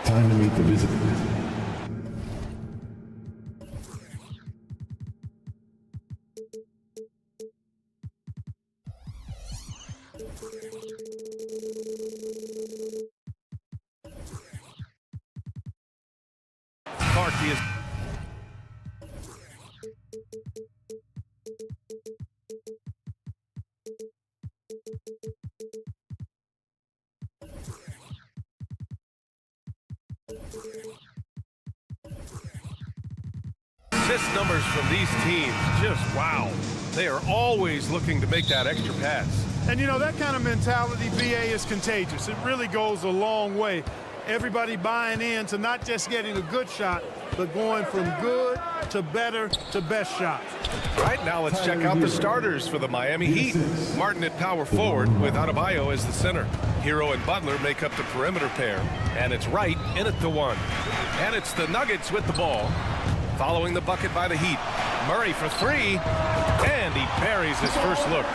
Time to meet the visitor. McCarthy is assist numbers from these teams, just wow. They are always looking to make that extra pass. And you know, that kind of mentality, BA, is contagious. It really goes a long way. Everybody buying in to not just getting a good shot, but going from good to better to best shots. Right, now let's check out the starters for the Miami Heat. Martin at power forward with Adebayo as the center. Hero and Butler make up the perimeter pair. And it's Wright in at the one. And it's the Nuggets with the ball. Following the bucket by the Heat. Murray for three. And he buries his first look.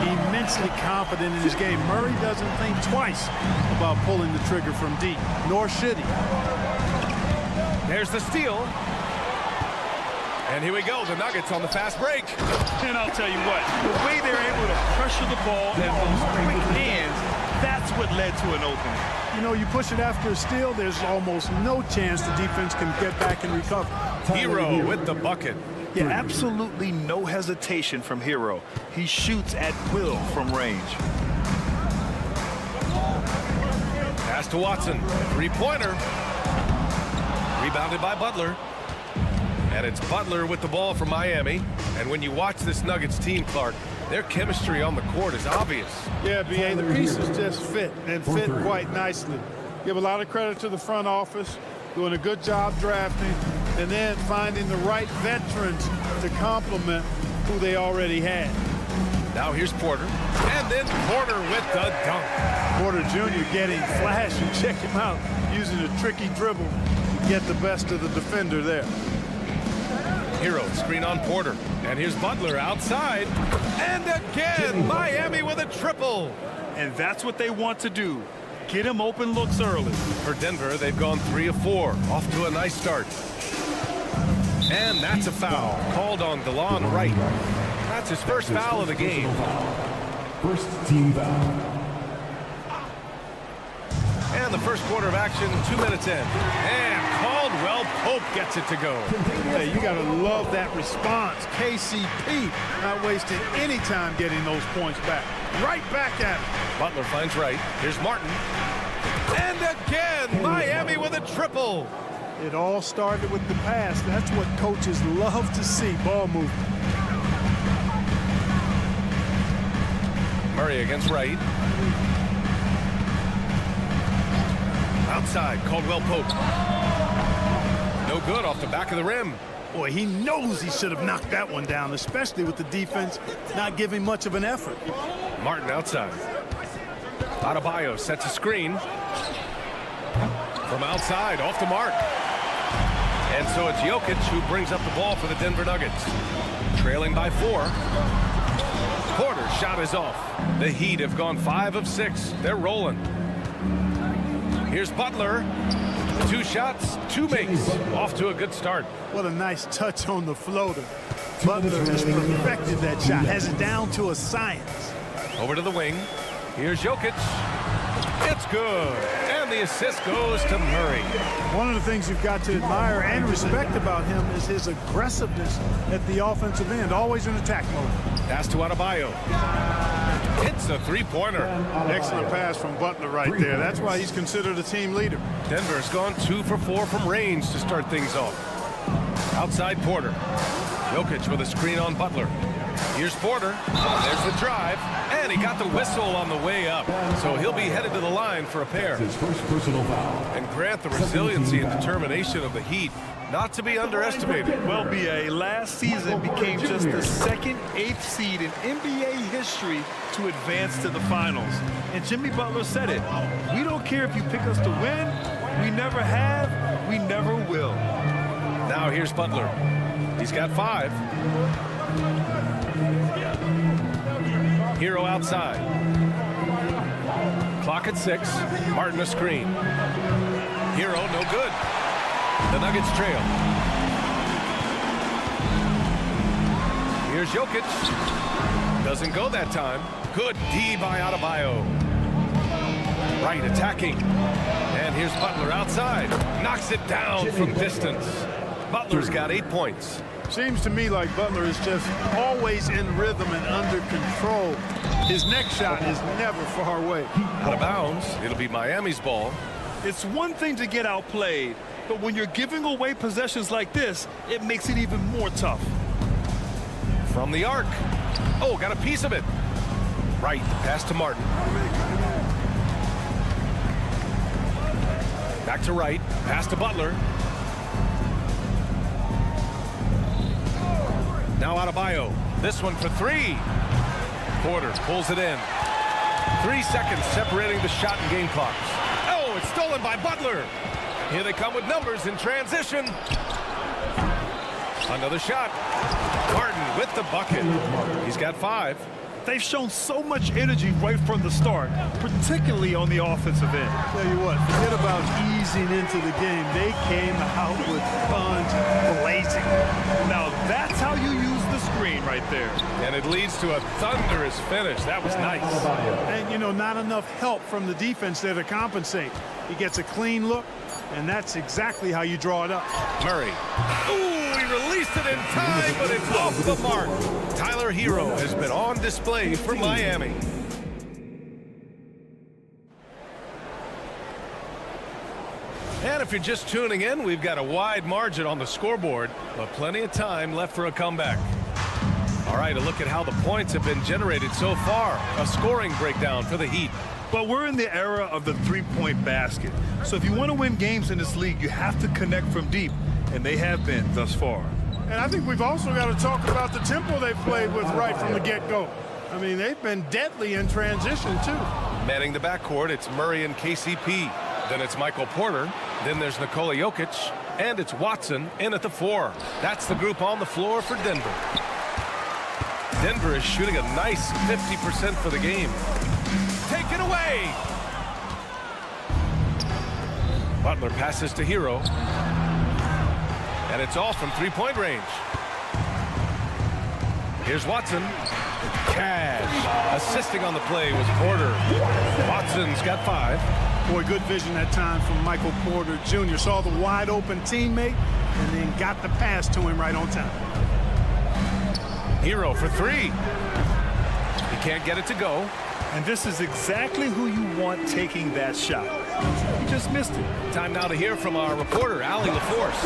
Immensely confident in his game. Murray doesn't think twice about pulling the trigger from deep, nor should he. There's the steal. And here we go, the Nuggets on the fast break. And I'll tell you what, the way they're able to pressure the ball and those quick hands, that's what led to an opening. You know, you push it after a steal, there's almost no chance the defense can get back and recover. Hero with the bucket. Yeah, absolutely no hesitation from Hero. He shoots at will from range. Pass to Watson, three-pointer. Rebounded by Butler. And it's Butler with the ball from Miami. And when you watch this Nuggets team, Clark, their chemistry on the court is obvious. Yeah, BA, the pieces just fit, and fit quite nicely. Give a lot of credit to the front office, doing a good job drafting, and then finding the right veterans to complement who they already had. Now here's Porter, and then Porter with the dunk. Porter Jr. getting flash, and check him out, using a tricky dribble to get the best of the defender there. Hero, screen on Porter, and here's Butler outside, and again, Miami with a triple. And that's what they want to do. Get him open looks early. For Denver, they've gone 3 of 4, off to a nice start. And that's a foul called on DeLon Wright. That's his first foul of the game. First team foul. And the first quarter of action, 2 minutes in. And Caldwell Pope gets it to go. Hey, you got to love that response. KCP not wasting any time getting those points back. Right back at him. Butler finds Wright. Here's Martin. And again, Miami with a triple. It all started with the pass. That's what coaches love to see, ball movement. Murray against Wright. Outside, Caldwell Pope. No good off the back of the rim. Boy, he knows he should have knocked that one down, especially with the defense not giving much of an effort. Martin outside. Adebayo sets a screen. From outside, off the mark. And so it's Jokic who brings up the ball for the Denver Nuggets. Trailing by 4. Porter's shot is off. The Heat have gone 5 of 6. They're rolling. Here's Butler. 2 shots, 2 makes. Off to a good start. What a nice touch on the floater. Butler has perfected that shot, has it down to a science. Over to the wing. Here's Jokic. It's good. And the assist goes to Murray. One of the things you've got to admire and respect about him is his aggressiveness at the offensive end, always in attack mode. Pass to Adebayo. It's a three-pointer. Excellent pass from Butler right there. That's why he's considered a team leader. Denver's gone 2 for 4 from range to start things off. Outside Porter. Jokic with a screen on Butler. Here's Porter. There's the drive. And he got the whistle on the way up. So he'll be headed to the line for a pair. His first personal foul. And Grant, the resiliency and determination of the Heat, not to be underestimated. Well, BA, last season became just the second 8th seed in NBA history to advance to the finals. And Jimmy Butler said it. We don't care if you pick us to win. We never have. We never will. Now here's Butler. He's got 5. Hero outside. Clock at 6. Martin a screen. Hero, no good. The Nuggets trail. Here's Jokic. Doesn't go that time. Good D by Adebayo. Right attacking. And here's Butler outside. Knocks it down from distance. Butler's got 8 points. Seems to me like Butler is just always in rhythm and under control. His next shot is never far away. Out of bounds. It'll be Miami's ball. It's one thing to get outplayed, but when you're giving away possessions like this, it makes it even more tough. From the arc. Oh, got a piece of it. Right, pass to Martin. Back to right, pass to Butler. Now Adebayo. This one for 3. Porter pulls it in. 3 seconds separating the shot and game clocks. Oh, it's stolen by Butler. Here they come with numbers in transition. Another shot. Martin with the bucket. He's got 5. They've shown so much energy right from the start, particularly on the offensive end. Tell you what, forget about easing into the game. They came out with guns blazing. Now that's how you use the screen right there. And it leads to a thunderous finish. That was nice. And, you know, not enough help from the defense there to compensate. He gets a clean look, and that's exactly how you draw it up. Murray. Ooh, he released it in time, but it's off the mark. Tyler Hero has been on display for Miami. And if you're just tuning in, we've got a wide margin on the scoreboard, but plenty of time left for a comeback. All right, a look at how the points have been generated so far. A scoring breakdown for the Heat. But we're in the era of the three-point basket. So if you want to win games in this league, you have to connect from deep, and they have been thus far. And I think we've also got to talk about the tempo they've played with right from the get-go. I mean, they've been deadly in transition, too. Manning the backcourt, it's Murray and KCP. Then it's Michael Porter. Then there's Nikola Jokic. And it's Watson in at the 4. That's the group on the floor for Denver. Denver is shooting a nice 50% for the game. Take it away! Butler passes to Hero. And it's all from three-point range. Here's Watson. Cash. Assisting on the play was Porter. Watson's got 5. Boy, good vision that time from Michael Porter Jr. Saw the wide-open teammate and then got the pass to him right on time. Hero for 3. He can't get it to go. And this is exactly who you want taking that shot. He just missed it. Time now to hear from our reporter, Allie LaForce.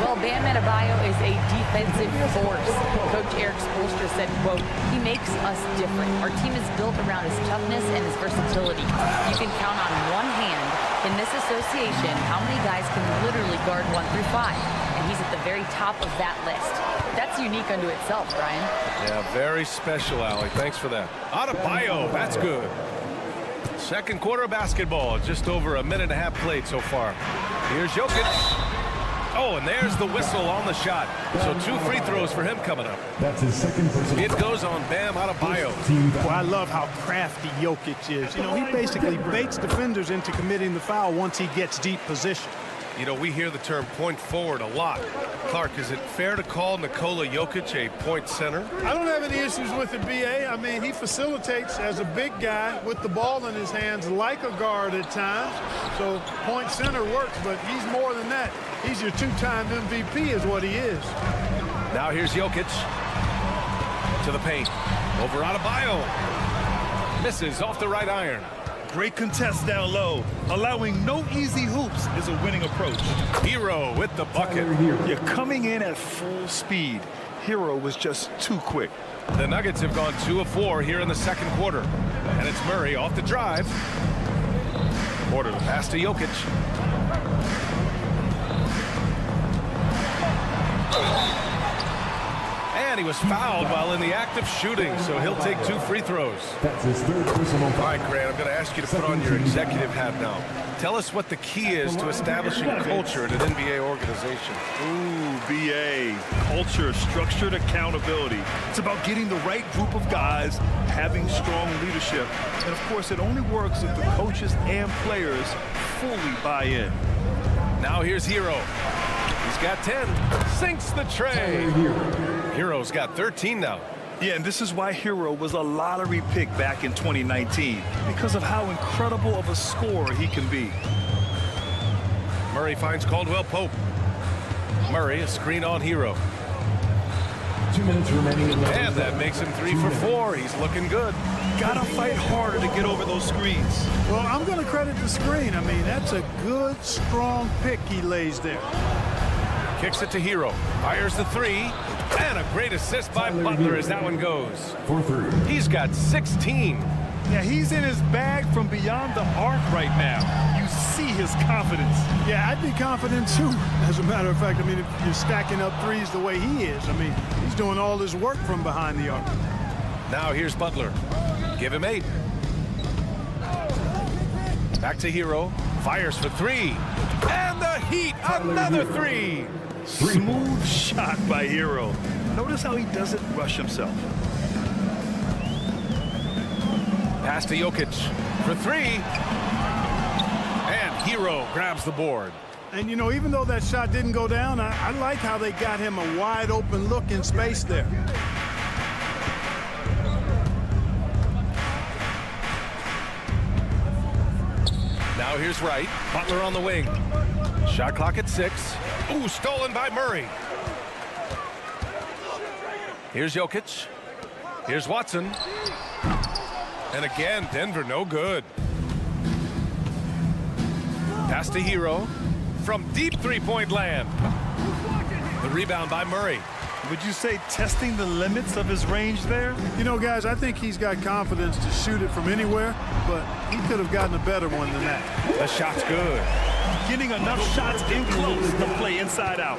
Well, Bam Adebayo is a defensive force. Coach Eric Spoelstra said, quote, "He makes us different. Our team is built around his toughness and his versatility. You can count on one hand in this association how many guys can literally guard 1 through 5. And he's at the very top of that list. That's unique unto itself, Brian." Yeah, very special, Allie. Thanks for that. Adebayo, that's good. Second quarter basketball, just over a minute and a half played so far. Here's Jokic. Oh, and there's the whistle on the shot. So 2 free throws for him coming up. That's his second personal. It goes on Bam Adebayo. Well, I love how crafty Jokic is. You know, he basically baits defenders into committing the foul once he gets deep position. You know, we hear the term point forward a lot. Clark, is it fair to call Nikola Jokic a point center? I don't have any issues with it, B.A. I mean, he facilitates as a big guy with the ball in his hands like a guard at times. So point center works, but he's more than that. He's your 2-time MVP is what he is. Now here's Jokic. To the paint. Over Adebayo. Misses off the right iron. Great contest down low. Allowing no easy hoops is a winning approach. Hero with the bucket. You're coming in at full speed. Hero was just too quick. The Nuggets have gone 2 of 4 here in the second quarter. And it's Murray off the drive. Porter the pass to Jokic. And he was fouled while in the act of shooting, so he'll take 2 free throws. That's his third personal All foul. right, Grant, I'm going to ask you to put on your executive hat now. Tell us what the key is to establishing culture at an NBA organization. Ooh, BA. Culture, structured accountability. It's about getting the right group of guys, having strong leadership. And, of course, it only works if the coaches and players fully buy in. Now here's Hero. He's got 10. Sinks the tray. Hero's got 13 now. Yeah, and this is why Hero was a lottery pick back in 2019, because of how incredible of a scorer he can be. Murray finds Caldwell Pope. Murray, a screen on Hero. 2 minutes remaining in the And that makes him 3 for 4. He's looking good. Gotta fight harder to get over those screens. Well, I'm going to credit the screen. I mean, that's a good, strong pick he lays there. Kicks it to Hero. Fires the 3. And a great assist by Butler as that one goes. 4-3. He's got 16. Yeah, he's in his bag from beyond the arc right now. You see his confidence. Yeah, I'd be confident too. As a matter of fact, I mean, if you're stacking up threes the way he is, I mean, he's doing all his work from behind the arc. Now here's Butler. Give him 8. Back to Hero. Fires for 3. And the Heat, another 3. Smooth shot by Hero. Notice how he doesn't rush himself. Pass to Jokic for 3. And Hero grabs the board. And, you know, even though that shot didn't go down, I like how they got him a wide open look in space there. Now here's Wright. Butler on the wing. Shot clock at 6. Ooh, stolen by Murray. Here's Jokic. Here's Watson. And again, Denver no good. Pass to Hero from deep three-point land. The rebound by Murray. Would you say testing the limits of his range there? You know, guys, I think he's got confidence to shoot it from anywhere, but he could have gotten a better one than that. The shot's good. Getting enough shots in close to play inside out.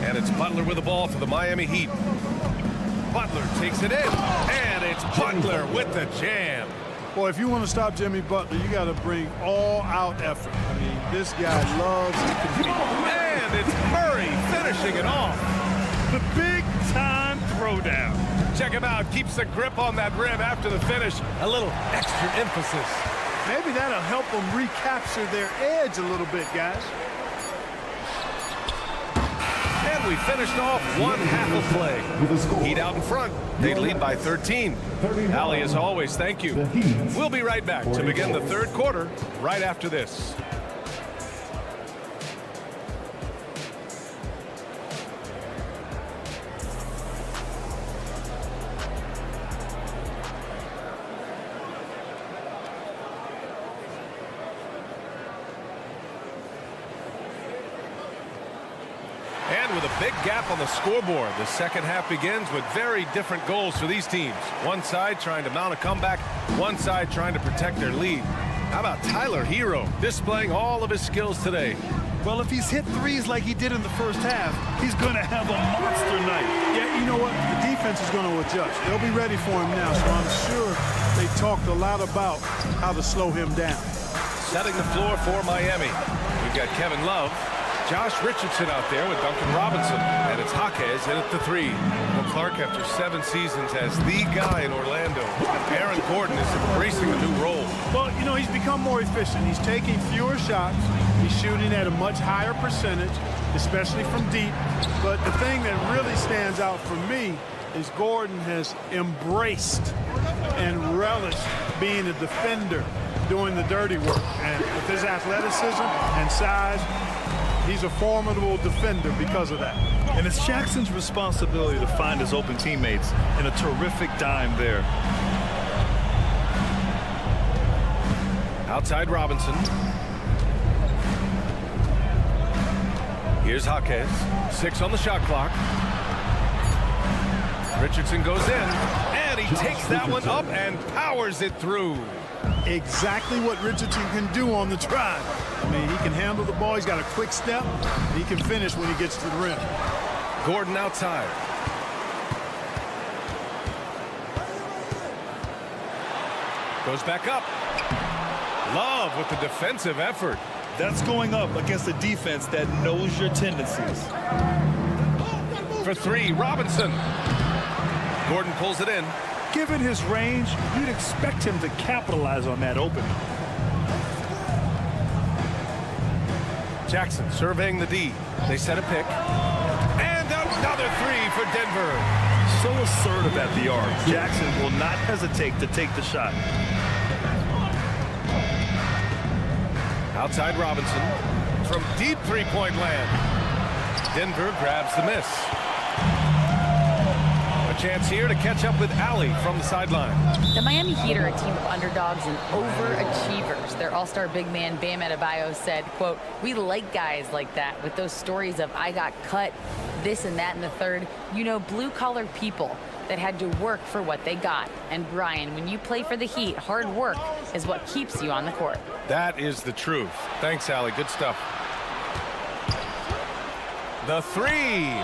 And it's Butler with the ball for the Miami Heat. Butler takes it in, and it's Butler with the jam. Boy, if you want to stop Jimmy Butler, you got to bring all-out effort. I mean, this guy loves to compete. And it's Murray finishing it off. The big-time throwdown. Check him out. Keeps the grip on that rim after the finish. A little extra emphasis. Maybe that'll help them recapture their edge a little bit, guys. And we finished off one half of play. Heat out in front. They lead by 13. Allie, as always, thank you. We'll be right back to begin the third quarter right after this. And with a big gap on the scoreboard, the second half begins with very different goals for these teams. One side trying to mount a comeback, one side trying to protect their lead. How about Tyler Hero displaying all of his skills today? Well, if he's hit threes like he did in the first half, he's going to have a monster night. Yeah, you know what? The defense is going to adjust. They'll be ready for him now, so I'm sure they talked a lot about how to slow him down. Setting the floor for Miami. We've got Kevin Love. Josh Richardson out there with Duncan Robinson. And it's Jaquez in at the 3. Well, Clark, after 7 seasons as the guy in Orlando, Aaron Gordon is embracing a new role. Well, you know, he's become more efficient. He's taking fewer shots. He's shooting at a much higher percentage, especially from deep. But the thing that really stands out for me is Gordon has embraced and relished being a defender, doing the dirty work. And with his athleticism and size, he's a formidable defender because of that. And it's Jackson's responsibility to find his open teammates, and a terrific dime there. Outside Robinson. Here's Jaquez. 6 on the shot clock. Richardson goes in, and he takes that one up and powers it through. Exactly what Richardson can do on the drive. I mean, he can handle the ball. He's got a quick step. And he can finish when he gets to the rim. Gordon outside. Goes back up. Love with the defensive effort. That's going up against a defense that knows your tendencies. For 3, Robinson. Gordon pulls it in. Given his range, you'd expect him to capitalize on that opening. Jackson surveying the D. They set a pick. And another three for Denver. So assertive at the arc. Jackson will not hesitate to take the shot. Outside Robinson from deep three-point land. Denver grabs the miss. A chance here to catch up with Allie from the sideline. The Miami Heat are a team of underdogs and overachievers. Their all-star big man, Bam Adebayo, said, quote, "We like guys like that with those stories of I got cut, this and that in the third. You know, blue-collar people that had to work for what they got. And Brian, when you play for the Heat, hard work is what keeps you on the court." That is the truth. Thanks, Allie. Good stuff. The three.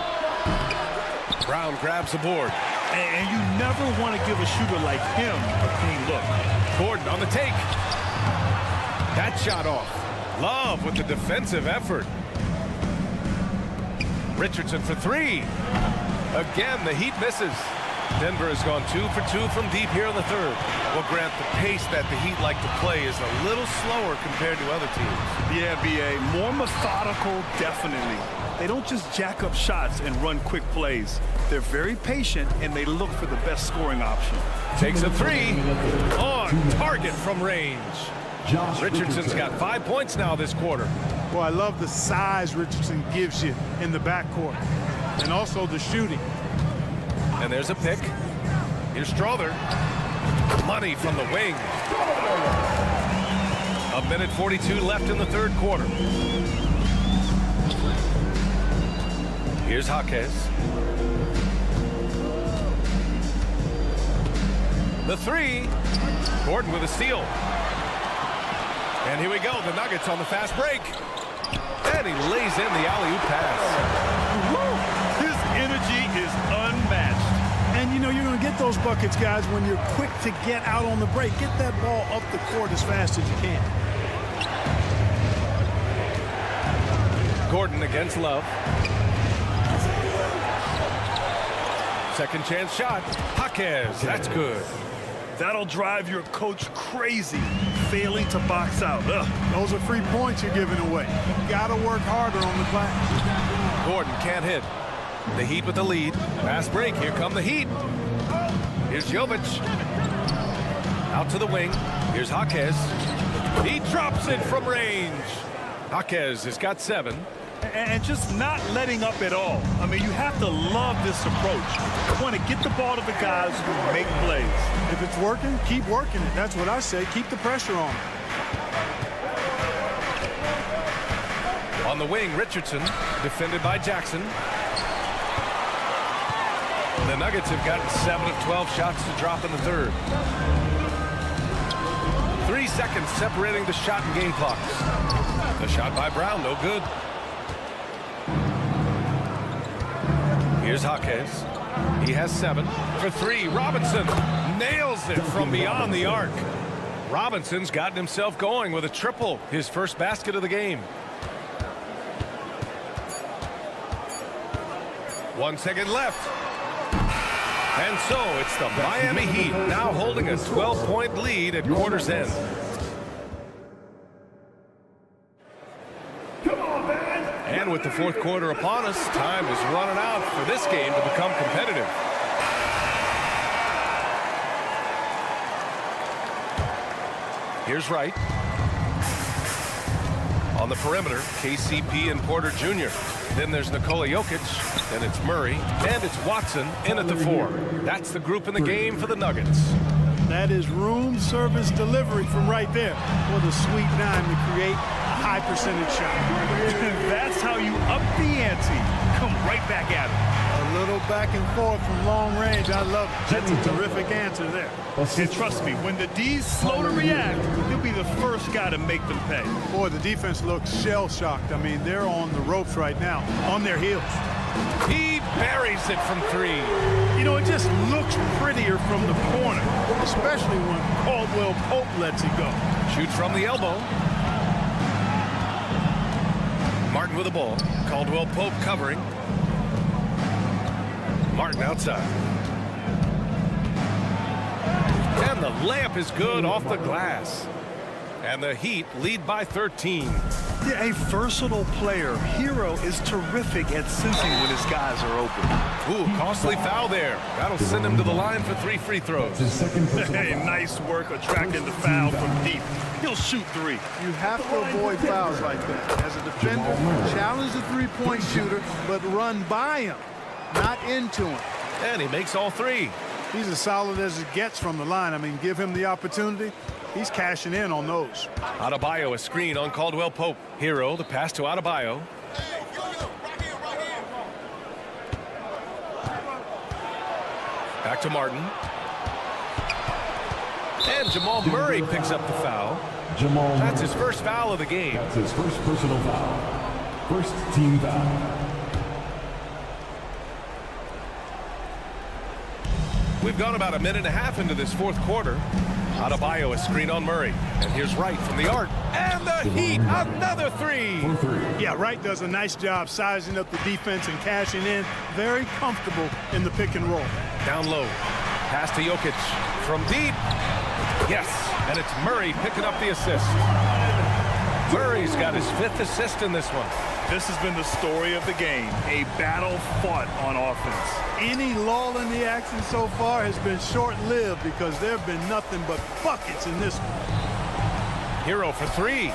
Brown grabs the board. And you never want to give a shooter like him a clean look. Gordon on the take. That shot off. Love with the defensive effort. Richardson for three. Again, the Heat misses. Denver has gone 2 for 2 from deep here in the third. Well, Grant, the pace that the Heat like to play is a little slower compared to other teams. Yeah, B.A. More methodical, definitely. They don't just jack up shots and run quick plays. They're very patient, and they look for the best scoring option. Takes a three. On target from range. Richardson's got 5 points now this quarter. Well, I love the size Richardson gives you in the backcourt, and also the shooting. And there's a pick. Here's Strother. Money from the wing. A minute 42 left in the third quarter. Here's Jaquez. The three. Gordon with a steal. And here we go. The Nuggets on the fast break. And he lays in the alley-oop pass. His energy is unmatched. And, you know, you're going to get those buckets, guys, when you're quick to get out on the break. Get that ball up the court as fast as you can. Gordon against Love. Second chance shot. Jaquez. That's good. That'll drive your coach crazy, failing to box out. Ugh. Those are free points you're giving away. You got to work harder on the glass. Gordon can't hit. The Heat with the lead. Fast break. Here come the Heat. Here's Jovic. Out to the wing. Here's Jaquez. He drops it from range. Jaquez has got 7. And just not letting up at all. I mean, you have to love this approach. You want to get the ball to the guys who make plays. If it's working, keep working it. That's what I say. Keep the pressure on. On the wing, Richardson, defended by Jackson. The Nuggets have gotten 7 of 12 shots to drop in the third. 3 seconds separating the shot and game clocks. The shot by Brown, no good. Here's Jaquez. He has 7 for 3. Robinson nails it from beyond the arc. Robinson's gotten himself going with a triple, his first basket of the game. 1 second left. And so it's the Miami Heat now holding a 12-point lead at quarter's end. And with the fourth quarter upon us, time is running out for this game to become competitive. Here's Wright. On the perimeter, KCP and Porter Jr. Then there's Nikola Jokic. Then it's Murray. And it's Watson in at the 4. That's the group in the game for the Nuggets. That is room service delivery from right there. What a sweet dime to create a high percentage shot. That's how you up the ante. Come right back at it. A little back and forth from long range. I love it. That's a terrific answer there. And trust me, when the D's slow to react, he'll be the first guy to make them pay. Boy, the defense looks shell-shocked. I mean, they're on the ropes right now, on their heels. He buries it from 3. You know, it just looks prettier from the corner, especially when Caldwell Pope lets it go. Shoots from the elbow. Martin with the ball. Caldwell Pope covering. Martin outside. And the layup is good off the glass. And the Heat lead by 13. Yeah, a versatile player. Hero is terrific at sensing when his guys are open. Ooh, costly foul there. That'll send him to the line for 3 free throws. His second personal Hey, foul. nice work attracting the foul from deep. He'll shoot 3. You have to avoid fouls like that. As a defender, challenge the three-point shooter, but run by him, not into him. And he makes all 3. He's as solid as it gets from the line. I mean, give him the opportunity. He's cashing in on those. Adebayo, a screen on Caldwell Pope. Hero, the pass to Adebayo. Back to Martin. And Jamal Murray picks up the foul. Jamal That's his Murray. first foul of the game. That's his first personal foul. First team foul. We've gone about a minute and a half into this fourth quarter. Adebayo, a screen on Murray. And here's Wright from the arc. And the Heat, another 3. For 3. Yeah, Wright does a nice job sizing up the defense and cashing in. Very comfortable in the pick and roll. Down low. Pass to Jokic. From deep. Yes. And it's Murray picking up the assist. Murray's got his 5th assist in this one. This has been the story of the game. A battle fought on offense. Any lull in the action so far has been short-lived because there have been nothing but buckets in this one. Hero for 3.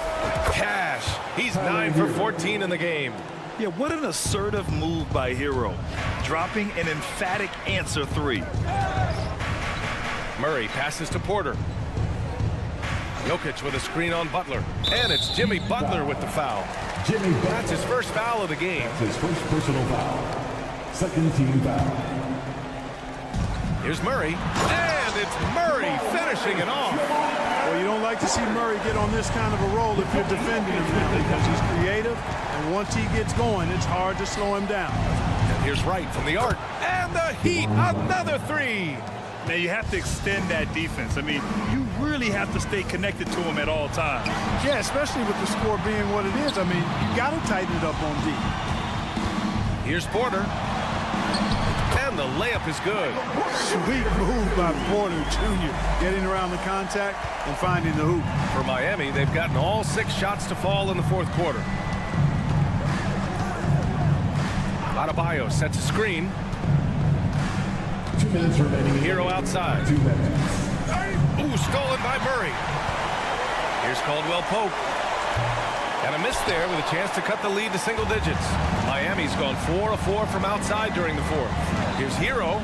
Cash. He's 9 for 14 in the game. Yeah, what an assertive move by Hero. Dropping an emphatic answer 3. Murray passes to Porter. Jokic with a screen on Butler. And it's Jimmy Butler with the foul. Jimmy Butler. That's his first foul of the game. That's his first personal foul. Second team foul. Here's Murray. And it's Murray finishing it off. Well, you don't like to see Murray get on this kind of a roll if you're defending him because he's creative, and once he gets going, it's hard to slow him down. And here's Wright from the arc. And the Heat, another 3. Now you have to extend that defense. I mean, you really have to stay connected to him at all times. Yeah, especially with the score being what it is. I mean, you got to tighten it up on D. Here's Porter. And the layup is good. Sweet move by Porter Jr. Getting around the contact and finding the hoop. For Miami, they've gotten all 6 shots to fall in the fourth quarter. Adebayo sets a screen. 2 minutes remaining. Hero outside. 2 minutes. Ooh, stolen by Murray. Here's Caldwell Pope. And a miss there with a chance to cut the lead to single digits. Miami's gone 4 of 4 from outside during the fourth. Here's Hero.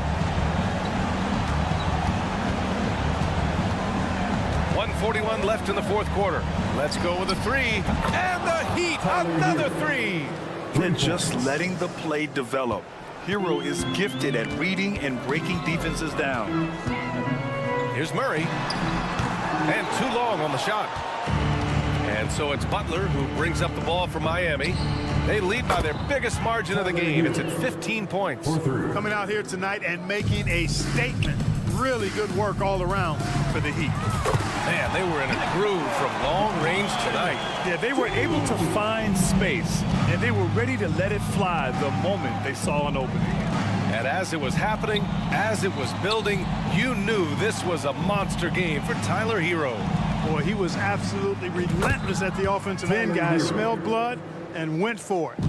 1:41 left in the fourth quarter. Let's go with a 3. And the Heat, another 3. And just letting the play develop. Hero is gifted at reading and breaking defenses down. Here's Murray. And too long on the shot. And so it's Butler who brings up the ball for Miami. They lead by their biggest margin of the game. It's at 15 points. For 3. Coming out here tonight and making a statement. Really good work all around for the Heat. Man, they were in a groove from long range tonight. Yeah, they were able to find space, and they were ready to let it fly the moment they saw an opening. And as it was happening, as it was building, you knew this was a monster game for Tyler Hero. Boy, he was absolutely relentless at the offensive end, guys. Smelled blood and went for it.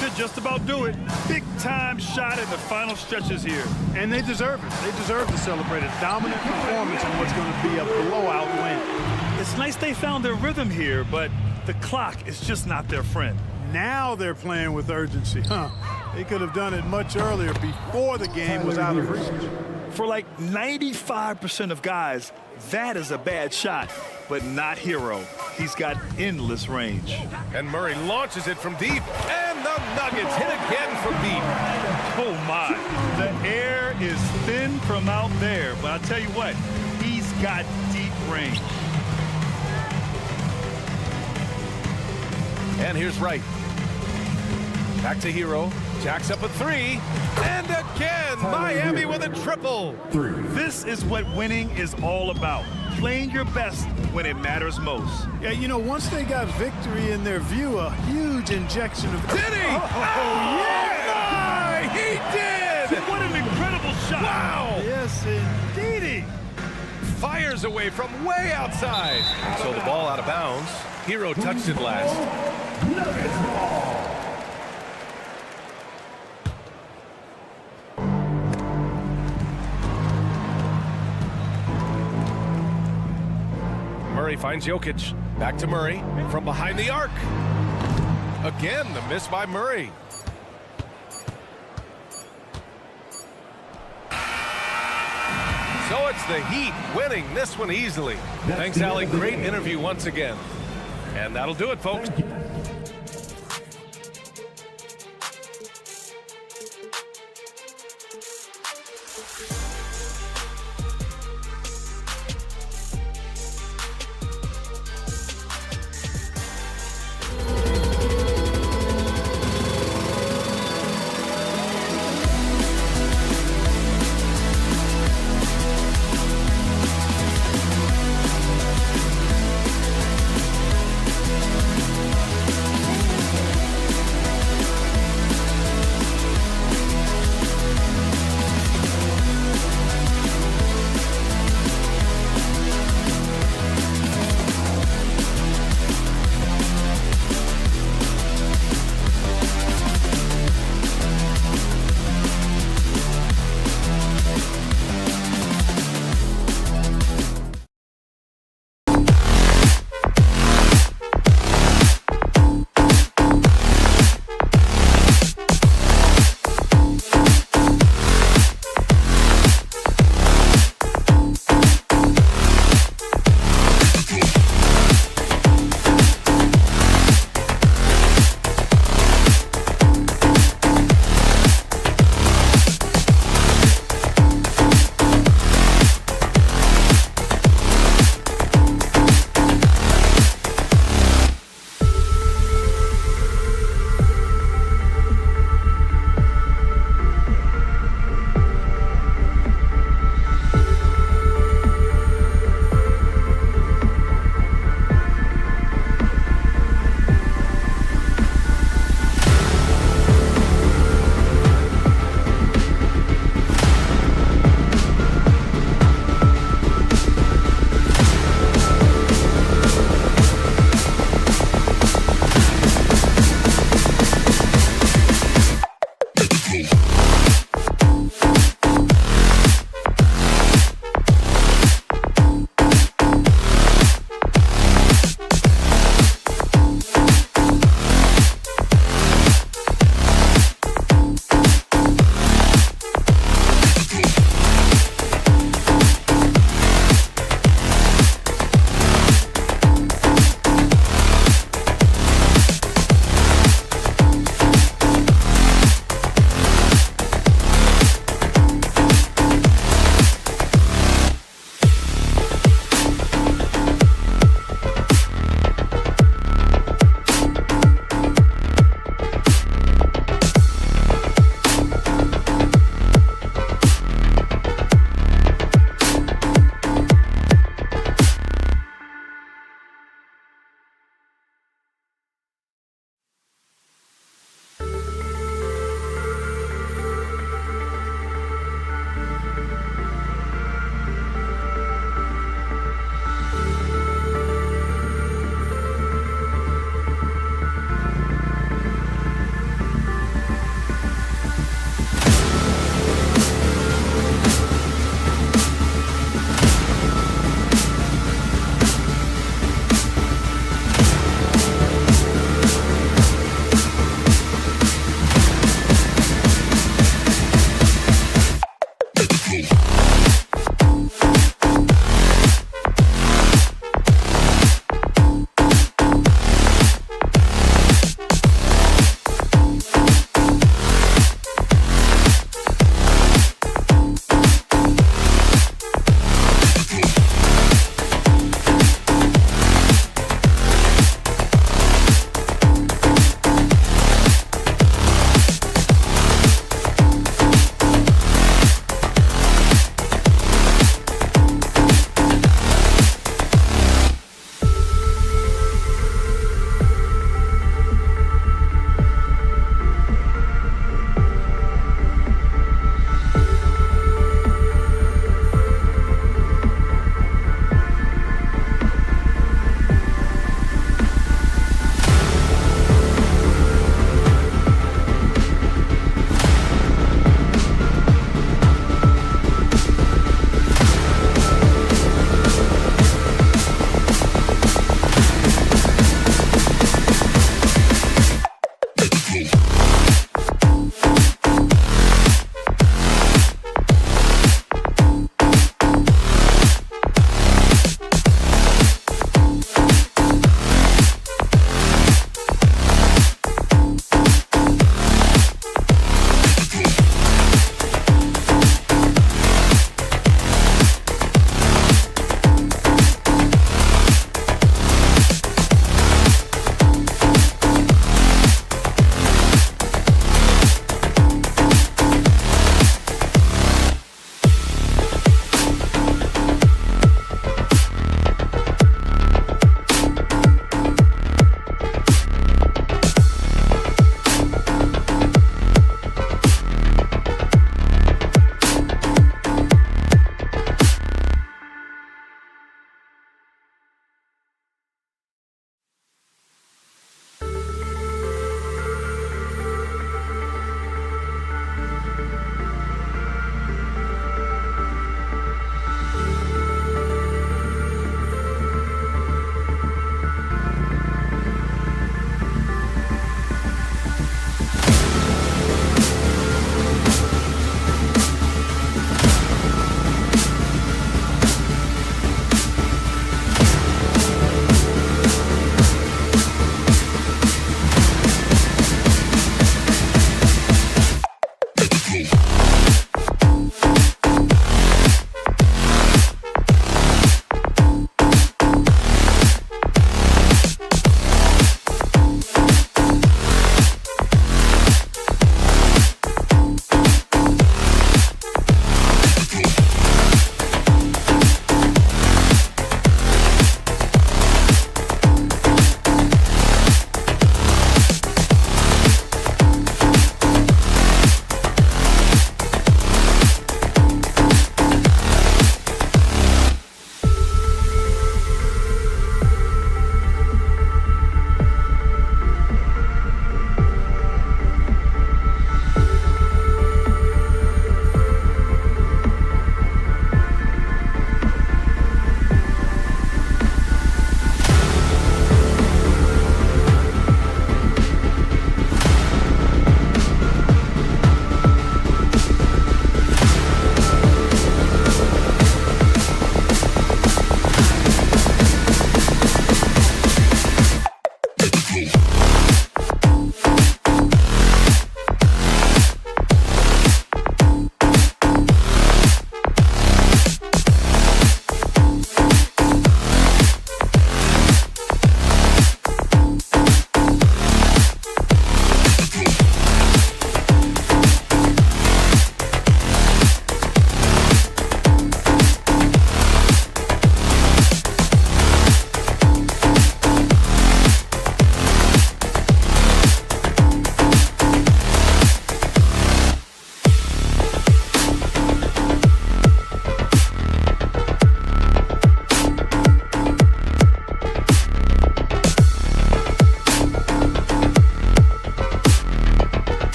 Should just about do it. Big-time shot in the final stretches here. And they deserve it. They deserve to celebrate a dominant performance in what's going to be a blowout win. It's nice they found their rhythm here, but the clock is just not their friend. Now they're playing with urgency. They could have done it much earlier before the game was out of reach. For like 95% of guys, that is a bad shot, but not Hero. He's got endless range. And Murray launches it from deep. And the Nuggets hit again from deep. Oh, my. The air is thin from out there, but I'll tell you what, he's got deep range. And here's Wright. Back to Hero. Jacks up a 3. And again, Miami with a triple. 3. This is what winning is all about. Playing your best when it matters most. Yeah, you know, once they got victory in their view, a huge injection of... Did he? Oh, yeah! He did! What an incredible shot. Wow! Yes, indeedy. Fires away from way outside. So the ball out of bounds. Hero touched it last. Nuggets ball. Murray finds Jokic. Back to Murray from behind the arc. Again, the miss by Murray. So it's the Heat winning this one easily. Thanks, Allie. Great interview once again. And that'll do it, folks.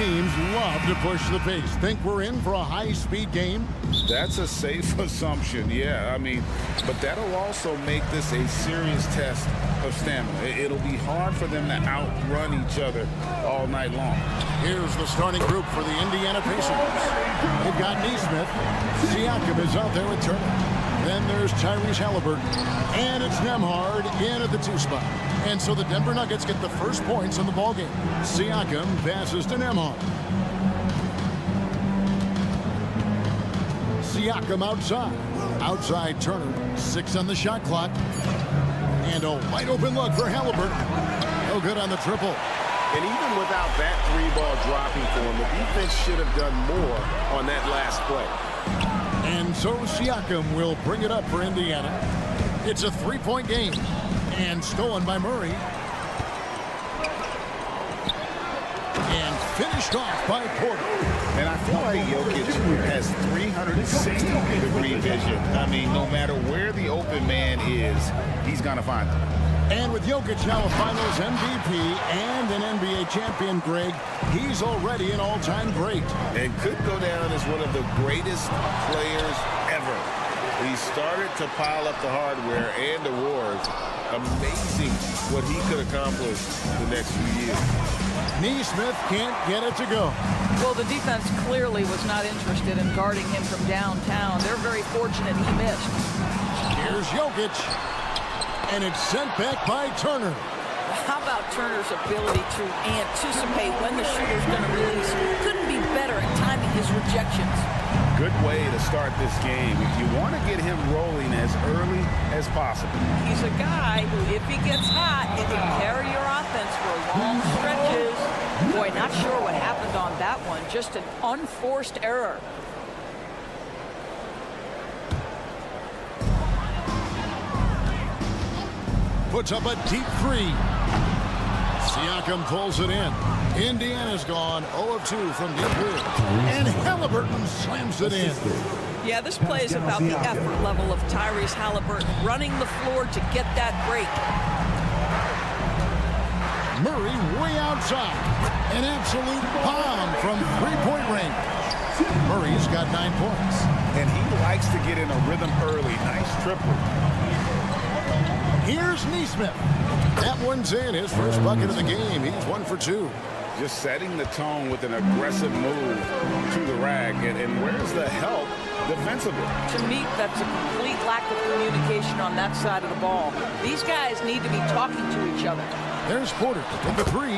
teams love to push the pace. Think we're in for a high-speed game? That's a safe assumption, yeah. I mean, but that'll also make this a serious test of stamina. It'll be hard for them to outrun each other all night long. Here's the starting group for the Indiana Pacers. They've got Neesmith. Siakam is out there with Turner. Then there's Tyrese Halliburton. And it's Nembhard in at the 2 spot. And so the Denver Nuggets get the first points in the ballgame. Siakam passes to Nembhard. Siakam outside. Outside Turner. 6 on the shot clock. And a wide open look for Halliburton. No good on the triple. And even without that 3-ball dropping for him, the defense should have done more on that last play. And so Siakam will bring it up for Indiana. It's a 3-point game. And stolen by Murray. And finished off by Porter. And I feel like Jokic has 360-degree vision. I mean, no matter where the open man is, he's going to find him. And with Jokic now a Finals MVP and an NBA champion, Greg, he's already an all-time great. And could go down as one of the greatest players ever. He started to pile up the hardware and awards. Amazing what he could accomplish the next few years. Neesmith can't get it to go. Well, the defense clearly was not interested in guarding him from downtown. They're very fortunate he missed. Here's Jokic. And it's sent back by Turner. How about Turner's ability to anticipate when the shooter's going to release? Couldn't be better at timing his rejections. Good way to start this game. You want to get him rolling as early as possible. He's a guy who, if he gets hot, he can carry your offense for long stretches. Boy, not sure what happened on that one. Just an unforced error. Puts up a deep 3. Siakam pulls it in. Indiana's gone 0 of 2 from deep field. And Halliburton slams it in. Yeah, this play is about the effort level of Tyrese Halliburton running the floor to get that break. Murray way outside. An absolute bomb from 3-point range. Murray's got 9 points. And he likes to get in a rhythm early. Nice triple. Here's Neesmith. That one's in. His first bucket of the game. He's 1 for 2. Just setting the tone with an aggressive move to the rack. And where's the help defensively? To me, that's a complete lack of communication on that side of the ball. These guys need to be talking to each other. There's Porter with the 3.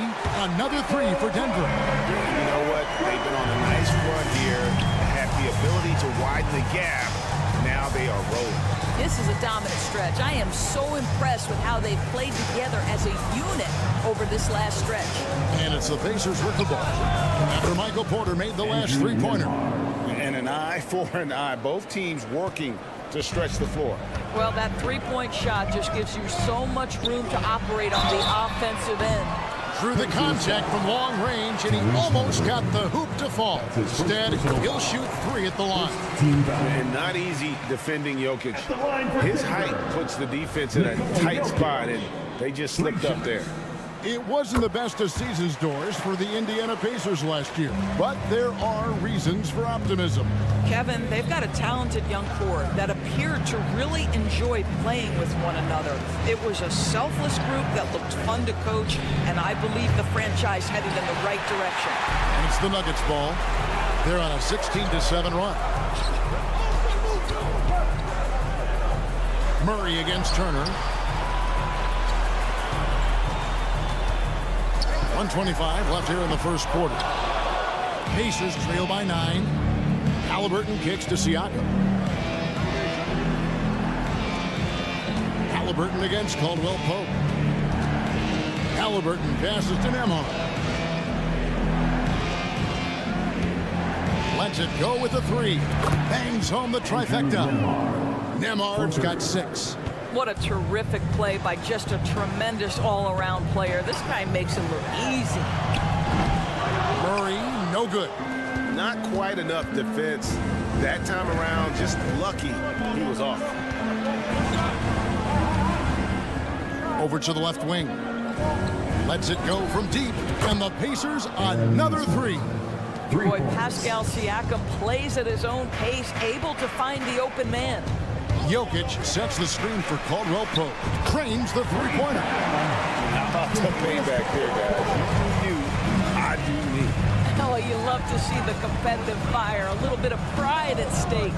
Another 3 for Denver. You know what? They've been on a nice run here. Have the ability to widen the gap. Now they are rolling. This is a dominant stretch. I am so impressed with how they've played together as a unit over this last stretch. And it's the Pacers with the ball. After Michael Porter made the last 3-pointer. And an eye for an eye. Both teams working to stretch the floor. Well, that 3-point shot just gives you so much room to operate on the offensive end. Through the contact from long range, and he almost got the hoop to fall. Instead, he'll shoot 3 at the line. And not easy defending Jokic. His height puts the defense in a tight spot, and they just slipped up there. It wasn't the best of season's doors for the Indiana Pacers last year, but there are reasons for optimism. Kevin, they've got a talented young core that appeared to really enjoy playing with one another. It was a selfless group that looked fun to coach, and I believe the franchise headed in the right direction. And it's the Nuggets ball. They're on a 16-7 run. Murray against Turner. 1:25 left here in the first quarter. Pacers trail by 9. Halliburton kicks to Siakam. Halliburton against Caldwell Pope. Halliburton passes to Nembhard. Lets it go with the 3. Bangs home the trifecta. Nembhard's got 6. What a terrific play by just a tremendous all-around player. This guy makes it look easy. Murray, no good. Not quite enough defense. That time around, just lucky he was off. Over to the left wing. Lets it go from deep, and the Pacers another three. Boy, Pascal Siakam plays at his own pace, able to find the open man. Jokic sets the screen for Caldwell Pope. Trains the three-pointer. How about the payback here, guys? You, I do me. Oh, you love to see the competitive fire, a little bit of pride at stake.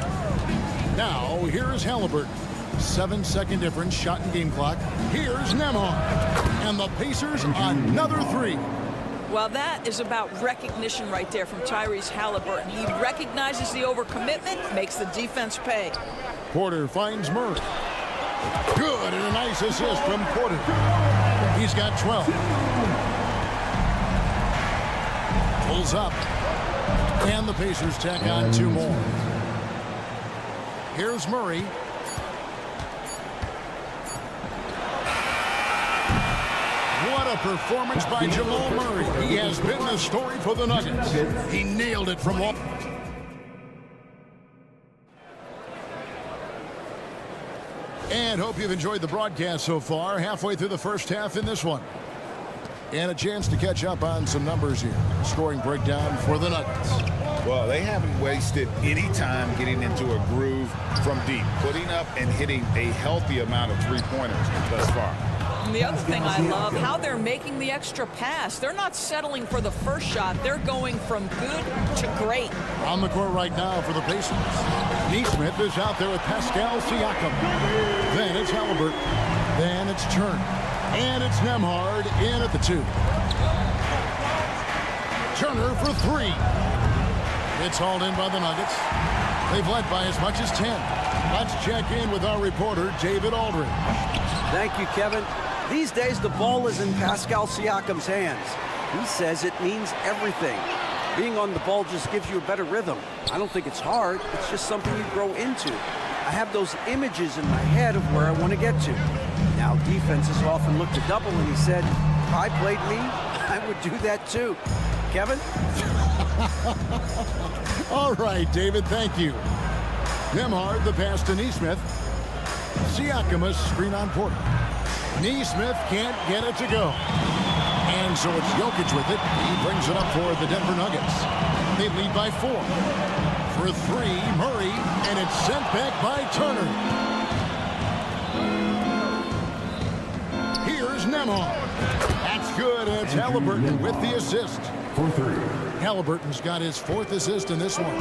Now, here's Halliburton. 7-second difference, shot and game clock. Here's Nembhard. And the Pacers another three. Well, that is about recognition right there from Tyrese Halliburton. He recognizes the overcommitment, makes the defense pay. Porter finds Murray. Good, and a nice assist from Porter. He's got 12. Pulls up. And the Pacers tack on two more. Here's Murray. What a performance by Jamal Murray. He has been the story for the Nuggets. He nailed it from off. And hope you've enjoyed the broadcast so far. Halfway through the first half in this one. And a chance to catch up on some numbers here. Scoring breakdown for the Nuggets. Well, they haven't wasted any time getting into a groove from deep, putting up and hitting a healthy amount of three-pointers thus far. And the other thing I love, how they're making the extra pass. They're not settling for the first shot. They're going from good to great. On the court right now for the Pacers. Neesmith is out there with Pascal Siakam. Then it's Halliburton. Then it's Turner. And it's Nembhard in at the two. Turner for three. It's hauled in by the Nuggets. They've led by as much as 10. Let's check in with our reporter, David Aldridge. Thank you, Kevin. These days, the ball is in Pascal Siakam's hands. He says it means everything. Being on the ball just gives you a better rhythm. I don't think it's hard. It's just something you grow into. I have those images in my head of where I want to get to. Now, defenses often look to double, and he said, if I played me, I would do that too. Kevin? All right, David, thank you. Nembhard, the pass to Neesmith. Siakam, a screen on Porter. Neesmith can't get it to go. And so it's Jokic with it. He brings it up for the Denver Nuggets. They lead by 4. For three, Murray, and it's sent back by Turner. Here's Nembhard. That's good, and it's Halliburton with the assist. For three. Halliburton's got his 4th assist in this one.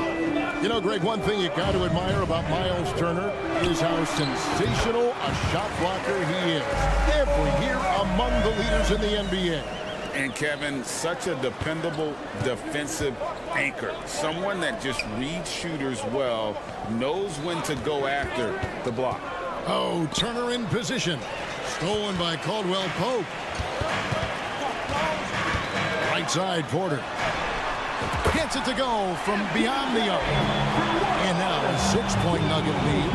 You know, Greg, one thing you got to admire about Miles Turner is how sensational a shot blocker he is. Every year among the leaders in the NBA. And Kevin, such a dependable defensive anchor. Someone that just reads shooters well, knows when to go after the block. Oh, Turner in position. Stolen by Caldwell Pope. Right side, Porter. Gets it to go from beyond the arc. And now a 6-point Nugget lead.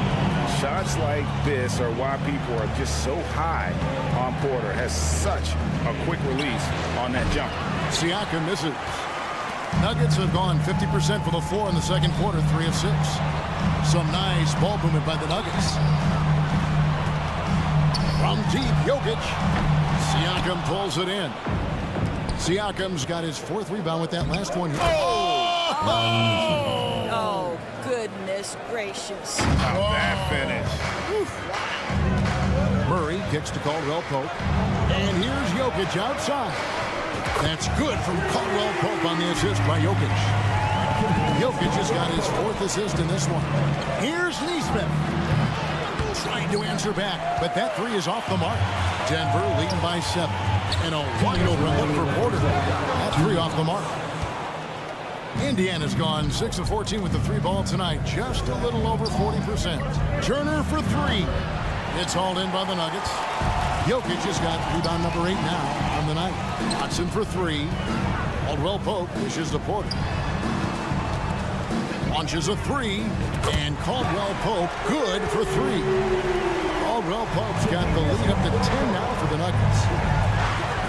Shots like this are why people are just so high on Porter. Has such a quick release on that jump. Siakam misses. Nuggets have gone 50% for the floor in the second quarter, 3 of 6. Some nice ball movement by the Nuggets. From deep, Jokic. Siakam pulls it in. Siakam's got his 4th rebound with that last one. Oh, goodness gracious. Wow, that finish. Murray kicks to Caldwell Pope. And here's Jokic outside. That's good from Caldwell Pope on the assist by Jokic. Jokic has got his 4th assist in this one. Here's Neesmith. Trying to answer back, but that 3 is off the mark. Denver leading by 7. And a wide open look for Porter. That 3 off the mark. Indiana's gone 6 of 14 with the 3 ball tonight. Just a little over 40%. Turner for 3. It's hauled in by the Nuggets. Jokic has got rebound number 8 now on the night. Hudson for 3. Caldwell Pope pushes to Porter. Launches a 3. And Caldwell Pope good for 3. Caldwell Pope's got the lead up to 10 now for the Nuggets.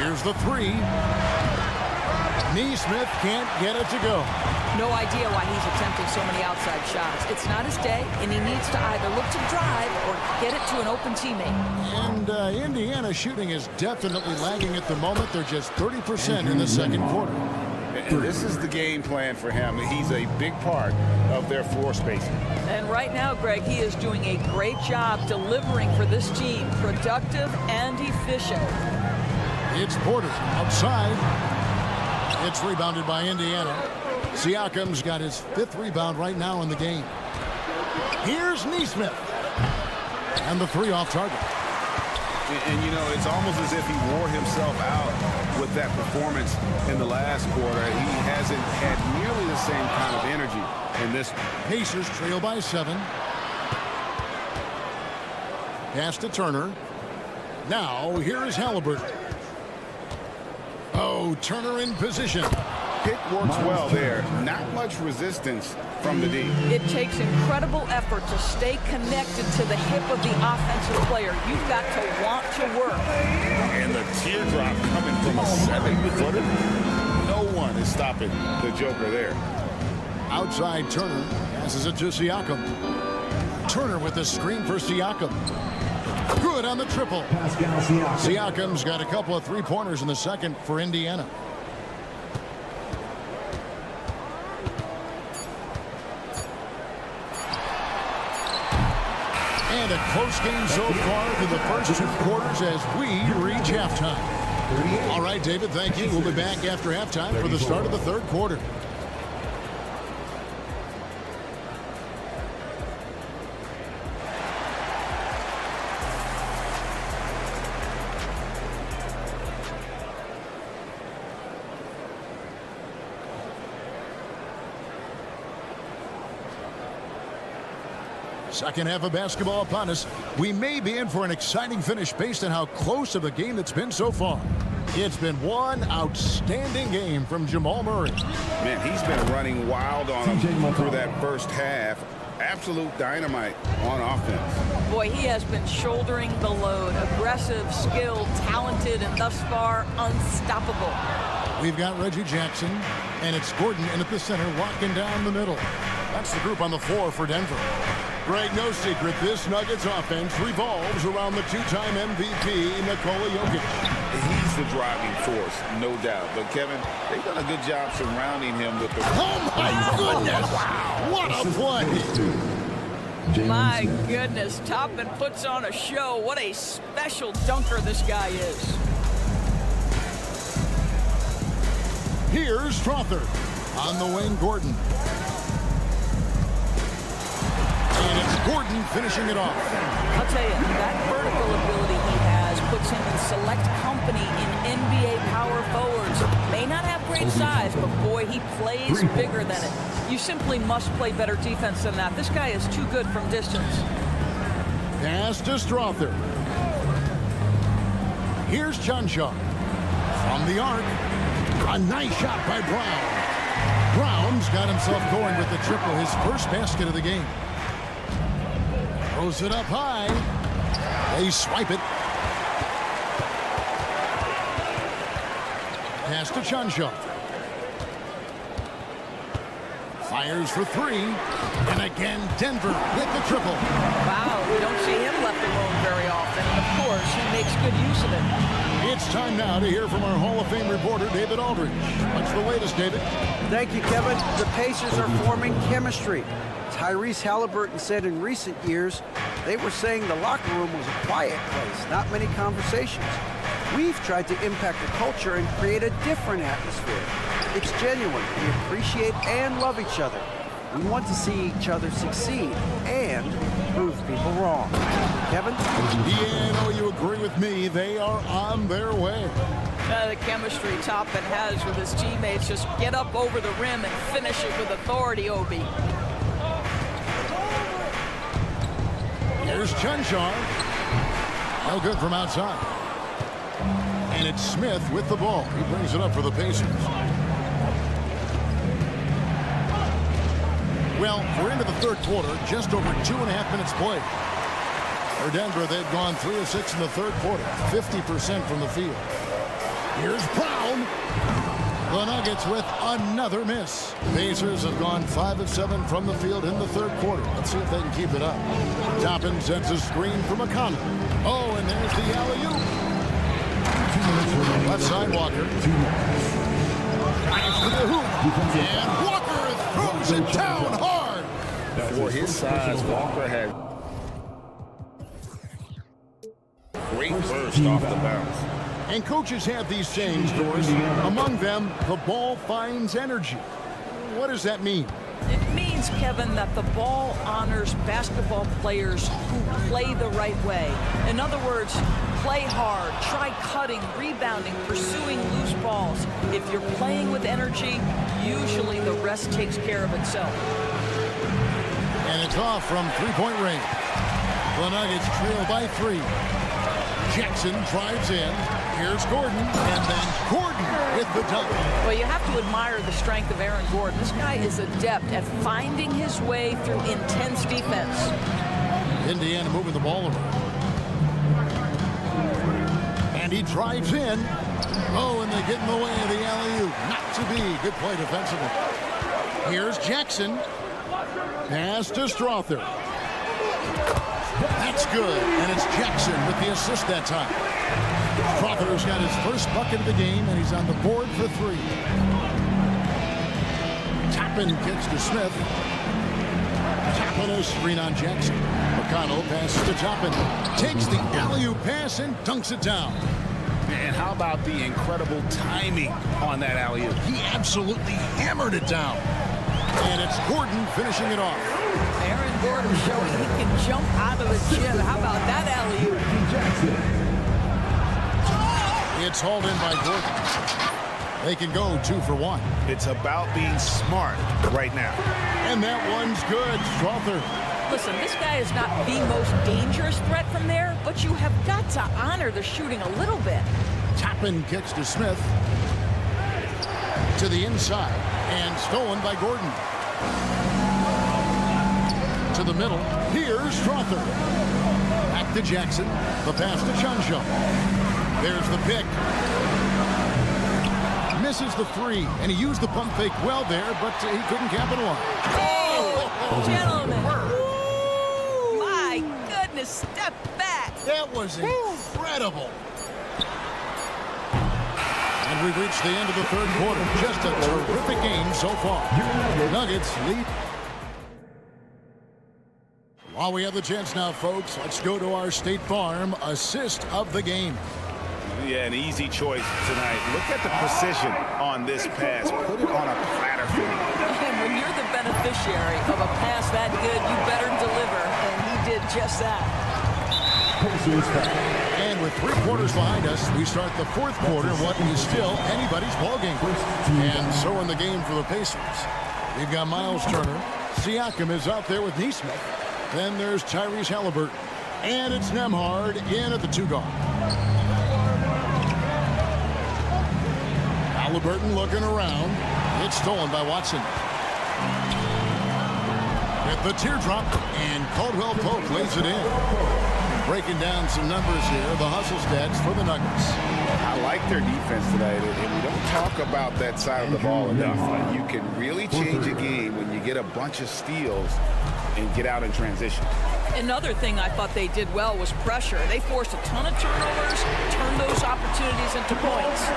Here's the 3. Neesmith can't get it to go. No idea why he's attempting so many outside shots. It's not his day, and he needs to either look to drive or get it to an open teammate. And Indiana shooting is definitely lagging at the moment. They're just 30% in the second quarter. And this is the game plan for him. He's a big part of their floor spacing. And right now, Greg, he is doing a great job delivering for this team. Productive and efficient. It's Porter outside. It's rebounded by Indiana. Siakam's got his 5th rebound right now in the game. Here's Neesmith. And the 3 off target. And, you know, it's almost as if he wore himself out with that performance in the last quarter. He hasn't had nearly the same kind of energy in this. Pacers trail by 7. Pass to Turner. Now, here is Halliburton. Oh, Turner in position. Pick works well there. Not much resistance from the D. It takes incredible effort to stay connected to the hip of the offensive player. You've got to want to work. And the teardrop coming from a 7-footer. No one is stopping the Joker there. Outside Turner passes it to Siakam. Turner with the screen for Siakam. Good on the triple. Siakam's got a couple of 3-pointers in the second for Indiana. And a close game so far through the first 2 quarters as we reach halftime. All right, David, thank you. We'll be back after halftime for the start of the 3rd quarter. Second half of basketball upon us. We may be in for an exciting finish based on how close of a game it's been so far. It's been one outstanding game from Jamal Murray. Man, he's been running wild on him through that first half. Absolute dynamite on offense. Boy, he has been shouldering the load. Aggressive, skilled, talented, and thus far unstoppable. We've got Reggie Jackson, and it's Gordon in at the center, walking down the middle. That's the group on the floor for Denver. Greg, no secret, this Nuggets offense revolves around the 2-time MVP, Nikola Jokic. He's the driving force, no doubt. But, Kevin, they've done a good job surrounding him with the... Oh, my goodness! What a play! My goodness, Toppin puts on a show. What a special dunker this guy is. Here's Strother. On the wing, Gordon. And it's Gordon finishing it off. I'll tell you, that vertical ability he has puts him in select company in NBA power forwards. May not have great size, but boy, he plays bigger than it. You simply must play better defense than that. This guy is too good from distance. Pass to Strother. Here's Chanshaw. From the arc. A nice shot by Brown. Brown's got himself going with the triple, his first basket of the game. Throws it up high. They swipe it. Pass to Chanshaw. Fires for 3. And again, Denver with the triple. Wow, we don't see him left alone very often. And of course, he makes good use of it. It's time now to hear from our Hall of Fame reporter, David Aldridge. What's the latest, David? Thank you, Kevin. The Pacers are forming chemistry. Tyrese Halliburton said in recent years, they were saying the locker room was a quiet place, not many conversations. We've tried to impact the culture and create a different atmosphere. It's genuine. We appreciate and love each other. We want to see each other succeed and prove people wrong. Kevin? Yeah, no, you agree with me. They are on their way. The chemistry Toppin has with his teammates, just get up over the rim and finish it with authority, Obi. Here's Chanshaw. No good from outside. And it's Smith with the ball. He brings it up for the Pacers. Well, we're into the 3rd quarter, just over 2.5 minutes played. For Denver, they've gone 3 of 6 in the 3rd quarter, 50% from the field. Here's Brown. The Nuggets with another miss. Pacers have gone 5 of 7 from the field in the third quarter. Let's see if they can keep it up. Toppin sends a screen from McConnell. Oh, and there's the alley-oop. Left side Walker. Drives to the hoop. And Walker throws it down hard. For his size, Walker had great burst off the bounce. And coaches have these sayings, Doris. Among them, the ball finds energy. What does that mean? It means, Kevin, that the ball honors basketball players who play the right way. In other words, play hard, try cutting, rebounding, pursuing loose balls. If you're playing with energy, usually the rest takes care of itself. And it's off from three-point range. The Nuggets trail by 3. Jackson drives in. Here's Gordon, and then Gordon with the dunk. Well, you have to admire the strength of Aaron Gordon. This guy is adept at finding his way through intense defense. Indiana moving the ball around. And he drives in. Oh, and they get in the way of the alley-oop. Not to be. Good play defensively. Here's Jackson. Pass to Strother. That's good, and it's Jackson with the assist that time. Strother's got his first bucket of the game, and he's on the board for 3. Toppin kicks to Smith. Toppin a screen on Jackson. McConnell passes to Toppin. Takes the alley-oop pass and dunks it down. And how about the incredible timing on that alley-oop? He absolutely hammered it down. And it's Gordon finishing it off. Aaron Gordon showing he can jump out of the gym. How about that alley-oop? It's hauled in by Gordon. They can go 2 for 1. It's about being smart right now. And that one's good. Strother. Listen, this guy is not the most dangerous threat from there, but you have got to honor the shooting a little bit. Toppin kicks to Smith. To the inside. And stolen by Gordon. To the middle. Here's Strother. Back to Jackson. The pass to Chunjo. There's the pick. Misses the 3, and he used the pump fake well there, but he couldn't capitalize. Oh, gentlemen. Woo, my goodness, step back. That was incredible. And we've reached the end of the third quarter. Just a terrific game so far. Nuggets lead. While we have the chance now, folks, let's go to our State Farm assist of the game. Yeah, an easy choice tonight. Look at the precision on this pass. Put it on a platter for me. And when you're the beneficiary of a pass that good, you better deliver. And he did just that. And with 3 quarters behind us, we start the fourth quarter, what is still anybody's ballgame. And so in the game for the Pacers. We've got Miles Turner. Siakam is out there with Neesmith. Then there's Tyrese Halliburton. And it's Nembhard in at the 2 guard. Halliburton looking around. It's stolen by Watson. With the teardrop, and Caldwell Pope lays it in. Breaking down some numbers here, the hustle stats for the Nuggets. I like their defense tonight, and we don't talk about that side of the ball enough. You can really change a game when you get a bunch of steals and get out in transition. Another thing I thought they did well was pressure. They forced a ton of turnovers, turned those opportunities into points.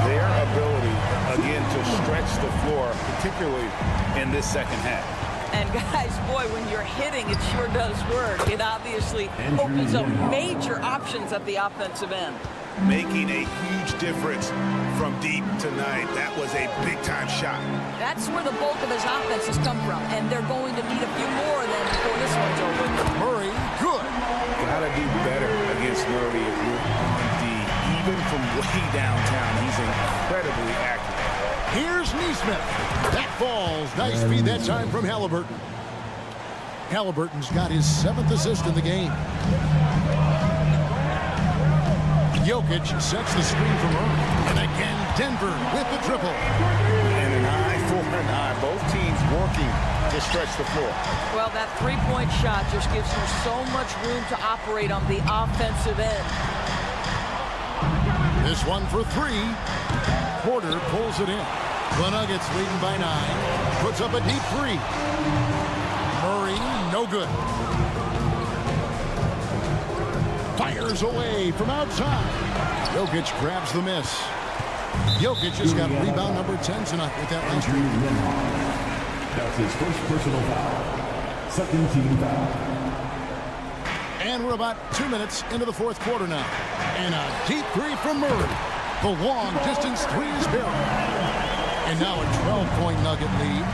Their ability, again, to stretch the floor, particularly in this second half. And guys, boy, when you're hitting, it sure does work. It obviously opens up major options at the offensive end. Making a huge difference from deep tonight. That was a big-time shot. That's where the bulk of his offense has come from, and they're going to need a few more than before this one's over. Murray, good. Gotta do better against Murray if you're on D. Even from way downtown, he's incredibly accurate. Here's Neesmith. That falls. Nice feed that time from Halliburton. Halliburton's got his 7th assist in the game. Jokic sets the screen for Murray. And again, Denver with the triple. And an eye for an eye. Both teams working to stretch the floor. Well, that three-point shot just gives you so much room to operate on the offensive end. This one for three. Porter pulls it in. The Nuggets leading by 9. Puts up a deep three. Murray, no good. Fires away from outside. Jokic grabs the miss. Jokic has got rebound number 10 tonight with that last three. That's his first personal foul. Second team foul. And we're about 2 minutes into the fourth quarter now. And a deep three from Murray. The long distance three is buried. And now a 12-point Nugget lead.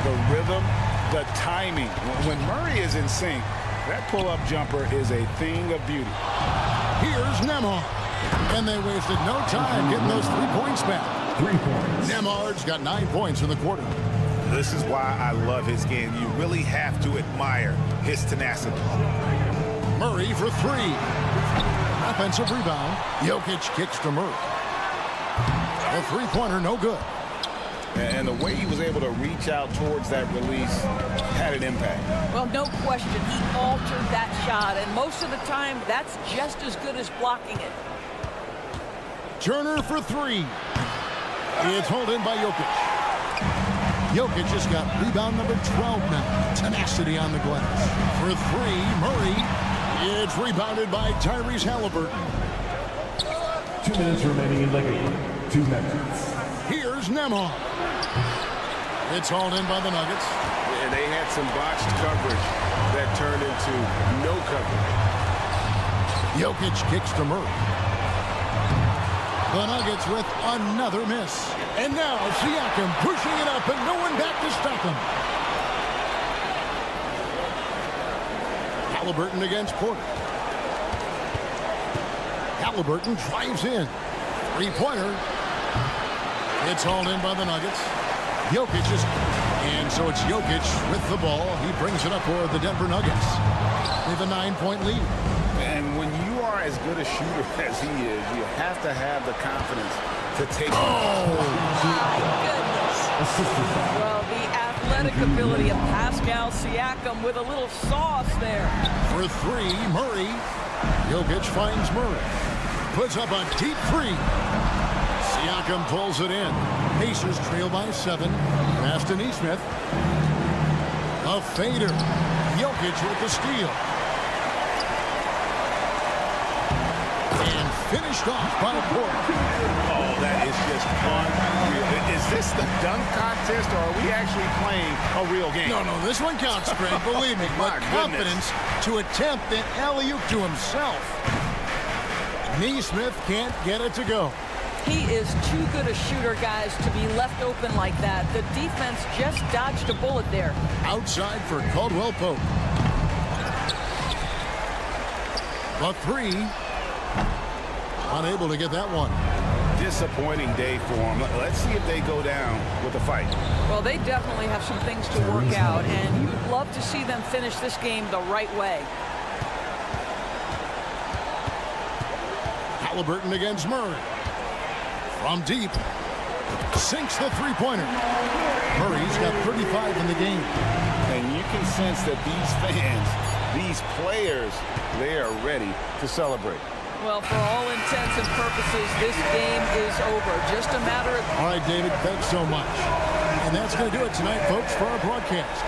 The rhythm, the timing. When Murray is in sync, that pull-up jumper is a thing of beauty. Here's Nembhard. And they wasted no time getting those 3 points back. 3 points. Nembhard's got 9 points in the quarter. This is why I love his game. You really have to admire his tenacity. Murray for 3. Offensive rebound. Jokic kicks to Murray. The three-pointer, no good. And the way he was able to reach out towards that release had an impact. Well, no question. He altered that shot, and most of the time, that's just as good as blocking it. Turner for 3. It's hauled in by Jokic. Jokic just got rebound number 12 now. Tenacity on the glass. For 3, Murray. It's rebounded by Tyrese Halliburton. 2 minutes remaining in the game. 2 minutes. Here's Nembhard. It's hauled in by the Nuggets. And they had some botched coverage that turned into no coverage. Jokic kicks to Murray. The Nuggets with another miss. And now Siakam pushing it up and no one back to stop him. Halliburton against Porter. Halliburton drives in. Three-pointer. It's hauled in by the Nuggets. Jokic is... And so it's Jokic with the ball. He brings it up for the Denver Nuggets. They have a 9-point lead. And when you are as good a shooter as he is, you have to have the confidence to take it. My goodness. Well, the athletic ability of Pascal Siakam with a little sauce there. For 3, Murray. Jokic finds Murray. Puts up a deep 3. Siakam pulls it in. Pacers trail by 7. Pass to Neesmith. A fader. Jokic with the steal. And finished off by Porter. Oh, that is just unreal. Is this the dunk contest, or are we actually playing a real game? No, this one counts, Greg. Believe me. My But confidence to attempt an alley-oop to himself. Neesmith can't get it to go. He is too good a shooter, guys, to be left open like that. The defense just dodged a bullet there. Outside for Caldwell Pope. The 3. Unable to get that one. Disappointing day for him. Let's see if they go down with a fight. Well, they definitely have some things to work out, and you'd love to see them finish this game the right way. Halliburton against Murray. From deep. Sinks the three-pointer. Murray's got 35 in the game. And you can sense that these fans, these players, they are ready to celebrate. Well, for all intents and purposes, this game is over. Just a matter of... All right, David, thanks so much. And that's going to do it tonight, folks, for our broadcast.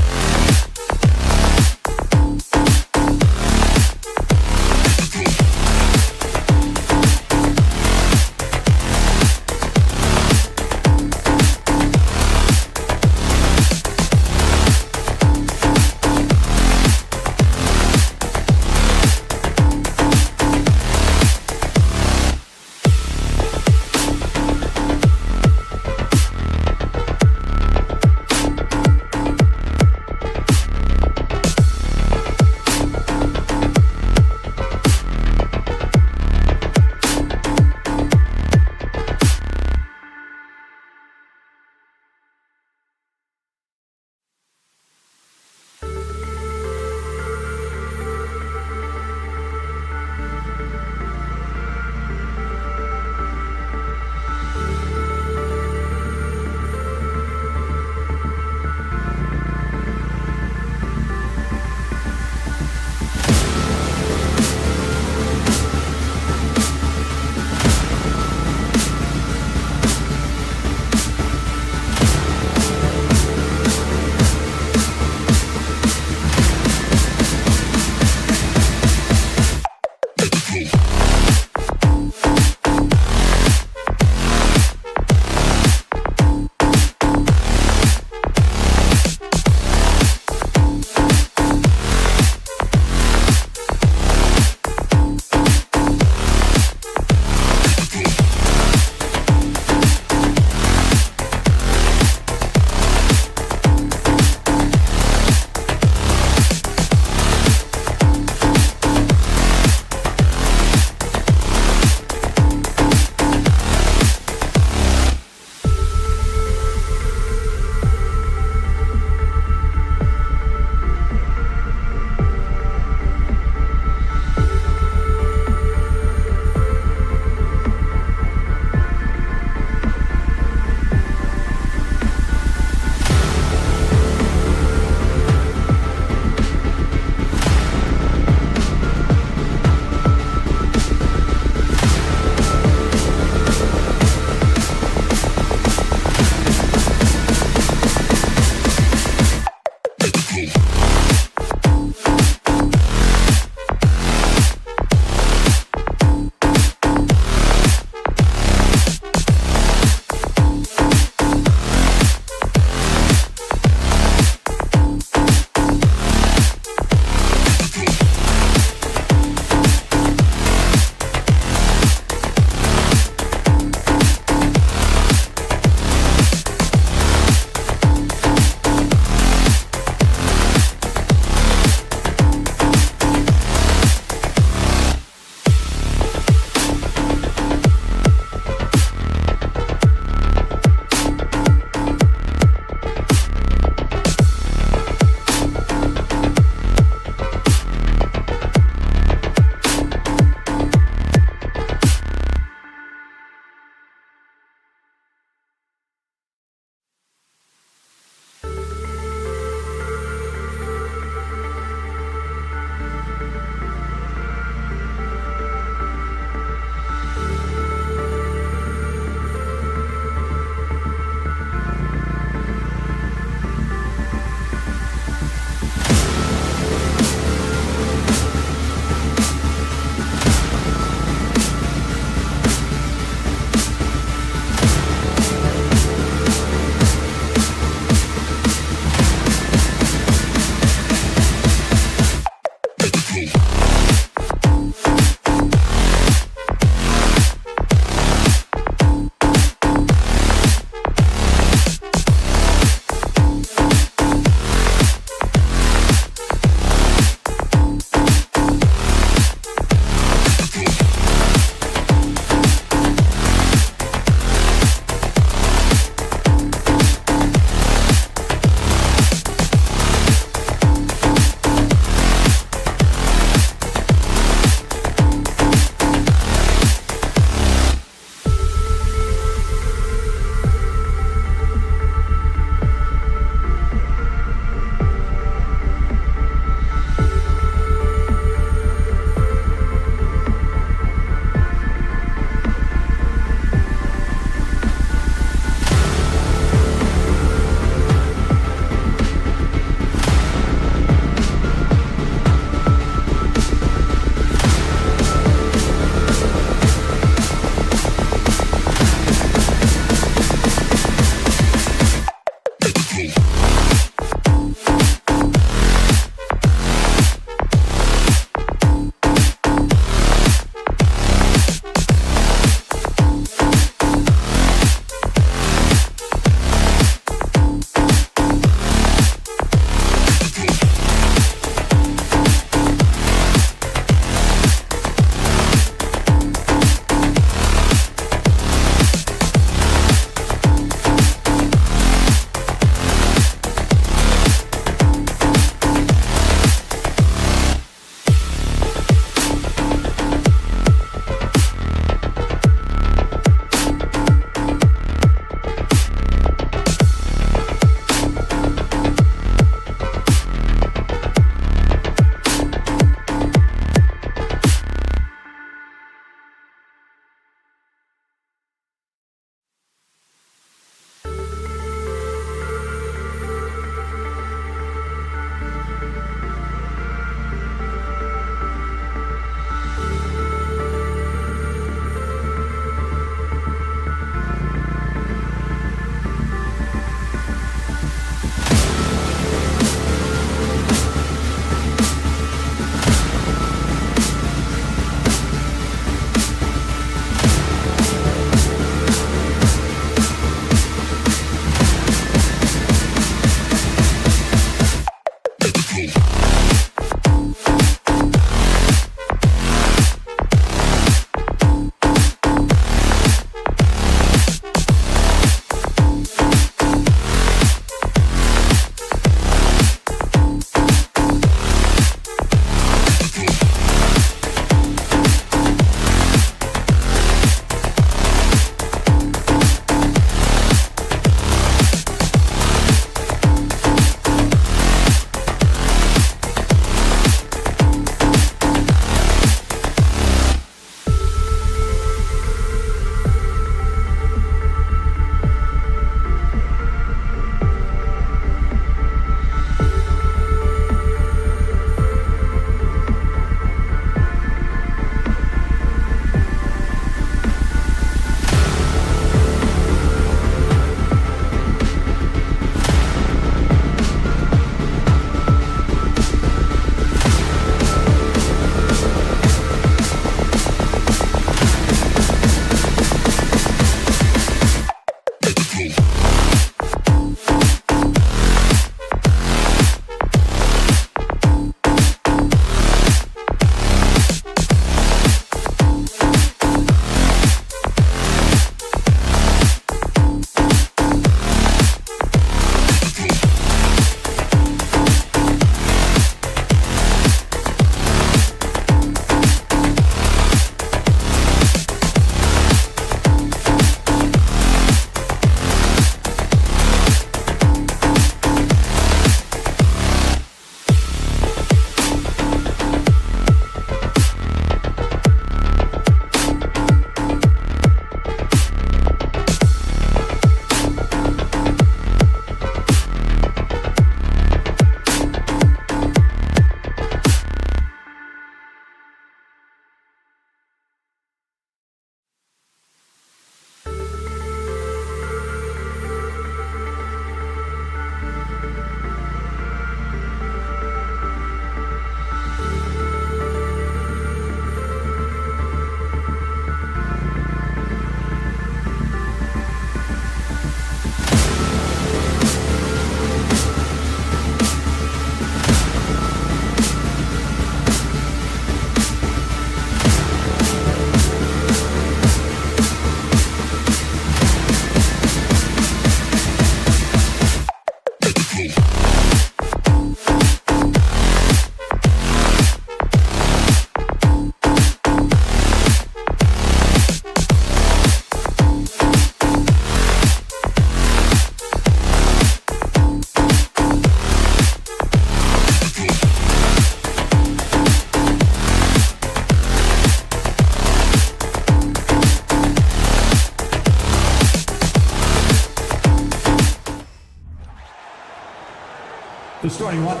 The starting lineup.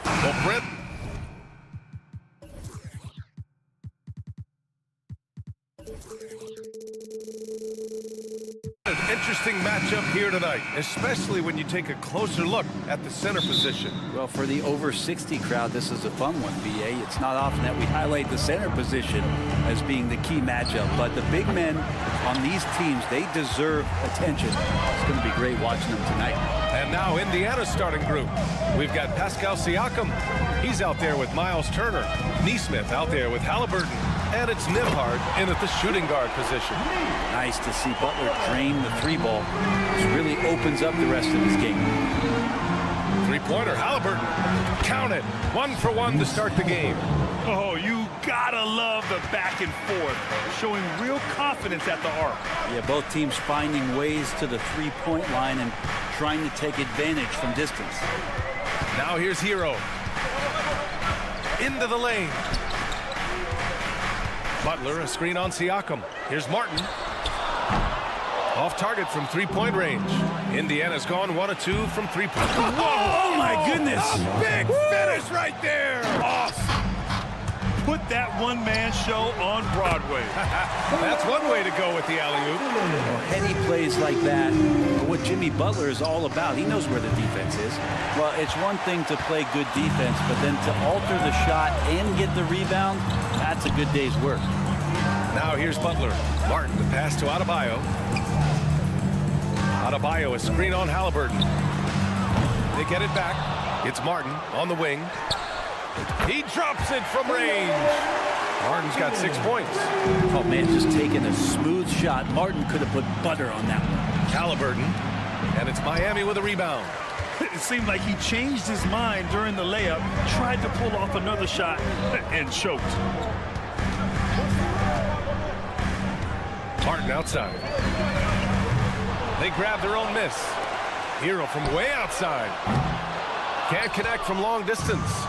Well, Brent. An interesting matchup here tonight, especially when you take a closer look at the center position. Well, for the over 60 crowd, this is a fun one, BA. It's not often that we highlight the center position as being the key matchup, but the big men on these teams, they deserve attention. It's going to be great watching them tonight. And now Indiana's starting group. We've got Pascal Siakam. He's out there with Miles Turner. Neesmith out there with Halliburton. And it's Nembhard in at the shooting guard position. Nice to see Butler drain the three ball. This really opens up the rest of his game. Three-pointer, Halliburton. Count it. 1 for 1 to start the game. Oh, you gotta love the back and forth, showing real confidence at the arc. Yeah, both teams finding ways to the three-point line and trying to take advantage from distance. Now here's Hero. Into the lane. Butler, a screen on Siakam. Here's Martin. Off target from three-point range. Indiana's gone 1 of 2 from three-point. Whoa! Oh my goodness! Big finish right there! Awesome! Put that one-man show on Broadway. That's one way to go with the alley-oop. Heady plays like that are what Jimmy Butler is all about. He knows where the defense is. Well, it's one thing to play good defense, but then to alter the shot and get the rebound, that's a good day's work. Now here's Butler. Martin, the pass to Adebayo. Adebayo, a screen on Halliburton. They get it back. It's Martin on the wing. He drops it from range. Martin's got 6 points. Oh, man, just taking a smooth shot. Martin could have put butter on that one. Halliburton. And it's Miami with a rebound. It seemed like he changed his mind during the layup, tried to pull off another shot, and choked. Martin outside. They grab their own miss. Hero from way outside. Can't connect from long distance.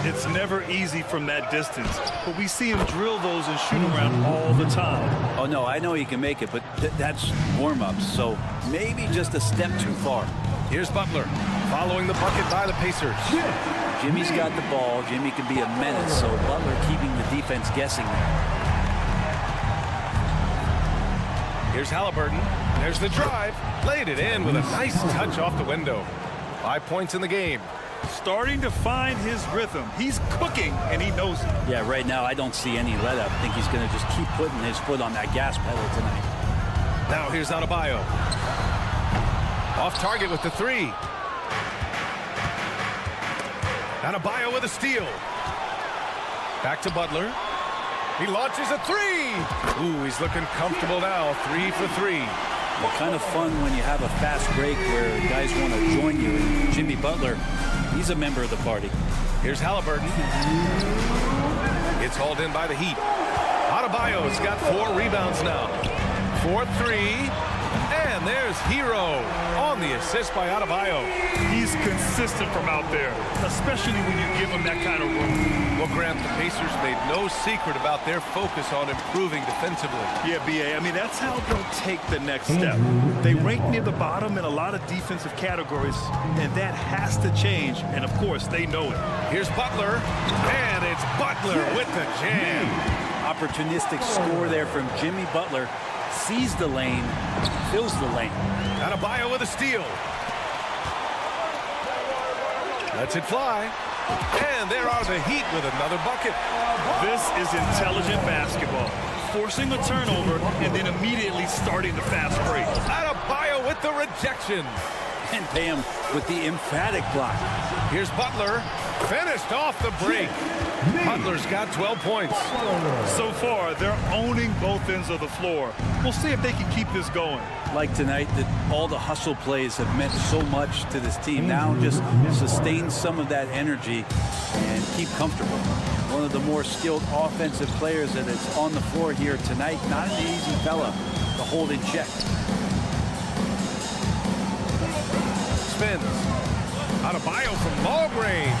It's never easy from that distance, but we see him drill those and shoot around all the time. Oh, no, I know he can make it, but that's warm-ups, so maybe just a step too far. Here's Butler, following the bucket by the Pacers. Jimmy's got the ball. Jimmy can be a menace, so Butler keeping the defense guessing there. Here's Halliburton. There's the drive. Laid it in with a nice touch off the window. 5 points in the game. Starting to find his rhythm. He's cooking, and he knows it. Yeah, right now I don't see any let up. I think he's going to just keep putting his foot on that gas pedal tonight. Now here's Adebayo. Off target with the three. Adebayo with a steal. Back to Butler. He launches a three. Ooh, he's looking comfortable now. 3 for 3. Well, kind of fun when you have a fast break where guys want to join you. And Jimmy Butler, he's a member of the party. Here's Halliburton. It's hauled in by the Heat. Adebayo's got 4 rebounds now. 4-3. And there's Hero on the assist by Adebayo. He's consistent from out there, especially when you give him that kind of room. Well, Grant, the Pacers made no secret about their focus on improving defensively. Yeah, B.A., I mean, that's how they'll take the next step. They rank near the bottom in a lot of defensive categories, and that has to change, and of course, they know it. Here's Butler, and it's Butler with the jam. Opportunistic score there from Jimmy Butler. Sees the lane, fills the lane. Adebayo with a steal. Lets it fly. And there are the Heat with another bucket. This is intelligent basketball. Forcing a turnover and then immediately starting the fast break. Adebayo with the rejection. And Bam with the emphatic block. Here's Butler. Finished off the break. Butler's got 12 points. So far, they're owning both ends of the floor. We'll see if they can keep this going. Like tonight, that all the hustle plays have meant so much to this team. Now just sustain some of that energy and keep comfortable. One of the more skilled offensive players that is on the floor here tonight. Not an easy fella to hold in check. Spins. Adebayo from long range.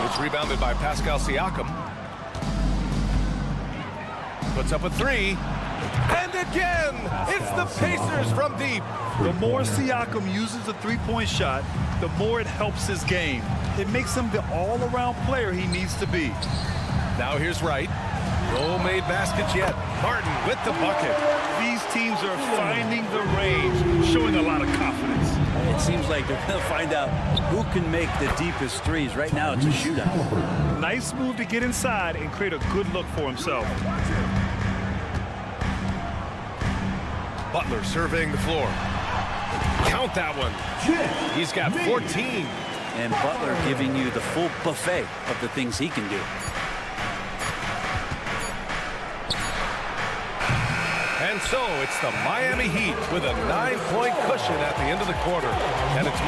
It's rebounded by Pascal Siakam. Puts up a three. And again, it's the Pacers from deep. The more Siakam uses the three-point shot, the more it helps his game. It makes him the all-around player he needs to be. Now here's Wright. No made baskets yet. Martin with the bucket. These teams are finding the range, showing a lot of confidence. It seems like they're going to find out who can make the deepest threes. Right now, it's a shootout. Nice move to get inside and create a good look for himself. Butler surveying the floor. Count that one. He's got 14. And Butler giving you the full buffet of the things he can do. And so it's the Miami Heat with a 9-point cushion at the end of the quarter. And it's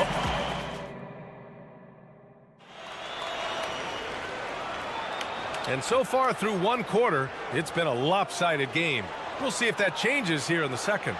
And so far through one quarter, it's been a lopsided game. We'll see if that changes here in the second.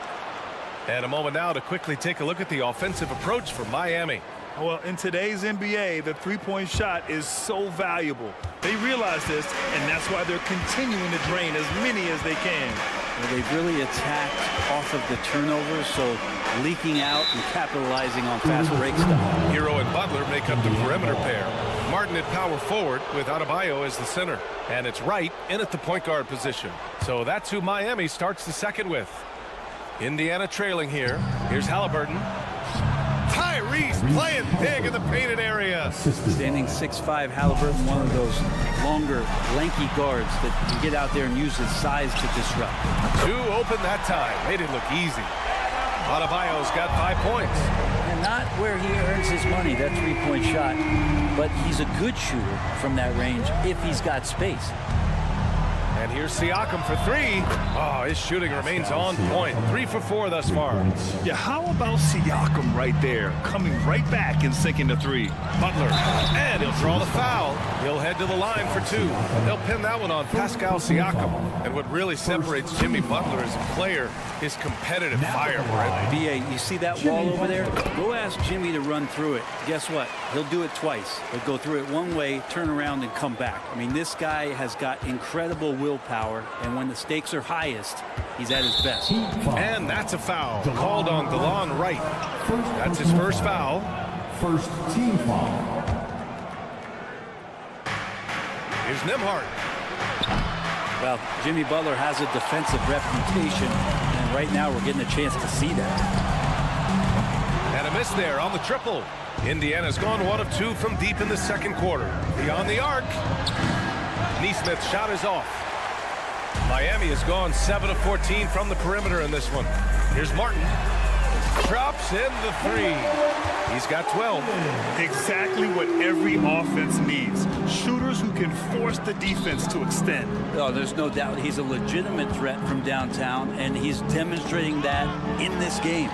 And a moment now to quickly take a look at the offensive approach for Miami. Well, in today's NBA, the three-point shot is so valuable. They realize this, and that's why they're continuing to drain as many as they can. Well, they've really attacked off of the turnovers, so leaking out and capitalizing on fast break stuff. Hero and Butler make up the perimeter pair. Martin at power forward with Adebayo as the center. And it's Wright in at the point guard position. So that's who Miami starts the second with. Indiana trailing here. Here's Halliburton. Tyrese playing big in the painted area. Standing 6'5", Halliburton, one of those longer, lanky guards that can get out there and use his size to disrupt. 2 open that time. Made it look easy. Adebayo's got 5 points. And not where he earns his money, that three-point shot, but he's a good shooter from that range if he's got space. And here's Siakam for 3. Oh, his shooting remains on point. 3 for 4 thus far. Yeah, how about Siakam right there, coming right back and sinking the 3? Butler, and he'll draw the foul. He'll head to the line for 2. They'll pin that one on Pascal Siakam. And what really separates Jimmy Butler as a player is competitive fire. B.A., you see that wall over there? Go ask Jimmy to run through it. Guess what? He'll do it twice. He'll go through it one way, turn around, and come back. I mean, this guy has got incredible willpower, and when the stakes are highest, he's at his best. And that's a foul called on DeLon Wright. That's his first foul. First team foul. Here's Nembhard. Well, Jimmy Butler has a defensive reputation, and right now we're getting a chance to see that. And a miss there on the triple. Indiana's gone 1 of 2 from deep in the second quarter. Beyond the arc. Neesmith's shot is off. Miami has gone 7 of 14 from the perimeter in this one. Here's Martin. Drops in the 3. He's got 12. Exactly what every offense needs. Shooters who can force the defense to extend. Oh, there's no doubt he's a legitimate threat from downtown, and he's demonstrating that in this game.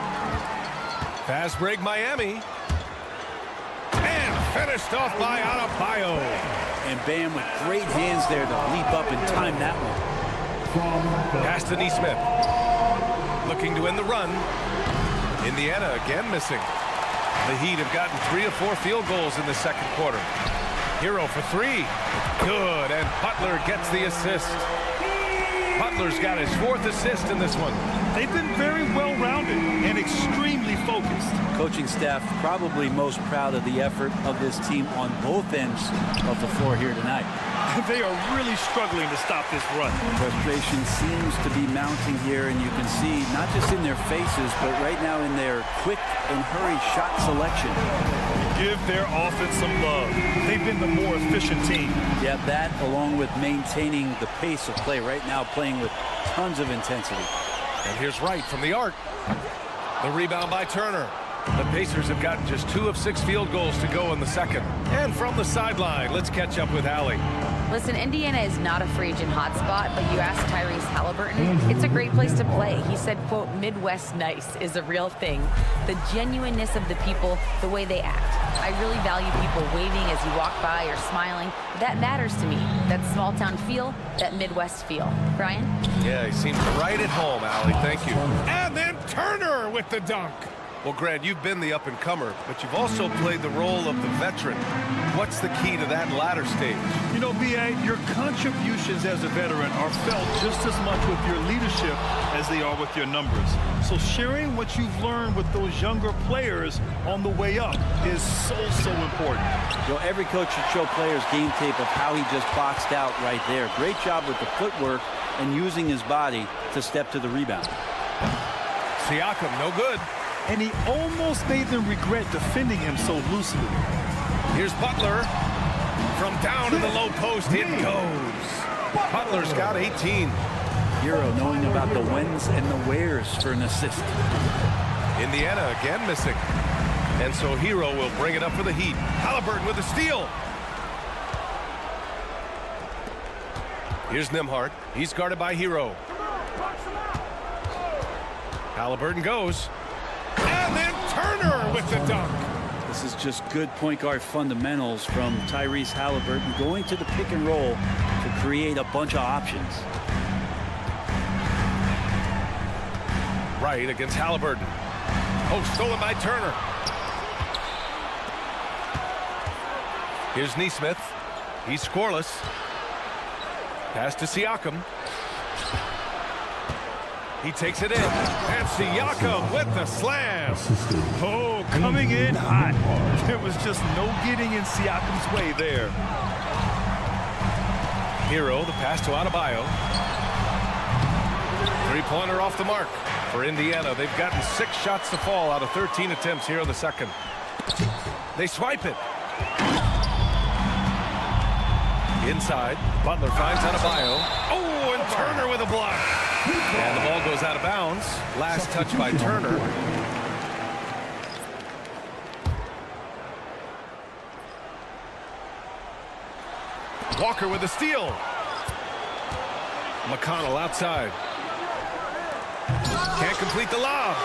Fast break Miami. And finished off by Adebayo. And Bam with great hands there to leap up and time that one. Pass to Neesmith. Looking to end the run. Indiana again missing. The Heat have gotten 3 of 4 field goals in the second quarter. Hero for 3. Good, and Butler gets the assist. Butler's got his 4th assist in this one. They've been very well-rounded and extremely focused. Coaching staff probably most proud of the effort of this team on both ends of the floor here tonight. They are really struggling to stop this run. Frustration seems to be mounting here, and you can see not just in their faces, but right now in their quick and hurried shot selection. Give their offense some love. They've been the more efficient team. Yeah, that along with maintaining the pace of play right now, playing with tons of intensity. And here's Wright from the arc. The rebound by Turner. The Pacers have gotten just 2 of 6 field goals to go in the second. And from the sideline, let's catch up with Allie. Listen, Indiana is not a free agent hotspot, but you ask Tyrese Halliburton, it's a great place to play. He said, quote, Midwest nice is a real thing. The genuineness of the people, the way they act. I really value people waving as you walk by or smiling. That matters to me. That small town feel, that Midwest feel. Brian? Yeah, he seems right at home, Allie. Thank you. And then Turner with the dunk. Well, Grant, you've been the up-and-comer, but you've also played the role of the veteran. What's the key to that latter stage? You know, B.A., your contributions as a veteran are felt just as much with your leadership as they are with your numbers. So sharing what you've learned with those younger players on the way up is so important. You know, every coach should show players game tape of how he just boxed out right there. Great job with the footwork and using his body to step to the rebound. Siakam, no good. And he almost made them regret defending him so loosely. Here's Butler. From down in the low post, it goes. Butler's got 18. Hero knowing about the whens and the wheres for an assist. Indiana again missing. And so Hero will bring it up for the Heat. Halliburton with a steal. Here's Nembhard. He's guarded by Hero. Halliburton goes. And then Turner with the dunk. This is just good point guard fundamentals from Tyrese Halliburton, going to the pick and roll to create a bunch of options. Right against Halliburton. Oh, stolen by Turner. Here's Neesmith. He's scoreless. Pass to Siakam. He takes it in. And Siakam with the slam. Oh, coming in hot. There was just no getting in Siakam's way there. Hero, the pass to Adebayo. Three-pointer off the mark for Indiana. They've gotten 6 shots to fall out of 13 attempts here in the second. They swipe it. Inside, Butler finds Adebayo. Oh, and Turner with a block. And the ball goes out of bounds. Last touch by Turner. Walker with a steal. McConnell outside. Can't complete the lob.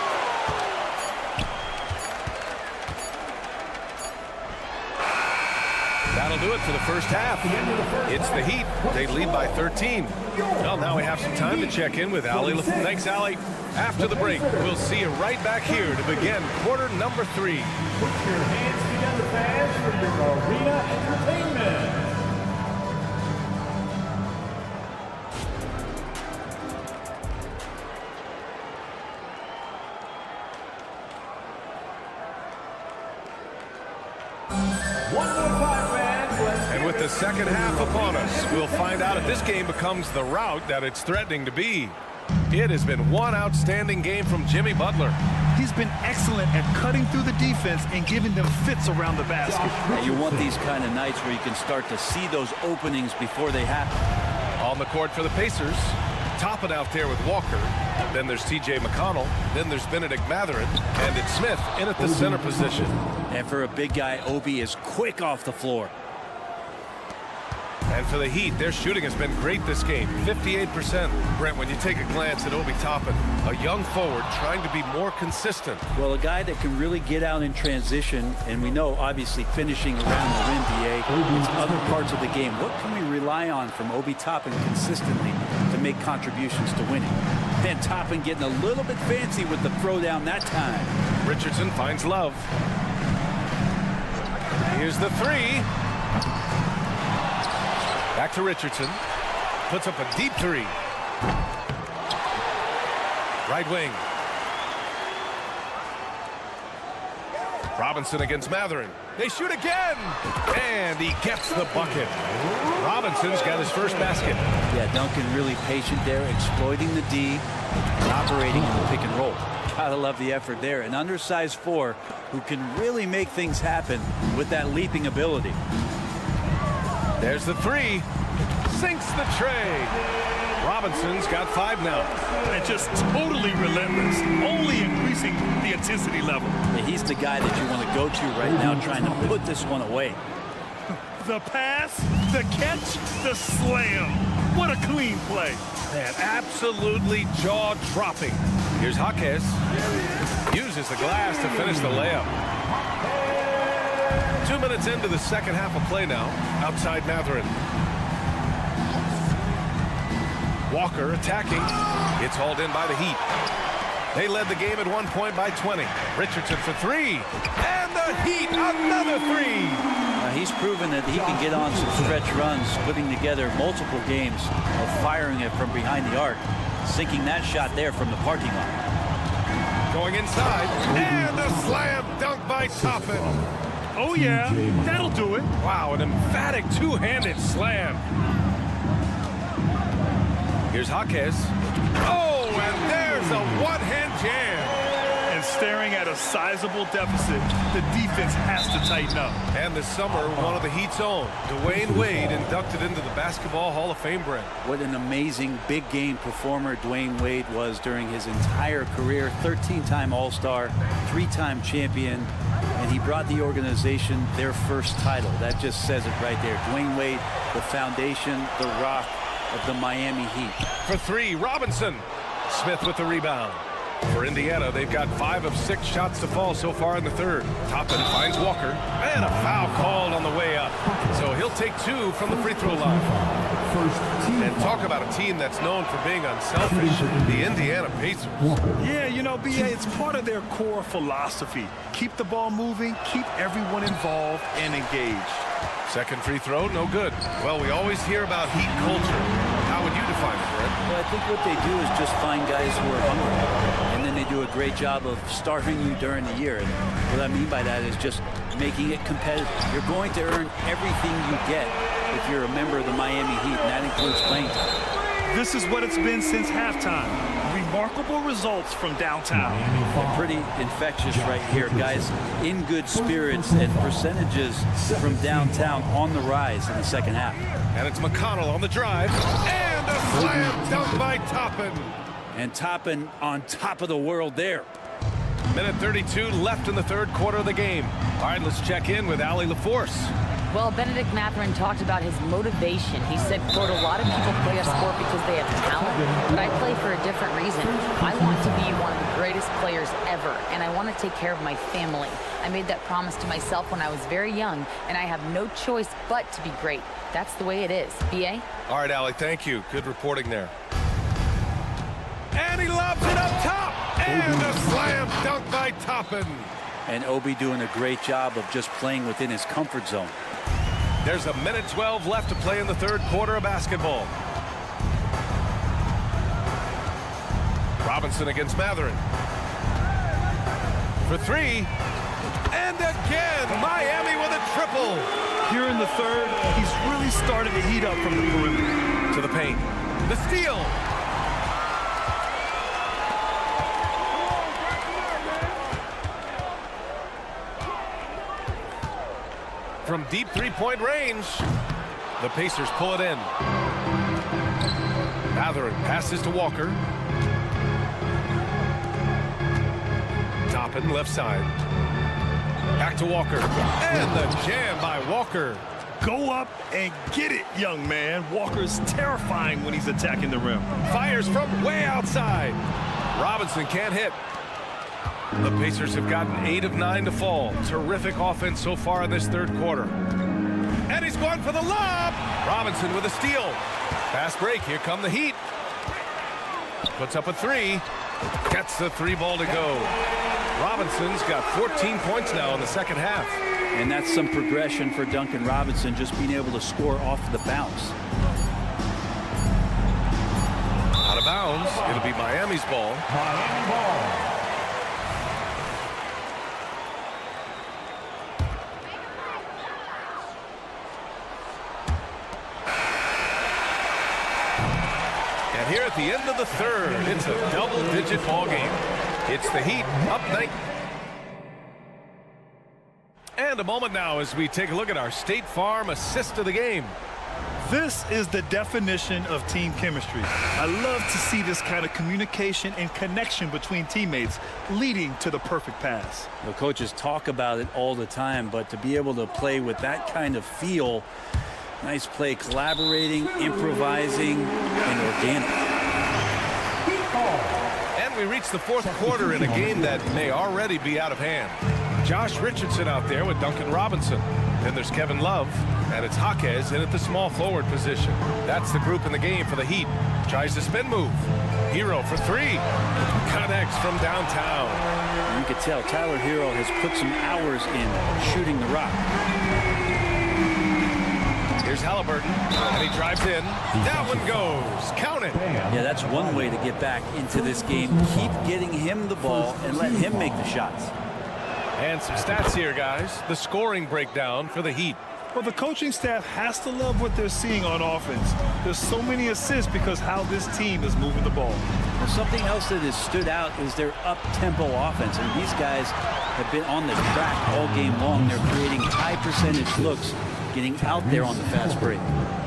That'll do it for the first half. It's the Heat. They lead by 13. Well, now we have some time to check in with Allie. Thanks, Allie. After the break, we'll see you right back here to begin quarter number 3. Put your hands together, fans, for your arena entertainment. And with the second half upon us, we'll find out if this game becomes the rout that it's threatening to be. It has been one outstanding game from Jimmy Butler. He's been excellent at cutting through the defense and giving them fits around the basket. And you want these kind of nights where you can start to see those openings before they happen. On the court for the Pacers, Toppin out there with Walker. Then there's T.J. McConnell. Then there's Benedict Mathurin. And it's Smith in at the center position. And for a big guy, Obi is quick off the floor. And for the Heat, their shooting has been great this game, 58%. Brent, when you take a glance at Obi Toppin, a young forward trying to be more consistent. Well, a guy that can really get out in transition, and we know, obviously, finishing around the rim, BA, it's other parts of the game. What can we rely on from Obi Toppin consistently to make contributions to winning? Then Toppin getting a little bit fancy with the throwdown that time. Richardson finds Love. Here's the three. Back to Richardson. Puts up a deep three. Right wing. Robinson against Mathurin. They shoot again. And he gets the bucket. Robinson's got his first basket. Yeah, Duncan really patient there, exploiting the D and operating in the pick and roll. Gotta love the effort there. An undersized 4 who can really make things happen with that leaping ability. There's the three. Sinks the tray. Robinson's got 5 now. And just totally relentless, only increasing the intensity level. Yeah, he's the guy that you want to go to right now, trying to put this one away. The pass, the catch, the slam. What a clean play. Man, absolutely jaw-dropping. Here's Jaquez. Uses the glass to finish the layup. 2 minutes into the second half of play now. Outside Mathurin. Walker attacking. It's hauled in by the Heat. They led the game at 1 point by 20. Richardson for 3. And the Heat, another 3. He's proven that he can get on some stretch runs, putting together multiple games of firing it from behind the arc, sinking that shot there from the parking lot. Going inside. And a slam dunk by Toppin. Oh, yeah, that'll do it. Wow, an emphatic two-handed slam. Here's Jaquez. Oh, and there's a one-hand jam. And staring at a sizable deficit, the defense has to tighten up. And this summer, one of the Heat's own, Dwayne Wade, inducted into the Basketball Hall of Fame, Brent. What an amazing big game performer Dwayne Wade was during his entire career. 13-time All-Star, 3-time champion, and he brought the organization their first title. That just says it right there. Dwayne Wade, the foundation, the rock of the Miami Heat. For 3, Robinson. Smith with the rebound. For Indiana, they've got 5 of 6 shots to fall so far in the third. Toppin finds Walker. And a foul called on the way up. So he'll take 2 from the free throw line. And talk about a team that's known for being unselfish, the Indiana Pacers. Yeah, you know, BA, it's part of their core philosophy. Keep the ball moving, keep everyone involved and engaged. Second free throw, no good. Well, we always hear about Heat culture. How would you define it, Brett? Well, I think what they do is just find guys who are hungry. And then they do a great job of starving you during the year. And what I mean by that is just making it competitive. You're going to earn everything you get if you're a member of the Miami Heat, and that includes playing time. This is what it's been since halftime. Remarkable results from downtown. They're pretty infectious right here, guys. In good spirits and percentages from downtown on the rise in the second half. And it's McConnell on the drive. And a slam dunk by Toppin. And Toppin on top of the world there. Minute 32 left in the third quarter of the game. All right, let's check in with Allie LaForce. Well, Benedict Mathurin talked about his motivation. He said, quote, a lot of people play a sport because they have talent, but I play for a different reason. I want to be one of the greatest players ever, and I want to take care of my family. I made that promise to myself when I was very young, and I have no choice but to be great. That's the way it is. B.A.? All right, Allie, thank you. Good reporting there. And he lobs it up top, and a slam dunk by Toppin. And Obi doing a great job of just playing within his comfort zone. There's a minute 12 left to play in the third quarter of basketball. Robinson against Mathurin. For 3. And again, Miami with a triple. Here in the third, he's really started to heat up from the perimeter. To the paint. The steal. from deep three-point range. The Pacers pull it in. Mathurin passes to Walker. Toppin left side. Back to Walker. And the jam by Walker. Go up and get it, young man. Walker's terrifying when he's attacking the rim. Fires from way outside. Robinson can't hit. The Pacers have gotten 8 of 9 to fall. Terrific offense so far in this third quarter. And he's going for the lob. Robinson with a steal. Fast break. Here come the Heat. Puts up a 3. Gets the 3 ball to go. Robinson's got 14 points now in the second half. And that's some progression for Duncan Robinson, just being able to score off the bounce. Out of bounds. It'll be Miami's ball. Miami ball. And here at the end of the third, it's a double-digit ball game. It's the Heat up 9. And a moment now as we take a look at our State Farm assist of the game. This is the definition of team chemistry. I love to see this kind of communication and connection between teammates leading to the perfect pass. The coaches talk about it all the time, but to be able to play with that kind of feel, nice play, collaborating, improvising, and organic. And we reach the fourth quarter in a game that may already be out of hand. Josh Richardson out there with Duncan Robinson. Then there's Kevin Love, and it's Jaquez in at the small forward position. That's the group in the game for the Heat. Tries the spin move. Hero for 3. Connects from downtown. You could tell Tyler Hero has put some hours in shooting the rock. Here's Halliburton, and he drives in. That one goes. Count it. Yeah, that's one way to get back into this game. Keep getting him the ball and let him make the shots. And some stats here, guys. The scoring breakdown for the Heat. Well, the coaching staff has to love what they're seeing on offense. There's so many assists because how this team is moving the ball. Well, something else that has stood out is their up-tempo offense. And these guys have been on the track all game long. They're creating high-percentage looks, getting out there on the fast break.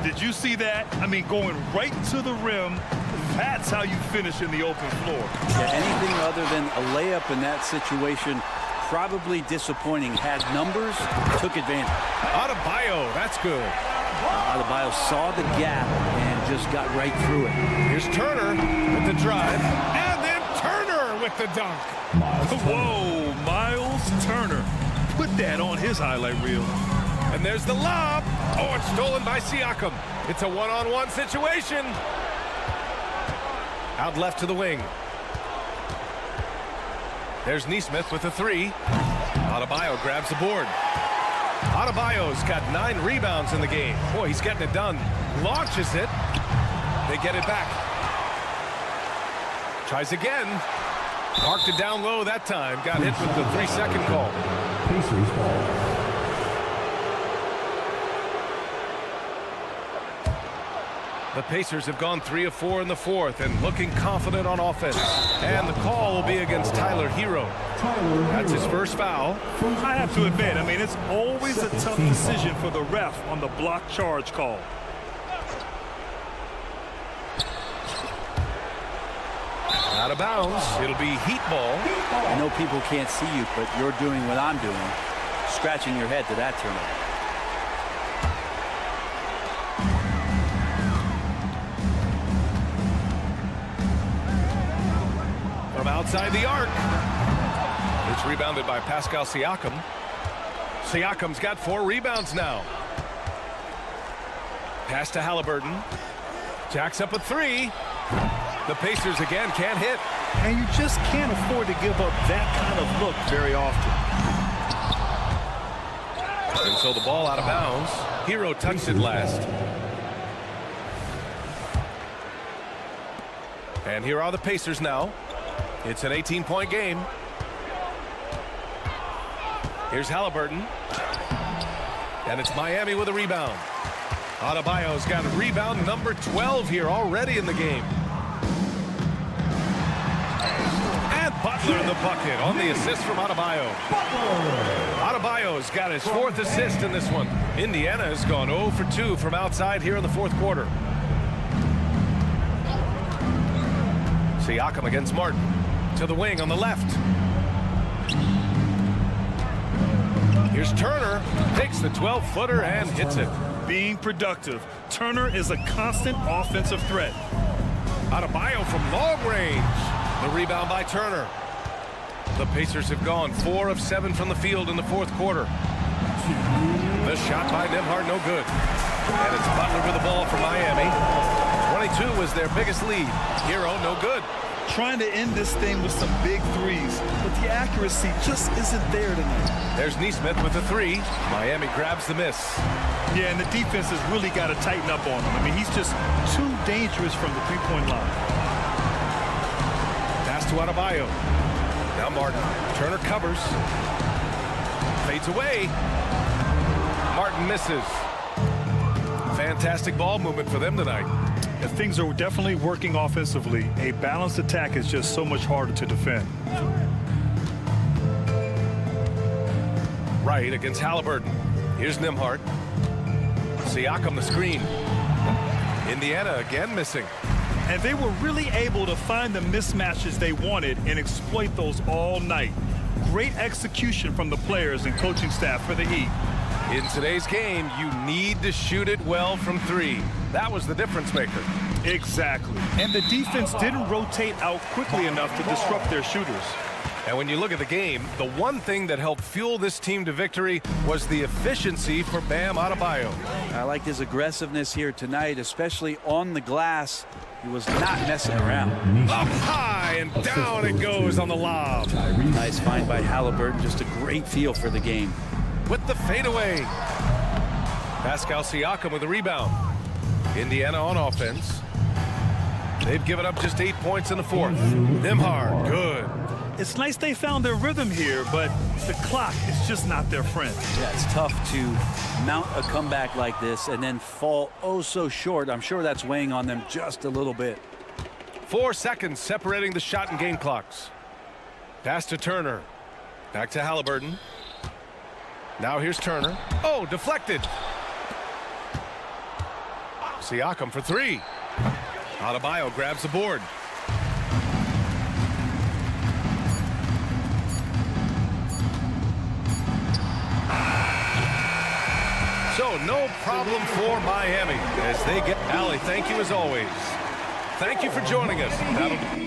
Did you see that? I mean, going right to the rim. That's how you finish in the open floor. Yeah, anything other than a layup in that situation, probably disappointing. Had numbers, took advantage. Adebayo, that's good. Adebayo saw the gap and just got right through it. Here's Turner with the drive, and then Turner with the dunk. Whoa, Miles Turner. Put that on his highlight reel. And there's the lob. Oh, it's stolen by Siakam. It's a one-on-one situation. Out left to the wing. There's Neesmith with the 3. Adebayo grabs the board. Adebayo's got 9 rebounds in the game. Boy, he's getting it done. Launches it. They get it back. Tries again. Marked it down low that time. Got hit with the 3-second call. Pacers ball. The Pacers have gone 3 of 4 in the fourth and looking confident on offense. And the call will be against Tyler Hero. That's his first foul. I have to admit, I mean, it's always a tough decision for the ref on the block charge call. Out of bounds. It'll be Heat ball. I know people can't see you, but you're doing what I'm doing. Scratching your head to that turnover. From outside the arc. It's rebounded by Pascal Siakam. Siakam's got 4 rebounds now. Pass to Halliburton. Jacks up a 3. The Pacers again can't hit. And you just can't afford to give up that kind of look very often. And so the ball out of bounds. Hero touched it last. And here are the Pacers now. It's an 18-point game. Here's Halliburton. And it's Miami with a rebound. Adebayo's got a rebound number 12 here already in the game. And Butler Butler in the bucket on the assist from Adebayo. Adebayo's got his 4th assist in this one. Indiana has gone 0 for 2 from outside here in the 4th quarter. Siakam against Martin. To the wing on the left. Here's Turner. Takes the 12-footer and hits it. Being productive. Turner is a constant offensive threat. Adebayo from long range. The rebound by Turner. The Pacers have gone 4 of 7 from the field in the 4th quarter. The shot by Nembhard, no good. And it's Butler with the ball for Miami. 22 was their biggest lead. Hero, no good. Trying to end this thing with some big threes, but the accuracy just isn't there tonight. There's Neesmith with the 3. Miami grabs the miss. Yeah, and the defense has really got to tighten up on him. I mean, he's just too dangerous from the three-point line. Pass to Adebayo. Now Martin. Turner covers. Fades away. Martin misses. Fantastic ball movement for them tonight. If things are definitely working offensively, a balanced attack is just so much harder to defend. Right against Halliburton. Here's Nembhard. Siakam the screen. Indiana again missing. And they were really able to find the mismatches they wanted and exploit those all night. Great execution from the players and coaching staff for the Heat. In today's game, you need to shoot it well from 3. That was the difference maker. Exactly. And the defense didn't rotate out quickly enough to disrupt their shooters. And when you look at the game, the one thing that helped fuel this team to victory was the efficiency for Bam Adebayo. I like his aggressiveness here tonight, especially on the glass. He was not messing around. Up high and down it goes on the lob. Nice find by Halliburton. Just a great feel for the game. With the fadeaway. Pascal Siakam with the rebound. Indiana on offense. They've given up just 8 points in the 4th. Nembhard, good. It's nice they found their rhythm here, but the clock is just not their friend. Yeah, it's tough to mount a comeback like this and then fall oh so short. I'm sure that's weighing on them just a little bit. 4 seconds separating the shot and game clocks. Pass to Turner. Back to Halliburton. Now here's Turner. Oh, deflected. Siakam for 3. Adebayo grabs the board. So no problem for Miami as they get. Allie, thank you as always. Thank you for joining us.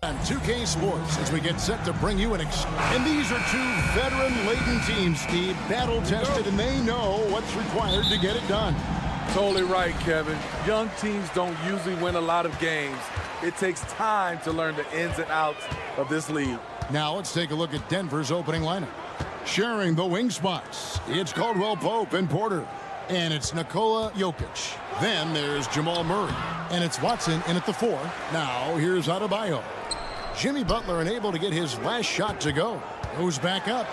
On 2K Sports, as we get set to bring you and these are two veteran-laden teams, Steve, battle-tested, and they know what's required to get it done. Totally right, Kevin. Young teams don't usually win a lot of games. It takes time to learn the ins and outs of this league. Now let's take a look at Denver's opening lineup. Sharing the wing spots, it's Caldwell Pope and Porter. And it's Nikola Jokic. Then there's Jamal Murray. And it's Watson in at the 4. Now here's Adebayo. Jimmy Butler unable to get his last shot to go. Goes back up.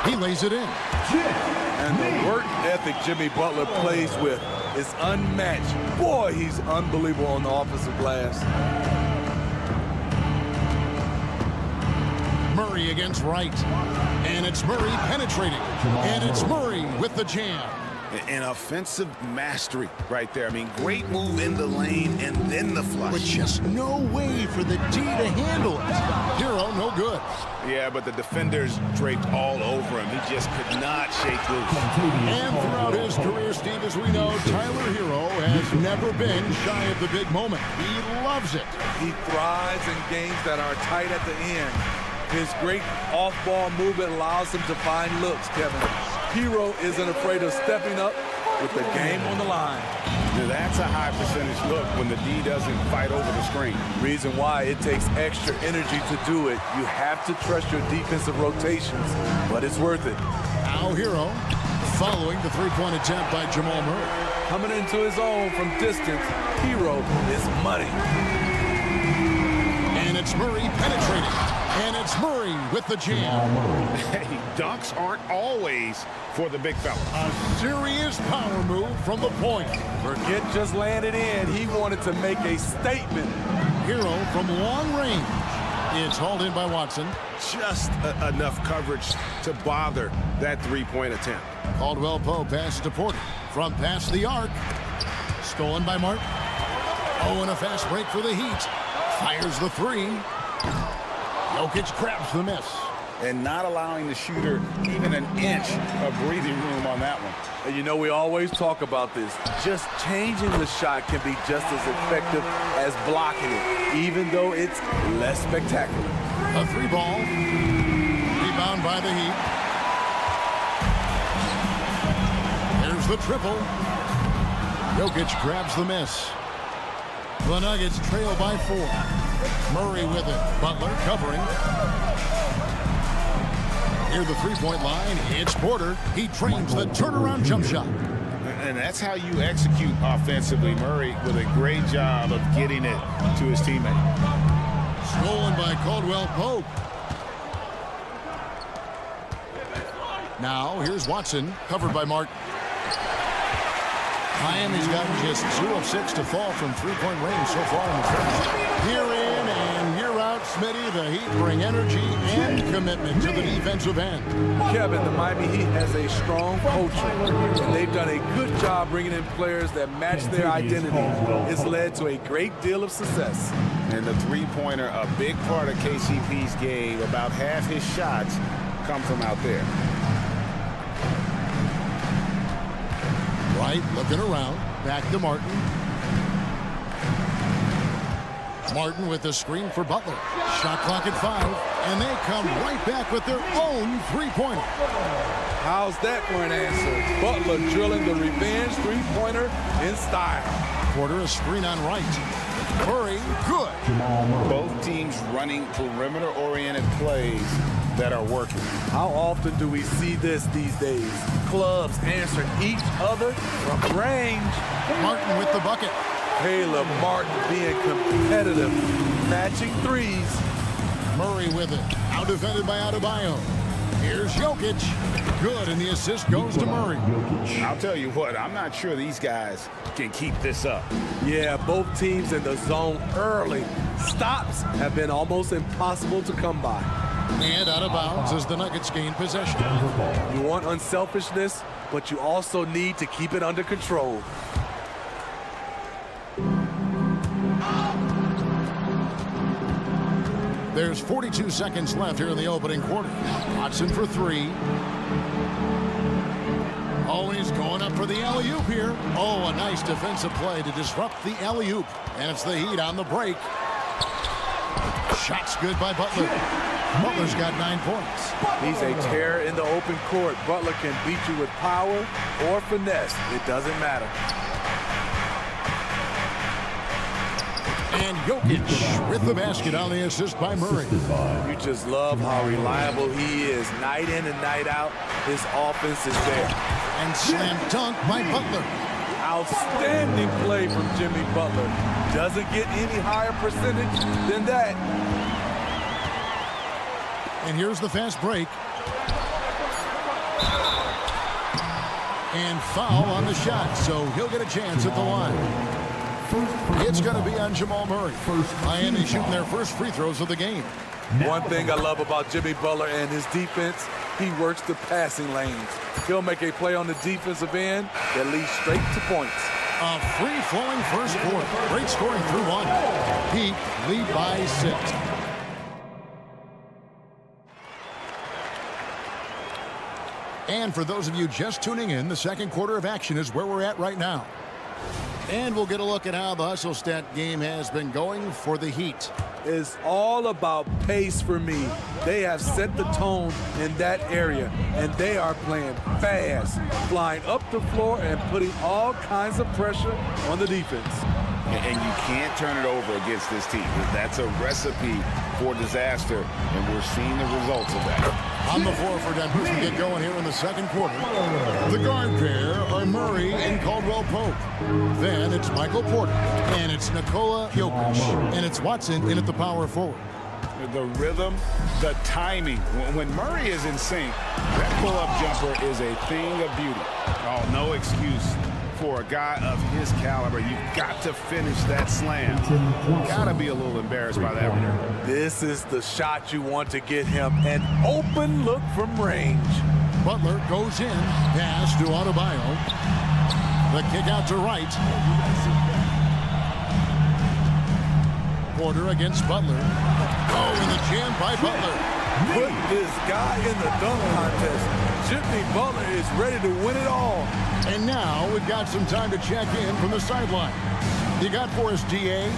He lays it in. And the work ethic Jimmy Butler plays with is unmatched. Boy, he's unbelievable on the offensive glass. Murray against Wright. And it's Murray penetrating. And it's Murray with the jam. An offensive mastery right there. I mean, great move in the lane and then the flush. With just no way for the D to handle it. Hero, no good. Yeah, but the defenders draped all over him. He just could not shake loose. And throughout his career, Steve, as we know, Tyler Hero has never been shy of the big moment. He loves it. He thrives in games that are tight at the end. His great off-ball movement allows him to find looks, Kevin. Hero isn't afraid of stepping up with the game on the line. Now that's a high percentage look when the D doesn't fight over the screen. Reason why it takes extra energy to do it. You have to trust your defensive rotations, but it's worth it. Now Hero following the three-point attempt by Jamal Murray. Coming into his own from distance, Hero is money. And it's Murray penetrating. And it's Murray with the jam. Hey, dunks aren't always for the big fella. A serious power move from the point. Forget just laying it in. He wanted to make a statement. Hero from long range. It's hauled in by Watson. Just enough coverage to bother that three-point attempt. Caldwell Pope passes to Porter. From past the arc. Stolen by Martin. Oh, and a fast break for the Heat. Fires the 3. Jokic grabs the miss. And not allowing the shooter even an inch of breathing room on that one. And you know, we always talk about this. Just changing the shot can be just as effective as blocking it, even though it's less spectacular. A 3-ball. Rebound by the Heat. There's the triple. Jokic grabs the miss. The Nuggets trail by 4. Murray with it. Butler covering. Near the three-point line, it's Porter. He trains the turnaround jump shot. And that's how you execute offensively. Murray with a great job of getting it to his teammate. Stolen by Caldwell Pope. Now, here's Watson, covered by Martin. Miami's gotten just 2 of 6 to fall from three-point range so far in the first. Here in and here out, Smitty, the Heat bring energy and commitment to the defensive end. Kevin, the Miami Heat has a strong culture, and they've done a good job bringing in players that match their identity. It's led to a great deal of success. And the three-pointer, a big part of KCP's game. About half his shots come from out there. Wright looking around. Back to Martin. Martin with the screen for Butler. Shot clock at 5. And they come right back with their own three-pointer. How's that for an answer? Butler drilling the revenge three-pointer in style. Porter a screen on Wright. Murray, good. Both teams running perimeter-oriented plays that are working. How often do we see this these days? Clubs answering each other from range. Martin with the bucket. Caleb Martin being competitive, matching threes. Murray with it. Out defended by Adebayo. Here's Jokic. Good, and the assist goes to Murray. I'll tell you what, I'm not sure these guys can keep this up. Yeah, both teams in the zone early. Stops have been almost impossible to come by. And out of bounds as the Nuggets gain possession. You want unselfishness, but you also need to keep it under control. There's 42 seconds left here in the opening quarter. Watson for 3. Oh, he's going up for the alley-oop here. Oh, a nice defensive play to disrupt the alley-oop. And it's the Heat on the break. Shot's good by Butler. Butler's got 9 points. He's a terror in the open court. Butler can beat you with power or finesse. It doesn't matter. And Jokic with the basket on the assist by Murray. You just love how reliable he is. Night in and night out, his offense is there. And slam dunk by Butler. Outstanding play from Jimmy Butler. Doesn't get any higher percentage than that. And here's the fast break. And foul on the shot, so he'll get a chance at the line. It's going to be on Jamal Murray. Miami shooting their first free throws of the game. One thing I love about Jimmy Butler and his defense, he works the passing lanes. He'll make a play on the defensive end that leads straight to points. A free-flowing first quarter. Great scoring through one. Heat lead by 6. And for those of you just tuning in, the second quarter of action is where we're at right now. And we'll get a look at how the hustle stat game has been going for the Heat. It's all about pace for me. They have set the tone in that area, and they are playing fast, flying up the floor and putting all kinds of pressure on the defense. And you can't turn it over against this team. That's a recipe for disaster, and we're seeing the results of that. On the floor for Denver to get going here in the second quarter. The guard pair are Murray and Caldwell Pope. Then it's Michael Porter, and it's Nikola Jokic, and it's Watson in at the power forward. The rhythm, the timing. When Murray is in sync, that pull-up jumper is a thing of beauty. Oh, no excuse for a guy of his caliber. You've got to finish that slam. Gotta be a little embarrassed by that one. This is the shot you want to get him. An open look from range. Butler goes in. Pass to Adebayo. The kick out to right. Porter against Butler. Oh, and the jam by Butler. Put this guy in the dunk contest. Jimmy Butler is ready to win it all. And now we've got some time to check in from the sideline. You got for us, DA?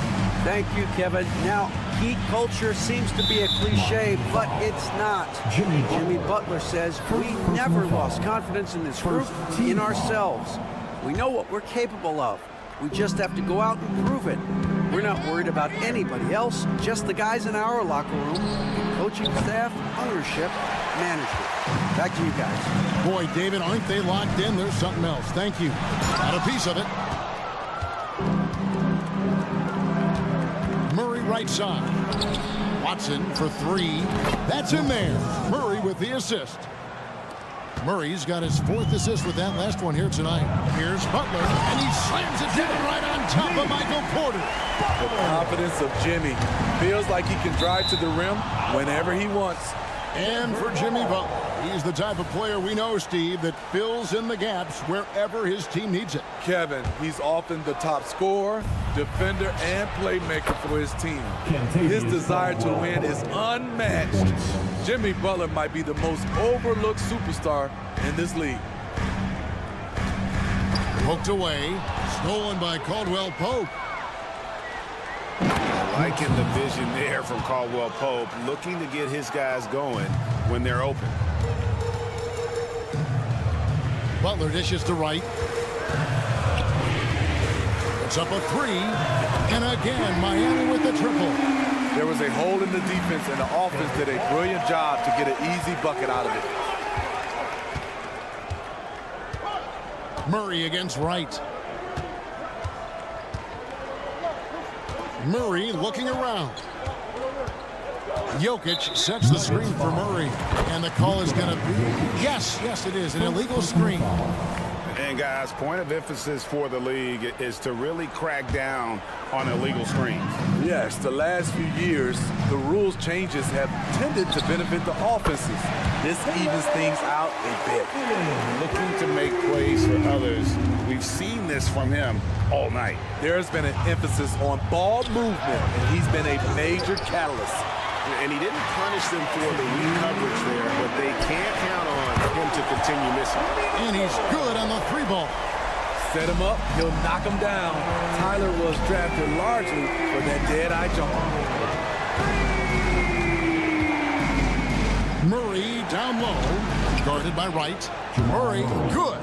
Thank you, Kevin. Now, Heat culture seems to be a cliche, but it's not. Jimmy Butler says we never lost confidence in this group, in ourselves. We know what we're capable of. We just have to go out and prove it. We're not worried about anybody else, just the guys in our locker room, coaching staff, ownership, management. Back to you guys. Boy, David, aren't they locked in? There's something else. Thank you. Got a piece of it. Murray right side. Watson for 3. That's in there. Murray with the assist. Murray's got his 4th assist with that last one here tonight. Here's Butler, and he slams it down right on top of Michael Porter. The confidence of Jimmy. Feels like he can drive to the rim whenever he wants. And for Jimmy Butler, he's the type of player we know, Steve, that fills in the gaps wherever his team needs it. Kevin, he's often the top scorer, defender, and playmaker for his team. His desire to win is unmatched. Jimmy Butler might be the most overlooked superstar in this league. Poked away, stolen by Caldwell Pope. Liking the vision there from Caldwell Pope, looking to get his guys going when they're open. Butler dishes to right. It's up a 3. And again, Miami with the triple. There was a hole in the defense, and the offense did a brilliant job to get an easy bucket out of it. Murray against right. Murray looking around. Jokic sets the screen for Murray. And the call is going to be, yes, it is, an illegal screen. And guys, point of emphasis for the league is to really crack down on illegal screens. Yes, the last few years, the rules changes have tended to benefit the offenses. This evens things out a bit. Looking to make plays for others. We've seen this from him all night. There's been an emphasis on ball movement, and he's been a major catalyst. And he didn't punish them for the weak coverage there, but they can't count on him to continue missing. And he's good on the 3-ball. Set him up, he'll knock him down. Tyler was drafted largely for that dead-eye jumper. Guarded by Wright. Murray, good.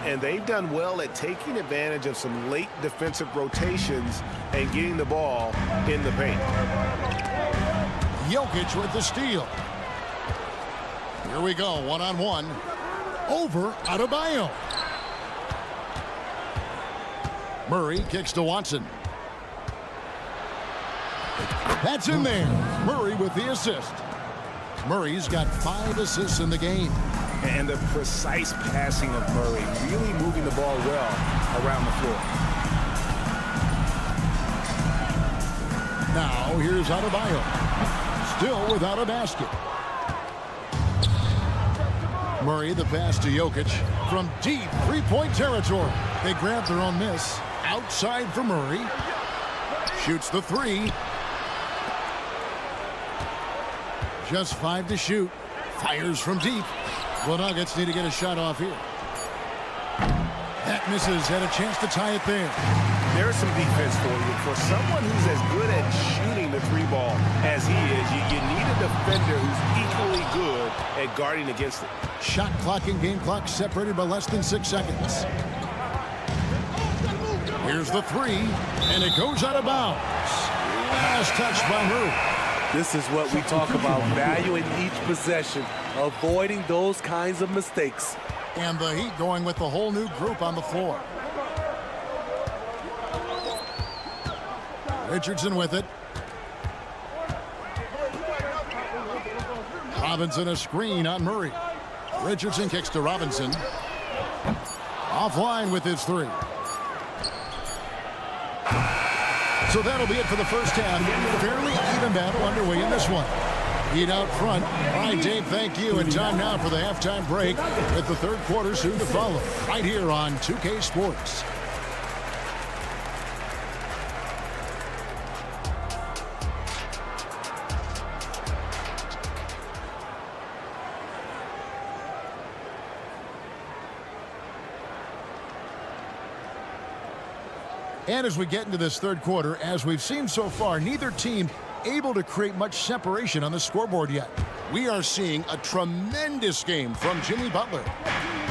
And they've done well at taking advantage of some late defensive rotations and getting the ball in the paint. Jokic with the steal. Here we go, one-on-one. Over Adebayo. Murray kicks to Watson. That's in there. Murray with the assist. Murray's got 5 assists in the game. And the precise passing of Murray, really moving the ball well around the floor. Now here's Adebayo. Still without a basket. Murray the pass to Jokic from deep three-point territory. They grab their own miss. Outside for Murray. Shoots the three. Just 5 to shoot. Fires from deep. The Nuggets need to get a shot off here. That misses. Had a chance to tie it there. There's some defense for you. For someone who's as good at shooting the three ball as he is, you need a defender who's equally good at guarding against it. Shot clock and game clock separated by less than 6 seconds. Here's the three, and it goes out of bounds. Last touch by Murray. This is what we talk about, valuing each possession, avoiding those kinds of mistakes. And the Heat going with the whole new group on the floor. Richardson with it. Robinson a screen on Murray. Richardson kicks to Robinson. Offline with his three. So that'll be it for the first half. Fairly even battle underway in this one. Heat out front. All right, Dave, thank you. And time now for the halftime break with the third quarter soon to follow. Right here on 2K Sports. And as we get into this third quarter, as we've seen so far, neither team able to create much separation on the scoreboard yet. We are seeing a tremendous game from Jimmy Butler.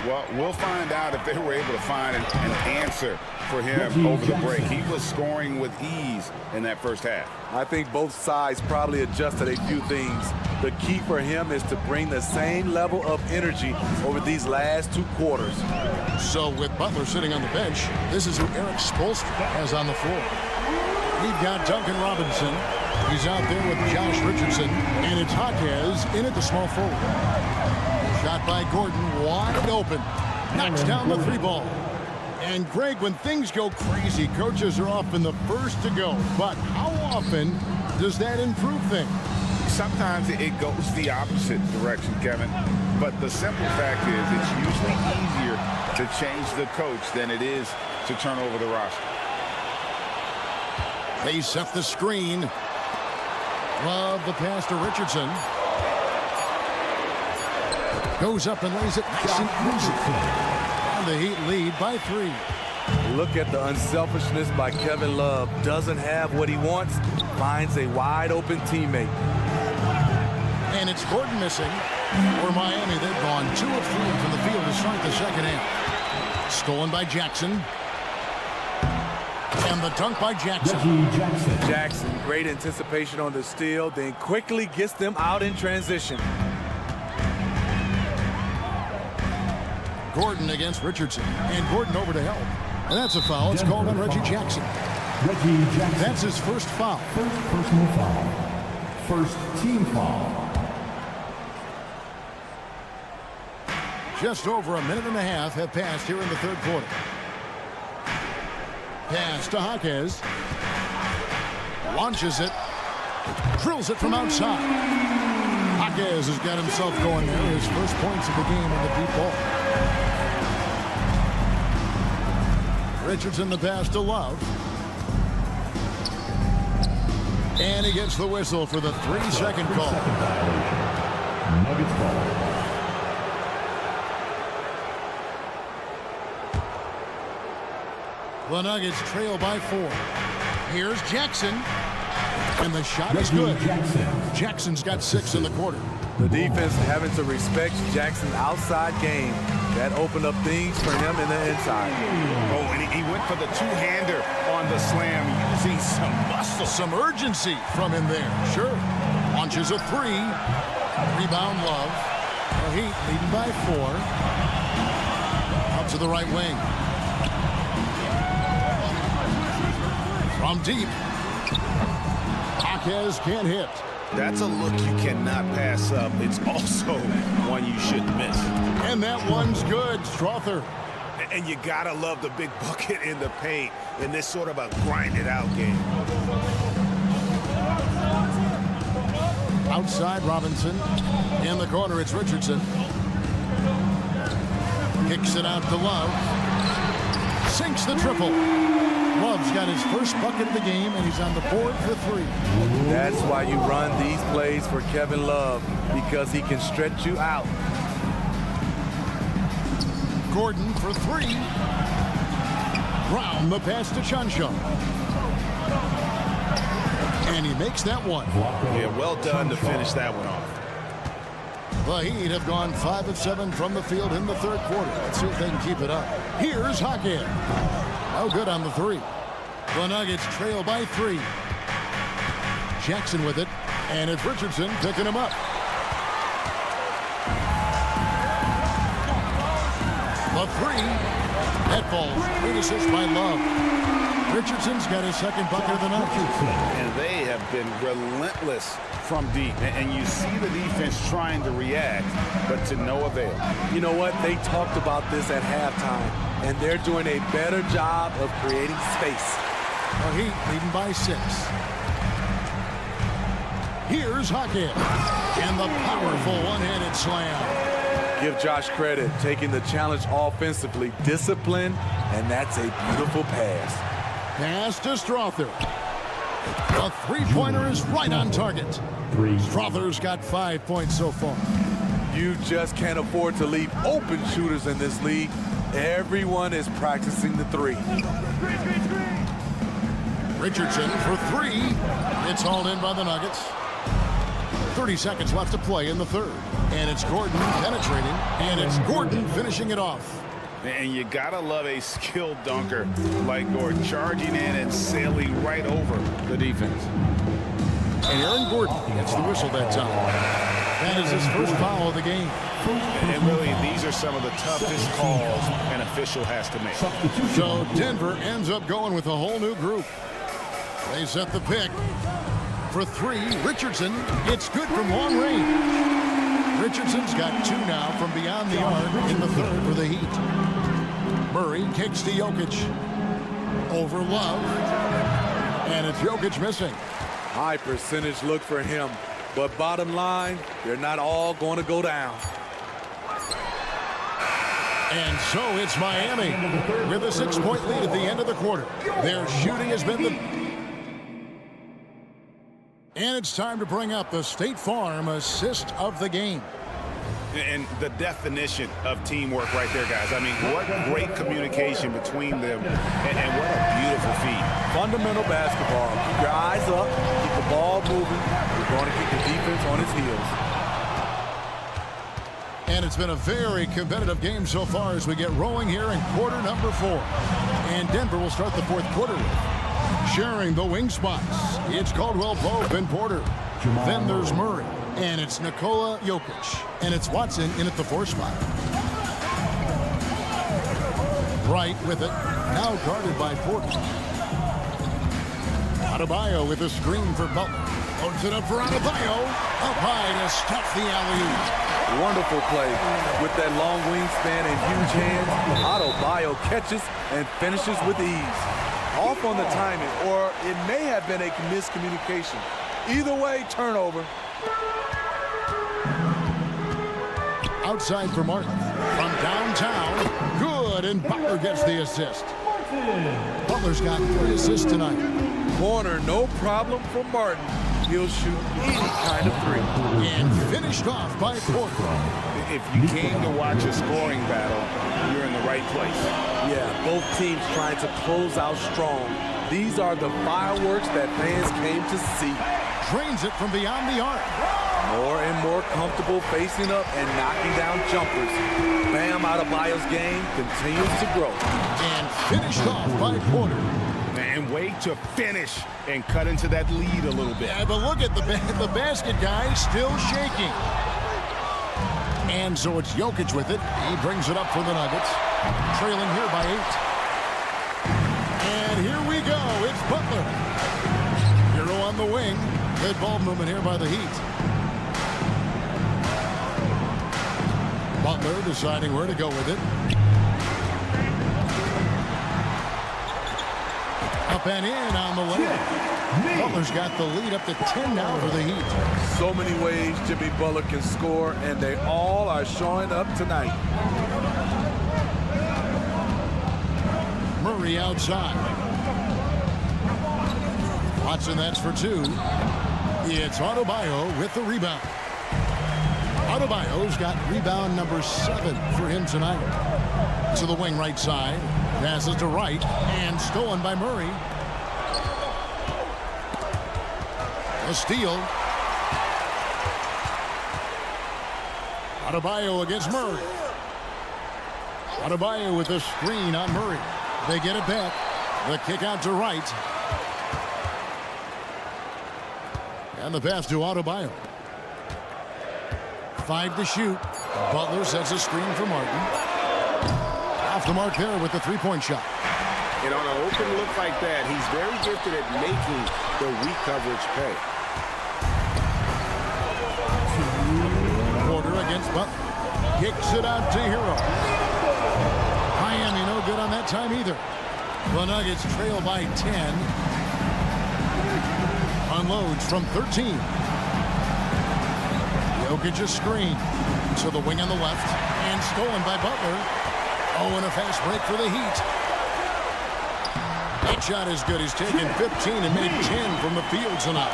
Well, we'll find out if they were able to find an answer for him over the break. He was scoring with ease in that first half. I think both sides probably adjusted a few things. The key for him is to bring the same level of energy over these last 2 quarters. So with Butler sitting on the bench, this is who Eric Spoelstra has on the floor. We've got Duncan Robinson. He's out there with Josh Richardson. And it's Jaquez in at the small forward. Shot by Gordon, wide open. Knocks down the 3 ball. And Greg, when things go crazy, coaches are often the first to go. But how often does that improve things? Sometimes it goes the opposite direction, Kevin. But the simple fact is it's usually easier to change the coach than it is to turn over the roster. They set the screen. Love the pass to Richardson. Goes up and lays it nice and easy. And the Heat lead by 3. Look at the unselfishness by Kevin Love. Doesn't have what he wants, finds a wide open teammate. And it's Gordon missing. For Miami, they've gone 2 of 3 from the field to start the second half. Stolen by Jackson. And the dunk by Jackson. Jackson, great anticipation on the steal, then quickly gets them out in transition. Gordon against Richardson. And Gordon over to help. And that's a foul. It's called on Reggie Jackson. That's his first foul. First personal foul. First team foul. Just over a minute and a half have passed here in the third quarter. Pass to Jaquez. Launches it. Drills it from outside. Jaquez has got himself going there. His first points of the game on the deep ball. Richardson the pass to Love. And he gets the whistle for the 3-second call. Nuggets ball. The Nuggets trail by 4. Here's Jackson. And the shot is good. Jackson's got 6 in the quarter. The defense having to respect Jackson's outside game. That opened up things for him in the inside. Oh, and he went for the two-hander on the slam, using some muscle. Some urgency from him there. Sure. Launches a three. Rebound Love. The Heat leading by 4. Out to the right wing. From deep. Jaquez can't hit. That's a look you cannot pass up. It's also one you shouldn't miss. And that one's good. Strother. And you gotta love the big bucket in the paint in this sort of a grind-it-out game. Outside Robinson. In the corner, it's Richardson. Kicks it out to Love. Sinks the triple. Love's got his first bucket of the game, and he's on the board for 3. That's why you run these plays for Kevin Love, because he can stretch you out. Gordon for 3. Brown the pass to Chuncho. And he makes that one. Yeah, well done to finish that one off. The Heat have gone 5 of 7 from the field in the third quarter. Let's see if they can keep it up. Here's Jaquez. No good on the 3. The Nuggets trail by 3. Jackson with it, and it's Richardson picking him up. The 3. That falls. Great assist by Love. Richardson's got his second bucket of the night. And they have been relentless from deep. And you see the defense trying to react, but to no avail. You know what? They talked about this at halftime, and they're doing a better job of creating space. The Heat leading by 6. Here's Jaquez. And the powerful one-handed slam. Give Josh credit, taking the challenge offensively, discipline, and that's a beautiful pass. Pass to Strother. The three-pointer is right on target. Strother's got 5 points so far. You just can't afford to leave open shooters in this league. Everyone is practicing the 3. Richardson for 3. It's hauled in by the Nuggets. 30 seconds left to play in the third. And it's Gordon penetrating. And it's Gordon finishing it off. And you gotta love a skilled dunker like Gordon, charging in and sailing right over the defense. And Aaron Gordon gets the whistle that time. That is his first foul of the game. And really, these are some of the toughest calls an official has to make. So Denver ends up going with a whole new group. They set the pick. For 3, Richardson. It's good from long range. Richardson's got 2 now from beyond the arc in the third for the Heat. Murray kicks to Jokic. Over Love. And it's Jokic missing. High percentage look for him. But bottom line, they're not all going to go down. And so it's Miami with a 6-point lead at the end of the quarter. Their shooting has been the... And it's time to bring up the State Farm assist of the game. And the definition of teamwork right there, guys. I mean, what great communication between them, and what a beautiful feat. Fundamental basketball. Keep your eyes up, keep the ball moving. We're going to keep the defense on its heels. And it's been a very competitive game so far as we get rolling here in quarter number 4. And Denver will start the fourth quarter with. Sharing the wing spots, it's Caldwell Pope and Porter. Then there's Murray. And it's Nikola Jokic. And it's Watson in at the 4 spot. Wright with it. Now guarded by Porter. Adebayo with a screen for Butler. Loads it up for Adebayo. Up high to stuff the alley-oop. Wonderful play. With that long wingspan and huge hands, Adebayo catches and finishes with ease. Off on the timing, or it may have been a miscommunication. Either way, turnover. Outside for Martin. From downtown. Good, and Butler gets the assist. Butler's got 3 assists tonight. Corner, no problem for Martin. He'll shoot any kind of 3. And finished off by Porter. If you came to watch a scoring battle, you're in the right place. Yeah, both teams trying to close out strong. These are the fireworks that fans came to see. Drains it from beyond the arc. More and more comfortable facing up and knocking down jumpers. Bam Adebayo's game continues to grow. And finished off by Porter. And wait to finish and cut into that lead a little bit. Yeah, but look at the basket guy still shaking. And so it's Jokic with it. He brings it up for the Nuggets. Trailing here by 8. And here we go. It's Butler. Hero on the wing. Good ball movement here by the Heat. Butler deciding where to go with it. Up and in on the layup. Butler's got the lead up to 10 now for the Heat. So many ways Jimmy Butler can score, and they all are showing up tonight. Murray outside. Watson, that's for 2. It's Adebayo with the rebound. Adebayo's got rebound number 7 for him tonight. To the wing right side. Passes to right and stolen by Murray. A steal. Adebayo against Murray. Adebayo with a screen on Murray. They get it back. The kick out to right. And the pass to Adebayo. 5 to shoot. Butler sets a screen for Martin. Off the mark there with the three-point shot. And on an open look like that, he's very gifted at making the weak coverage pay. Porter against Butler. Kicks it out to Hero. Miami no good on that time either. The Nuggets trail by 10. Unloads from 13. Jokic a screen to the wing on the left and stolen by Butler. Oh, and a fast break for the Heat. That shot is good. He's taken 15 and made 10 from the field tonight.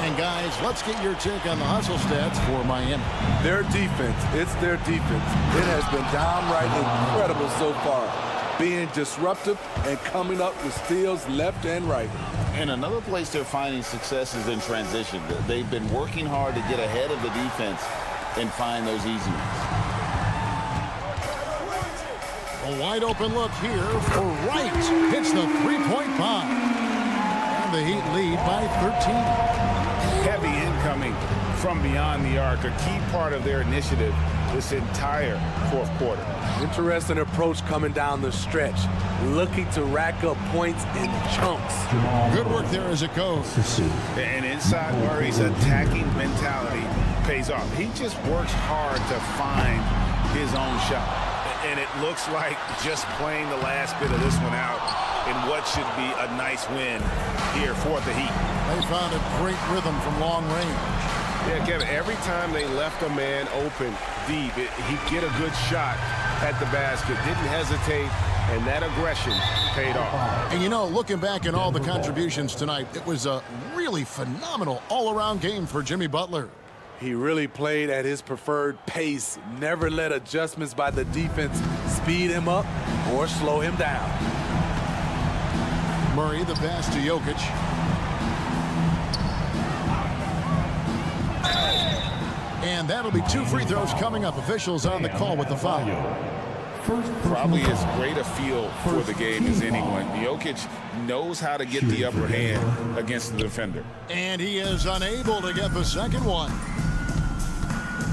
And guys, let's get your take on the hustle stats for Miami. Their defense, it's their defense. It has been downright incredible so far. Being disruptive and coming up with steals left and right. And another place they're finding success is in transition. They've been working hard to get ahead of the defense and find those easy ones. A wide open look here for Wright. Hits the three-point bomb. And the Heat lead by 13. Heavy incoming from beyond the arc, a key part of their initiative this entire fourth quarter. Interesting approach coming down the stretch, looking to rack up points in chunks. Good work there as it goes. And inside Murray's attacking mentality pays off. He just works hard to find his own shot. And it looks like just playing the last bit of this one out in what should be a nice win here for the Heat. They found a great rhythm from long range. Yeah, Kevin, every time they left a man open deep, he'd get a good shot at the basket. Didn't hesitate, and that aggression paid off. And you know, looking back at all the contributions tonight, it was a really phenomenal all-around game for Jimmy Butler. He really played at his preferred pace, never let adjustments by the defense speed him up or slow him down. Murray, the pass to Jokic. And that'll be 2 free throws coming up. Officials on the call with the foul. Probably as great a feel for the game as anyone. Jokic knows how to get the upper hand against the defender. And he is unable to get the second one.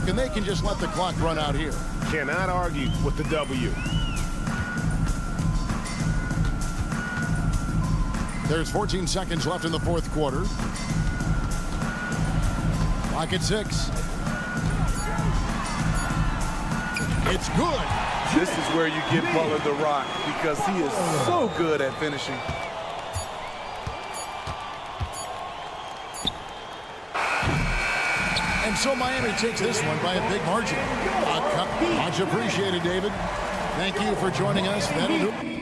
And they can just let the clock run out here. Cannot argue with the W. There's 14 seconds left in the fourth quarter. Clock at 6. It's good. This is where you give Butler the rock because he is so good at finishing. And so Miami takes this one by a big margin. Much appreciated, David. Thank you for joining us. That'll do it.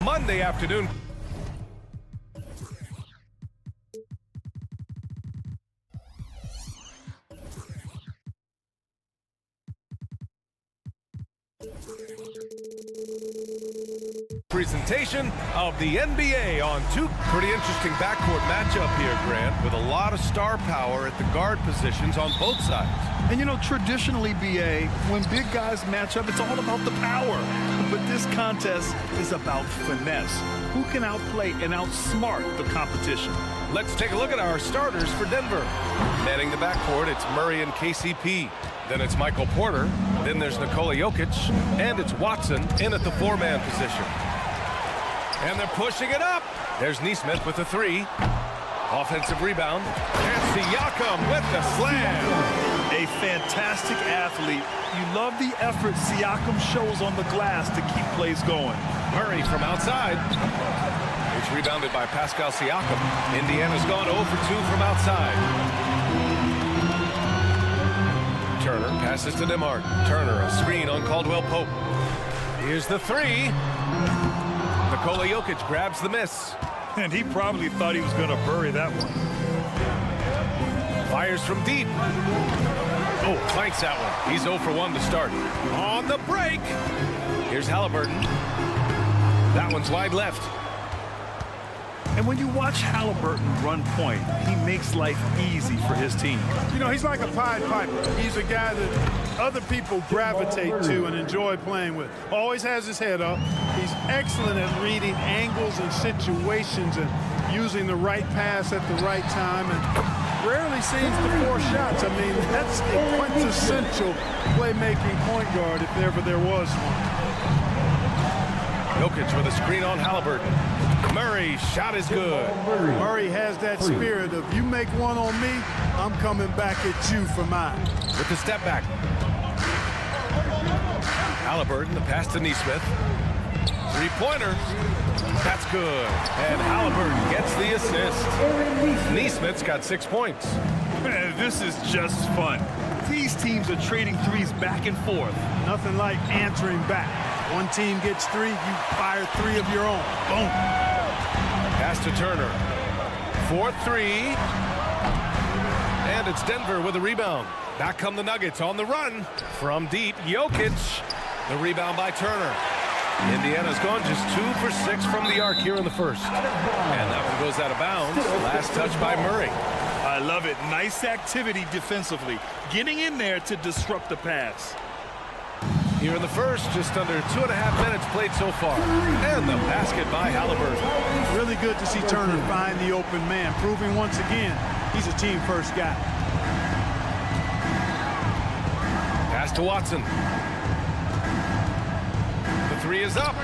Monday afternoon. Presentation of the NBA on two pretty interesting backcourt matchup here, Grant, with a lot of star power at the guard positions on both sides. And you know, traditionally, BA, when big guys match up, it's all about the power. But this contest is about finesse. Who can outplay and outsmart the competition? Let's take a look at our starters for Denver. Manning the backcourt, it's Murray and KCP. Then it's Michael Porter. Then there's Nikola Jokic. And it's Watson in at the four-man position. And they're pushing it up. There's Nesmith with the three. Offensive rebound. And Siakam with the slam. A fantastic athlete. You love the effort Siakam shows on the glass to keep plays going. Murray from outside. It's rebounded by Pascal Siakam. Indiana's gone 0 for 2 from outside. Turner passes to Nembhard. Turner, a screen on Caldwell Pope. Here's the three. Nikola Jokic grabs the miss. And he probably thought he was going to bury that one. Fires from deep. Oh, clanks that one. He's 0 for 1 to start. On the break. Here's Halliburton. That one's wide left. And when you watch Halliburton run point, he makes life easy for his team. You know, he's like a Pied Piper. He's a guy that other people gravitate to and enjoy playing with. Always has his head up. He's excellent at reading angles and situations and using the right pass at the right time, and rarely seems to force shots. I mean, that's a quintessential playmaking point guard if ever there was one. Jokic with a screen on Halliburton. Murray, shot is good. Murray has that spirit of, you make one on me, I'm coming back at you for mine. With the step back. Halliburton, the pass to Nesmith. Three-pointer. That's good. And Halliburton gets the assist. Nesmith's got 6 points. Man, this is just fun. These teams are trading threes back and forth. Nothing like answering back. One team gets three, you fire three of your own. Boom. Pass to Turner. 4-3. And it's Denver with a rebound. Back come the Nuggets on the run. From deep, Jokic. The rebound by Turner. Indiana's gone just 2 for 6 from the arc here in the first. And that one goes out of bounds. Last touch by Murray. I love it. Nice activity defensively. Getting in there to disrupt the pass. Here in the first, just under 2.5 minutes played so far. And the basket by Halliburton. Really good to see Turner find the open man, proving once again he's a team-first guy. Pass to Watson. The three is up.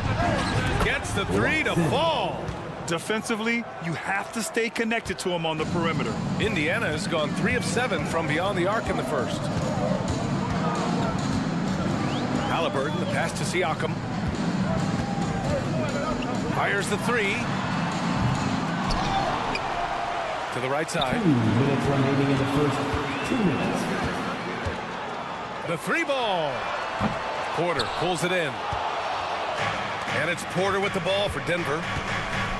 Gets the three to fall. Defensively, you have to stay connected to him on the perimeter. Indiana has gone 3 of 7 from beyond the arc in the first. Halliburton, the pass to Siakam. Fires the three. To the right side. 2 minutes remaining in the first. 2 minutes. The three ball. Porter pulls it in. And it's Porter with the ball for Denver.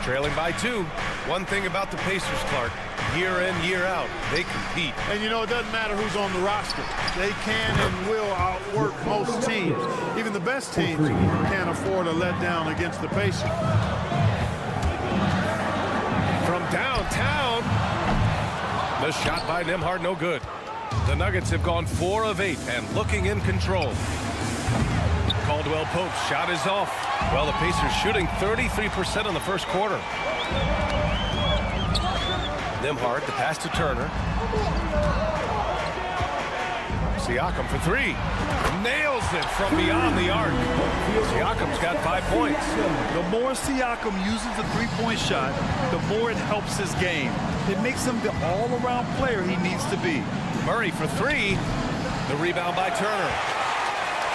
Trailing by 2. One thing about the Pacers, Clark, year in, year out, they compete. And you know, it doesn't matter who's on the roster. They can and will outwork most teams. Even the best teams can't afford a letdown against the Pacers. From downtown, the shot by Nembhard, no good. The Nuggets have gone 4 of 8 and looking in control. Caldwell Pope's shot is off. Well, the Pacers shooting 33% in the first quarter. Nembhard, the pass to Turner. Siakam for 3. Nails it from beyond the arc. Siakam's got 5 points. The more Siakam uses the three-point shot, the more it helps his game. It makes him the all-around player he needs to be. Murray for 3. The rebound by Turner.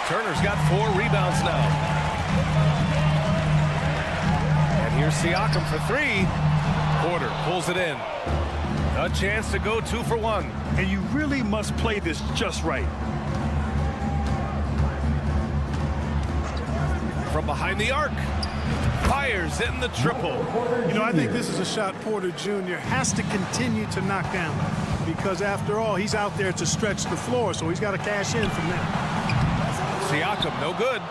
Turner's got 4 rebounds now. And here's Siakam for 3. Porter pulls it in. A chance to go 2 for 1. And you really must play this just right. From behind the arc. Fires in the triple. You know, I think this is a shot Porter Jr. has to continue to knock down because, after all, he's out there to stretch the floor, so he's got to cash in from that. Siakam, no good.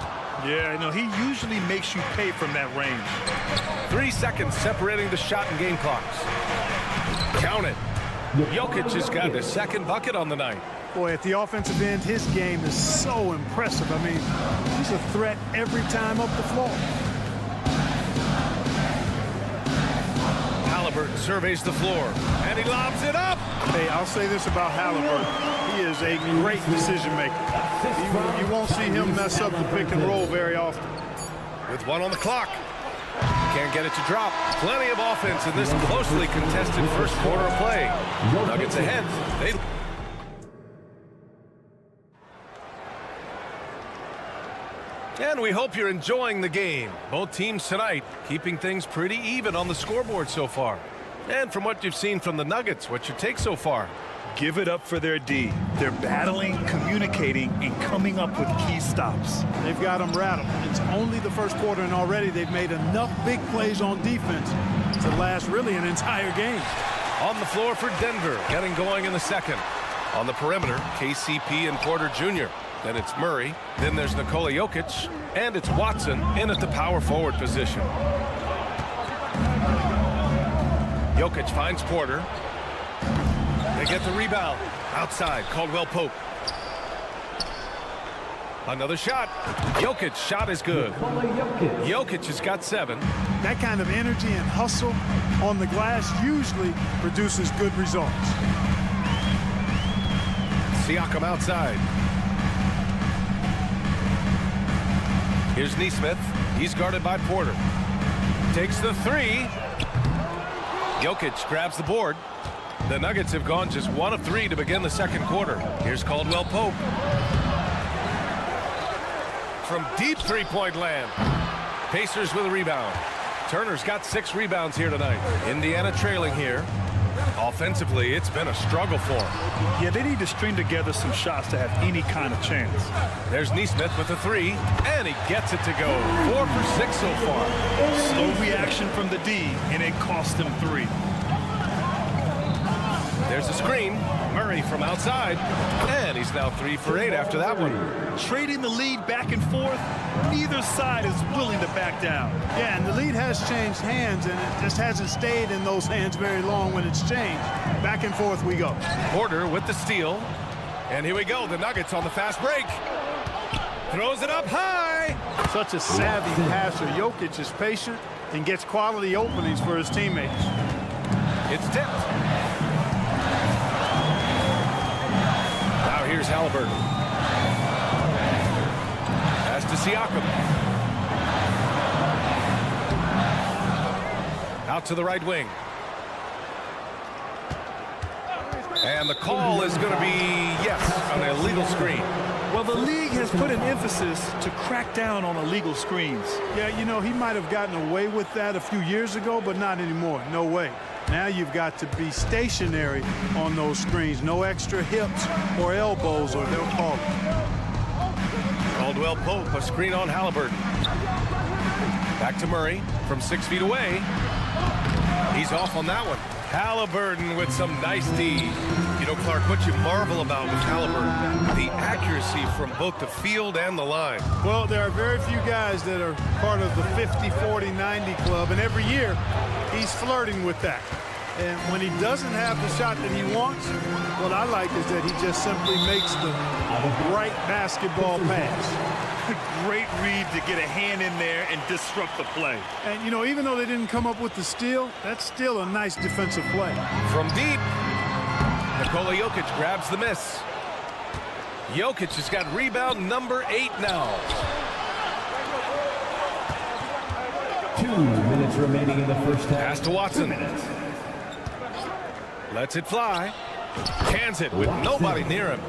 Yeah, no, he usually makes you pay from that range. 3 seconds separating the shot and game clocks. Count it. Jokic has got his second bucket on the night. Boy, at the offensive end, his game is so impressive. I mean, he's a threat every time up the floor. Halliburton surveys the floor, and he lobs it up. Hey, I'll say this about Halliburton. He is a great decision maker. You won't see him mess up the pick and roll very often. With 1 on the clock. Can't get it to drop. Plenty of offense in this closely contested first quarter of play. Nuggets ahead. And we hope you're enjoying the game. Both teams tonight keeping things pretty even on the scoreboard so far. And from what you've seen from the Nuggets, what's your take so far? Give it up for their D. They're battling, communicating, and coming up with key stops. They've got them rattled. It's only the first quarter, and already they've made enough big plays on defense to last really an entire game. On the floor for Denver, getting going in the second. On the perimeter, KCP and Porter Jr. Then it's Murray. Then there's Nikola Jokic. And it's Watson in at the power forward position. Jokic finds Porter. They get the rebound. Outside, Caldwell Pope. Another shot. Jokic's shot is good. Jokic has got 7. That kind of energy and hustle on the glass usually produces good results. Siakam outside. Here's Nesmith. He's guarded by Porter. Takes the 3. Jokic grabs the board. The Nuggets have gone just 1 of 3 to begin the second quarter. Here's Caldwell Pope. From deep three-point land. Pacers with a rebound. Turner's got 6 rebounds here tonight. Indiana trailing here. Offensively, it's been a struggle for them. Yeah, they need to string together some shots to have any kind of chance. There's Nesmith with a 3, and he gets it to go. 4 for 6 so far. Slow reaction from the D, and it cost him 3. There's a screen. Murray from outside. And he's now 3 for 8 after that one. Trading the lead back and forth, neither side is willing to back down. Yeah, and the lead has changed hands, and it just hasn't stayed in those hands very long when it's changed. Back and forth we go. Porter with the steal. And here we go. The Nuggets on the fast break. Throws it up high. Such a savvy passer. Jokic is patient and gets quality openings for his teammates. It's tipped. Now here's Halliburton. Pass to Siakam. Out to the right wing. And the call is going to be, yes, on an illegal screen. Well, the league has put an emphasis to crack down on illegal screens. Yeah, you know, he might have gotten away with that a few years ago, but not anymore. No way. Now you've got to be stationary on those screens. No extra hips or elbows, or they'll call it. Caldwell Pope, a screen on Halliburton. Back to Murray from 6 feet away. He's off on that one. Halliburton with some nice D. You know, Clark, what you marvel about with Halliburton, the accuracy from both the field and the line. Well, there are very few guys that are part of the 50, 40, 90 club, and every year he's flirting with that. And when he doesn't have the shot that he wants, what I like is that he just simply makes the right basketball pass. Great read to get a hand in there and disrupt the play. And, you know, even though they didn't come up with the steal, that's still a nice defensive play. From deep, Nikola Jokic grabs the miss. Jokic has got rebound number 8 now. 2 minutes remaining in the first half. Pass to Watson. Lets it fly. Cans it with nobody near him.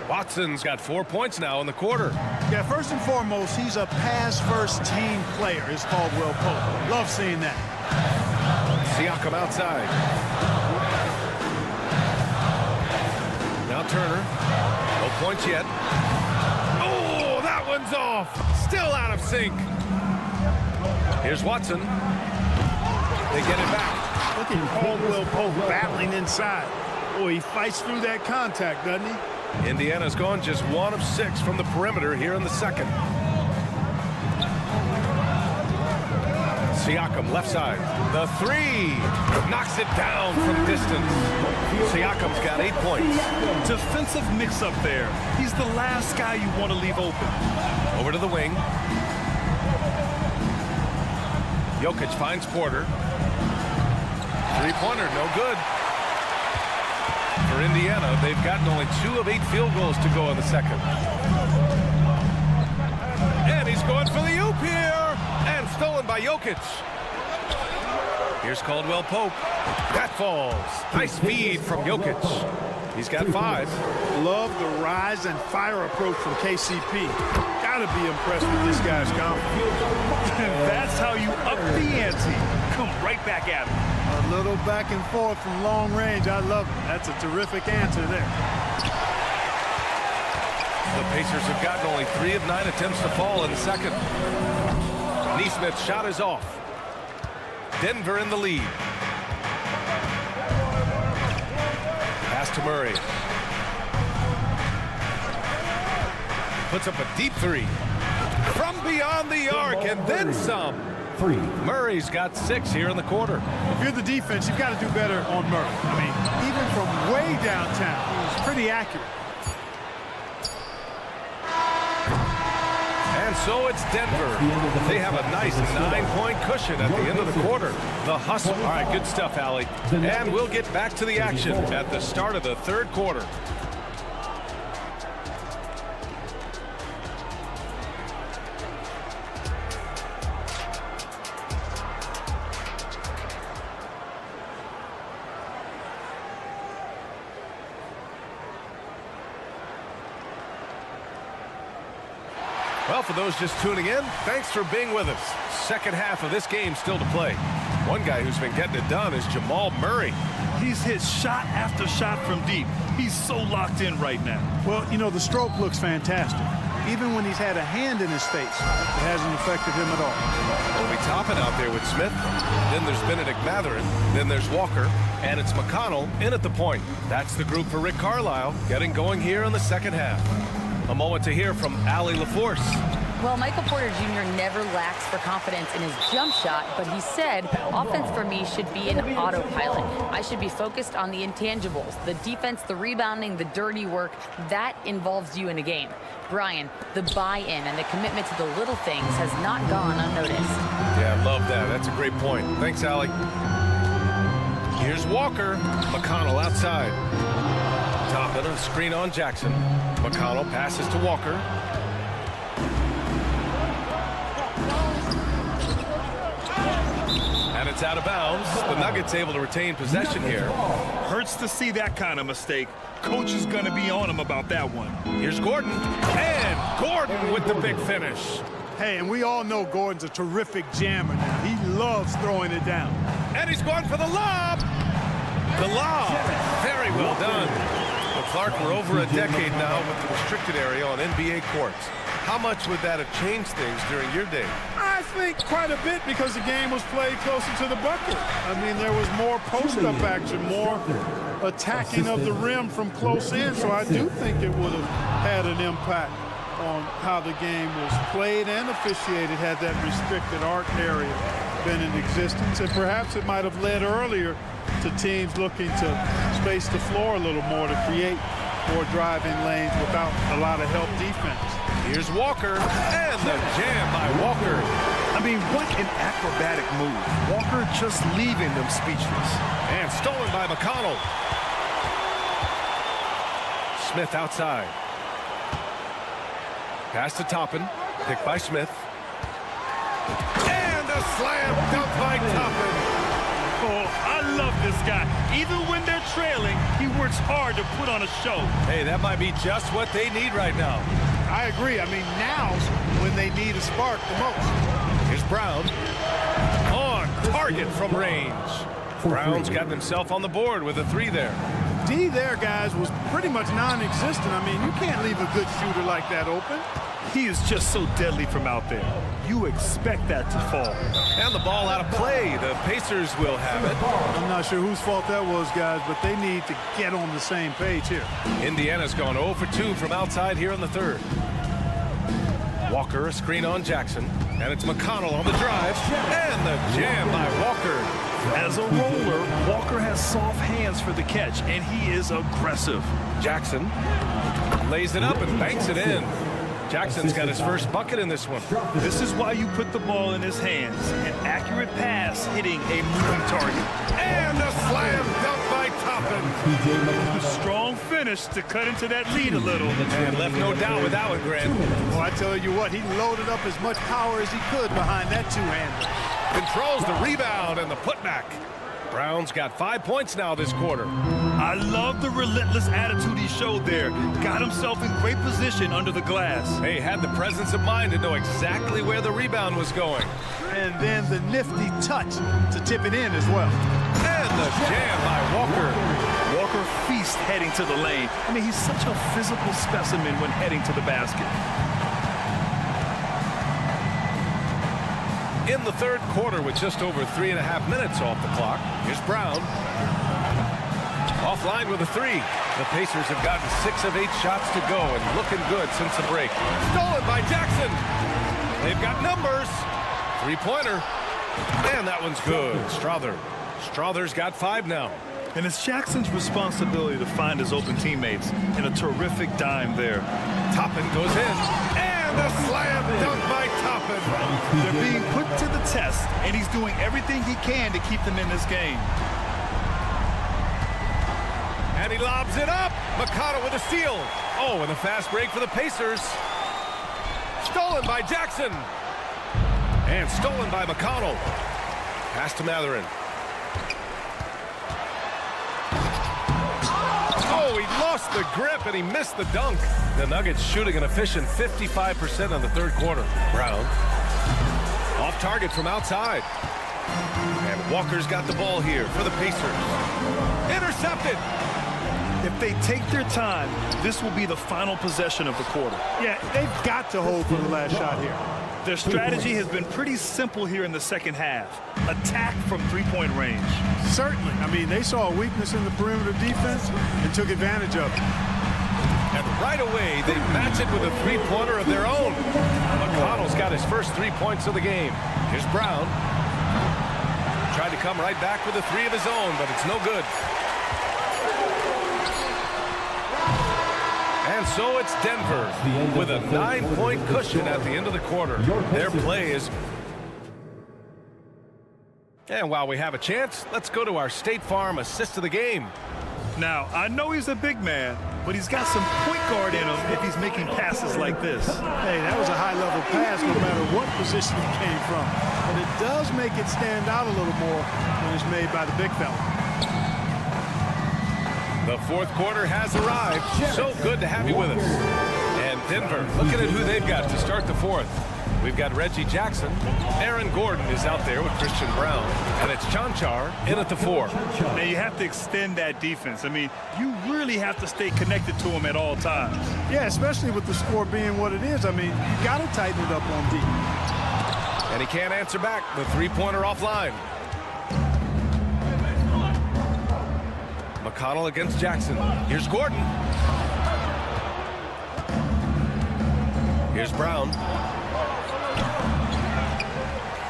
Watson's got 4 points now in the quarter. Yeah, first and foremost, he's a pass-first team player, is Caldwell Pope. Love seeing that. Siakam outside. Now Turner. No points yet. Oh, that one's off. Still out of sync. Here's Watson. They get it back. Look at Caldwell Pope battling inside. Boy, he fights through that contact, doesn't he? Indiana's gone just 1 of 6 from the perimeter here in the second. Siakam, left side. The 3. Knocks it down from distance. Siakam's got 8 points. Defensive mix-up there. He's the last guy you want to leave open. Over to the wing. Jokic finds Porter. Three-pointer, no good. For Indiana, they've gotten only 2 of 8 field goals to go in the second. And he's going for the oop here. And stolen by Jokic. Here's Caldwell Pope. That falls. Nice feed from Jokic. He's got 5. Love the rise and fire approach from KCP. Gotta be impressed with this guy's confidence. And that's how you up the ante. Come right back at him. A little back and forth from long range. I love it. That's a terrific answer there. The Pacers have gotten only 3 of 9 attempts to fall in the second. Neesmith's shot is off. Denver in the lead. Pass to Murray. Puts up a deep 3. From beyond the arc and then some. 3. Murray's got 6 here in the quarter. If you're the defense, you've got to do better on Murray. I mean, even from way downtown, he was pretty accurate. And so it's Denver. They have a nice 9-point cushion at the end of the quarter. The hustle. All right, good stuff, Allie. And we'll get back to the action at the start of the third quarter. Well, for those just tuning in, thanks for being with us. Second half of this game still to play. One guy who's been getting it done is Jamal Murray. He's hit shot after shot from deep. He's so locked in right now. Well, you know, the stroke looks fantastic. Even when he's had a hand in his face, it hasn't affected him at all. Obi Toppin out there with Smith. Then there's Benedict Mathurin. Then there's Walker. And it's McConnell in at the point. That's the group for Rick Carlisle getting going here in the second half. A moment to hear from Allie LaForce. Well, Michael Porter Jr. never lacks for confidence in his jump shot, but he said, offense for me should be an autopilot. I should be focused on the intangibles, the defense, the rebounding, the dirty work. That involves you in a game. Brian, the buy-in and the commitment to the little things has not gone unnoticed. Yeah, I love that. That's a great point. Thanks, Allie. Here's Walker. McConnell outside. Toppin on screen on Jackson. McConnell passes to Walker. And it's out of bounds. The Nuggets able to retain possession here. Hurts to see that kind of mistake. Coach is going to be on him about that one. Here's Gordon. And Gordon with the big finish. Hey, and we all know Gordon's a terrific jammer now. He loves throwing it down. And he's going for the lob. The lob. Very well done. Well, Clark, we're over a decade now with the restricted area on NBA courts. How much would that have changed things during your day? I think quite a bit because the game was played closer to the bucket. I mean, there was more post-up action, more attacking of the rim from close in, so I do think it would have had an impact on how the game was played and officiated had that restricted arc area been in existence. And perhaps it might have led earlier to teams looking to space the floor a little more to create more driving lanes without a lot of help defense. Here's Walker, and the jam by Walker. I mean, what an acrobatic move. Walker just leaving them speechless. And stolen by McConnell. Smith outside. Pass to Toppin, picked by Smith. And a slam dunk by Toppin. Oh, I love this guy. Even when they're trailing, he works hard to put on a show. Hey, that might be just what they need right now. I agree. I mean, now's when they need a spark the most. Here's Brown. On target from range. Brown's got himself on the board with a 3 there. D there, guys, was pretty much non-existent. I mean, you can't leave a good shooter like that open. He is just so deadly from out there. You expect that to fall. And the ball out of play. The Pacers will have it. I'm not sure whose fault that was, guys, but they need to get on the same page here. Indiana's gone 0 for 2 from outside here in the third. Walker, a screen on Jackson. And it's McConnell on the drive. And the jam by Walker. As a roller, Walker has soft hands for the catch, and he is aggressive. Jackson lays it up and banks it in. Jackson's got his first bucket in this one. This is why you put the ball in his hands. An accurate pass hitting a moving target. And a slam dunk by Toppin. A strong finish to cut into that lead a little. And left no doubt with that one, Grant. Well, I tell you what, he loaded up as much power as he could behind that two-hander. Controls the rebound and the putback. Brown's got 5 points now this quarter. I love the relentless attitude he showed there. Got himself in great position under the glass. He had the presence of mind to know exactly where the rebound was going. And then the nifty touch to tip it in as well. And the jam by Walker. Walker feasts heading to the lane. I mean, he's such a physical specimen when heading to the basket. In the third quarter with just over 3.5 minutes off the clock, here's Brown. Offline with a three. The Pacers have gotten 6 of 8 shots to go and looking good since the break. Stolen by Jackson. They've got numbers. Three-pointer. And that one's good. Strother's got 5 now. And it's Jackson's responsibility to find his open teammates, and a terrific dime there. Toppin goes in. And a slam dunk by Toppin. They're being put to the test, and he's doing everything he can to keep them in this game. And he lobs it up. McConnell with a steal. Oh, and a fast break for the Pacers. Stolen by Jackson. And stolen by McConnell. Pass to Matherin. Oh, he lost the grip and he missed the dunk. The Nuggets shooting an efficient 55% in the third quarter. Brown off target from outside. And Walker's got the ball here for the Pacers. Intercepted. If they take their time, this will be the final possession of the quarter. Yeah, they've got to hold for the last shot here. Their strategy has been pretty simple here in the second half. Attack from three-point range. Certainly. I mean, they saw a weakness in the perimeter defense and took advantage of it. And right away, they match it with a three-pointer of their own. McConnell's got his first 3 points of the game. Here's Brown. Tried to come right back with a three of his own, but it's no good. And so it's Denver with a 9-point cushion at the end of the quarter. Their play is... And while we have a chance, let's go to our State Farm assist of the game. Now, I know he's a big man, but he's got some point guard in him if he's making passes like this. Hey, that was a high-level pass no matter what position he came from. But it does make it stand out a little more when it's made by the big fella. The fourth quarter has arrived. So good to have you with us. And Denver, looking at who they've got to start the fourth. We've got Reggie Jackson. Aaron Gordon is out there with Christian Brown. And it's Chanchar in at the 4. Now, you have to extend that defense. I mean, you really have to stay connected to him at all times. Yeah, especially with the score being what it is. I mean, you got to tighten it up on D. And he can't answer back. The three-pointer offline. McConnell against Jackson. Here's Gordon. Here's Brown.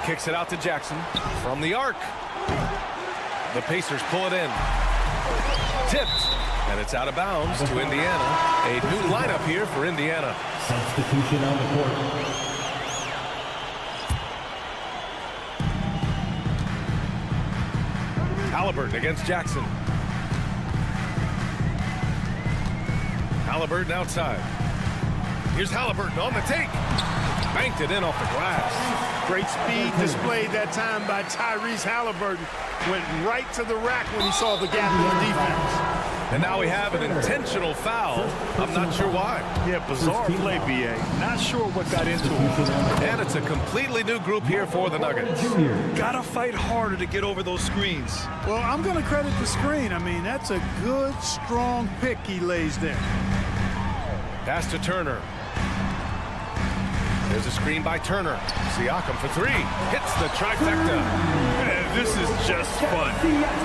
Kicks it out to Jackson from the arc. The Pacers pull it in. Tipped. And it's out of bounds to Indiana. A new lineup here for Indiana. Substitution on the court. Halliburton against Jackson. Halliburton outside. Here's Halliburton on the take. Banked it in off the glass. Great speed displayed that time by Tyrese Halliburton. Went right to the rack when he saw the gap in the defense. And now we have an intentional foul. I'm not sure why. Yeah, bizarre play, B.A. Not sure what got into him. And it's a completely new group here for the Nuggets. Gotta fight harder to get over those screens. Well, I'm going to credit the screen. I mean, that's a good, strong pick he lays there. Pass to Turner. There's a screen by Turner. Siakam for three. Hits the trifecta. Man, this is just fun.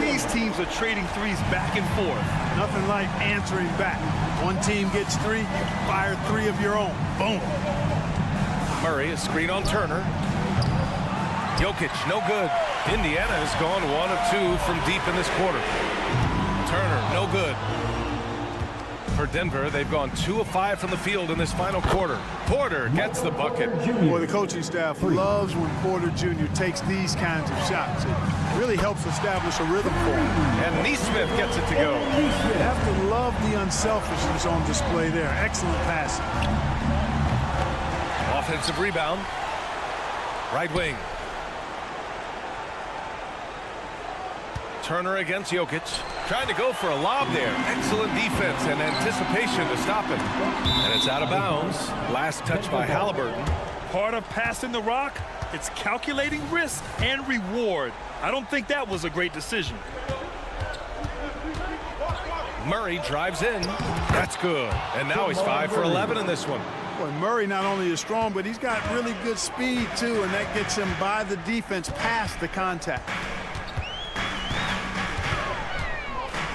These teams are trading threes back and forth. Nothing like answering back. One team gets three, you fire three of your own. Boom. Murray, a screen on Turner. Jokic, no good. Indiana has gone 1 of 2 from deep in this quarter. Turner, no good. For Denver, they've gone 2 of 5 from the field in this final quarter. Porter gets the bucket. Boy, the coaching staff loves when Porter Jr. takes these kinds of shots. It really helps establish a rhythm for him. And Neesmith gets it to go. You have to love the unselfishness on display there. Excellent passing. Offensive rebound. Right wing. Turner against Jokic. Trying to go for a lob there. Excellent defense and anticipation to stop it. And it's out of bounds. Last touch by Halliburton. Part of passing the rock, it's calculating risk and reward. I don't think that was a great decision. Murray drives in. That's good. And now he's 5 for 11 in this one. Boy, Murray not only is strong, but he's got really good speed, too, and that gets him by the defense past the contact.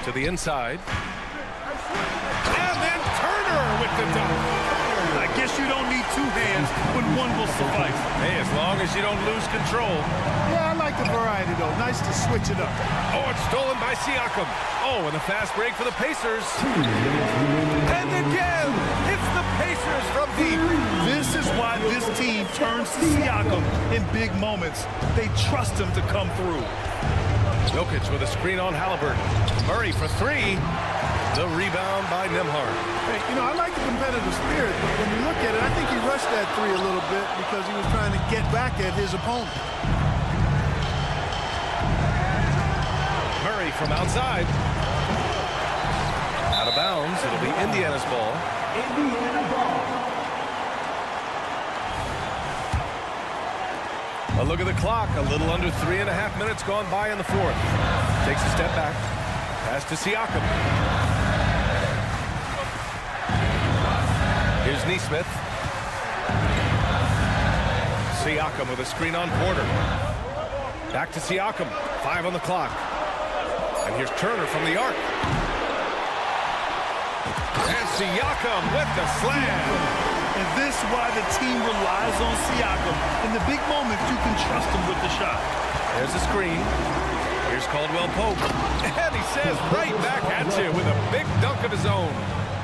To the inside. And then Turner with the dunk. I guess you don't need two hands when one will suffice. Hey, as long as you don't lose control. Yeah, I like the variety, though. Nice to switch it up. Oh, it's stolen by Siakam. Oh, and a fast break for the Pacers. And again, it's the Pacers from deep. This is why this team turns to Siakam in big moments. They trust him to come through. Jokic with a screen on Halliburton. Murray for three. The rebound by Nembhard. Hey, you know, I like the competitive spirit, but when you look at it, I think he rushed that three a little bit because he was trying to get back at his opponent. Murray from outside. Out of bounds. It'll be Indiana's ball. Indiana ball. A look at the clock. A little under 3.5 minutes gone by in the fourth. Takes a step back. Pass to Siakam. Here's Neesmith. Siakam with a screen on Porter. Back to Siakam. 5 on the clock. And here's Turner from the arc. And Siakam with the slam. And this is why the team relies on Siakam. In the big moments, you can trust him with the shot. There's a screen. Here's Caldwell Pope. And he says right back at you with a big dunk of his own.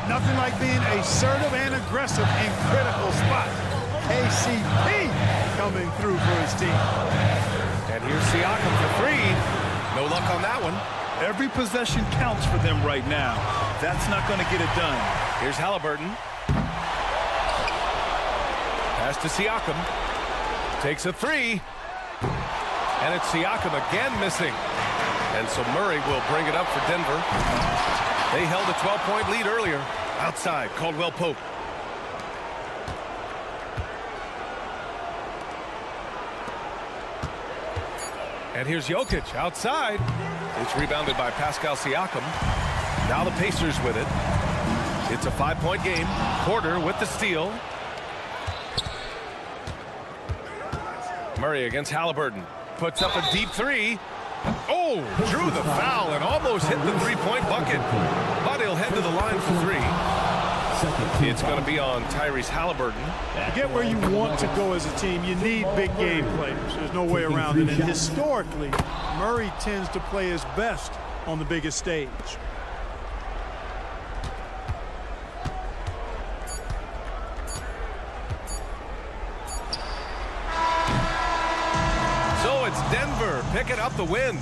Nothing like being assertive and aggressive in critical spots. KCP coming through for his team. And here's Siakam for three. No luck on that one. Every possession counts for them right now. That's not going to get it done. Here's Halliburton. Pass to Siakam. Takes a three. And it's Siakam again missing. And so Murray will bring it up for Denver. They held a 12-point lead earlier. Outside, Caldwell Pope. And here's Jokic outside. It's rebounded by Pascal Siakam. Now the Pacers with it. It's a 5-point game. Porter with the steal. Murray against Halliburton. Puts up a deep three. Oh, drew the foul and almost hit the three-point bucket. But he'll head to the line for three. It's going to be on Tyrese Halliburton. To get where you want to go as a team, you need big game players. There's no way around it. And historically, Murray tends to play his best on the biggest stage. So it's Denver picking up the win.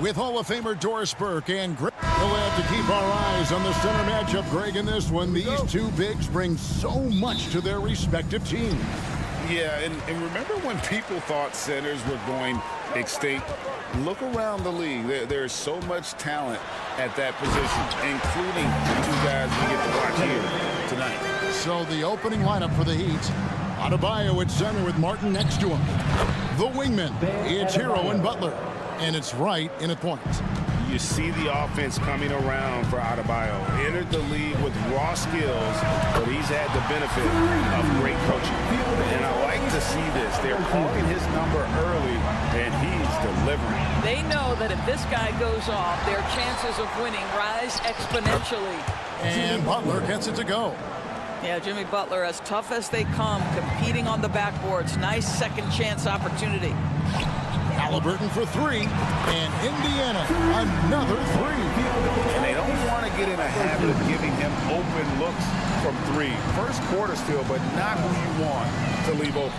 with Hall of Famer Doris Burke and Greg. We'll have to keep our eyes on the center matchup, Greg, in this one. These two bigs bring so much to their respective teams. Yeah, and remember when people thought centers were going extinct? Look around the league. There's so much talent at that position, including the two guys we get to watch here tonight. So the opening lineup for the Heat. Adebayo at center with Martin next to him. The wingmen, it's Hero and Butler. And it's Wright in at point. You see the offense coming around for Adebayo. Entered the league with raw skills, but he's had the benefit of great coaching. And I like to see this. They're calling his number early, and he's delivering. They know that if this guy goes off, their chances of winning rise exponentially. And Butler gets it to go. Yeah, Jimmy Butler, as tough as they come, competing on the backboards. Nice second chance opportunity. Halliburton for three, and Indiana another three. And they don't want to get in a habit of giving him open looks from three. First quarter still, but not who you want to leave open.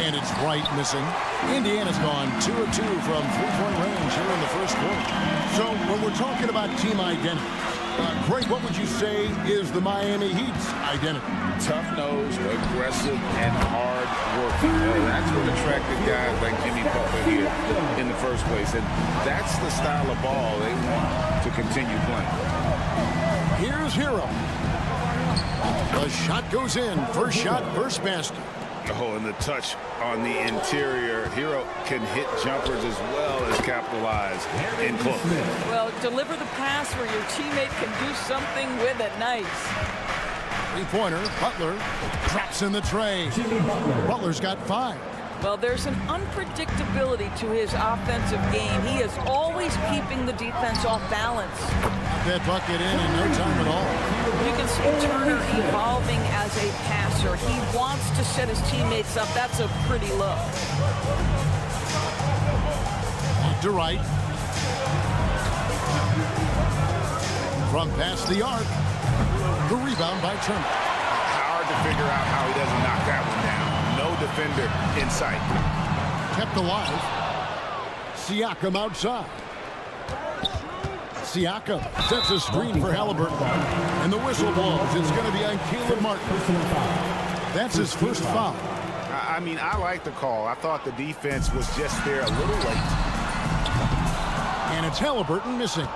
And it's Wright missing. Indiana's gone 2 of 2 from three-point range here in the first quarter. So when we're talking about team identity, Greg, what would you say is the Miami Heat's identity? Tough-nosed, aggressive, and hard-working. That's what attracted guys like Jimmy Butler here in the first place. And that's the style of ball they want to continue playing. Here's Hero. The shot goes in. First shot, first basket. Oh, and the touch on the interior. Hero can hit jumpers as well as capitalize in close. Well, deliver the pass where your teammate can do something with it. Nice. Three-pointer, Butler drops in the tray. Butler's got 5. Well, there's an unpredictability to his offensive game. He is always keeping the defense off balance. That bucket in no time at all. You can see Turner evolving as a passer. He wants to set his teammates up. That's a pretty look. To Wright. From past the arc. The rebound by Turner. Hard to figure out how he doesn't knock that one down. No defender in sight. Kept alive. Siakam outside. Siakam sets a screen for Halliburton. And the whistle blows. It's going to be on Caleb Martin. That's his first foul. I mean, I like the call. I thought the defense was just there a little late. And it's Halliburton missing.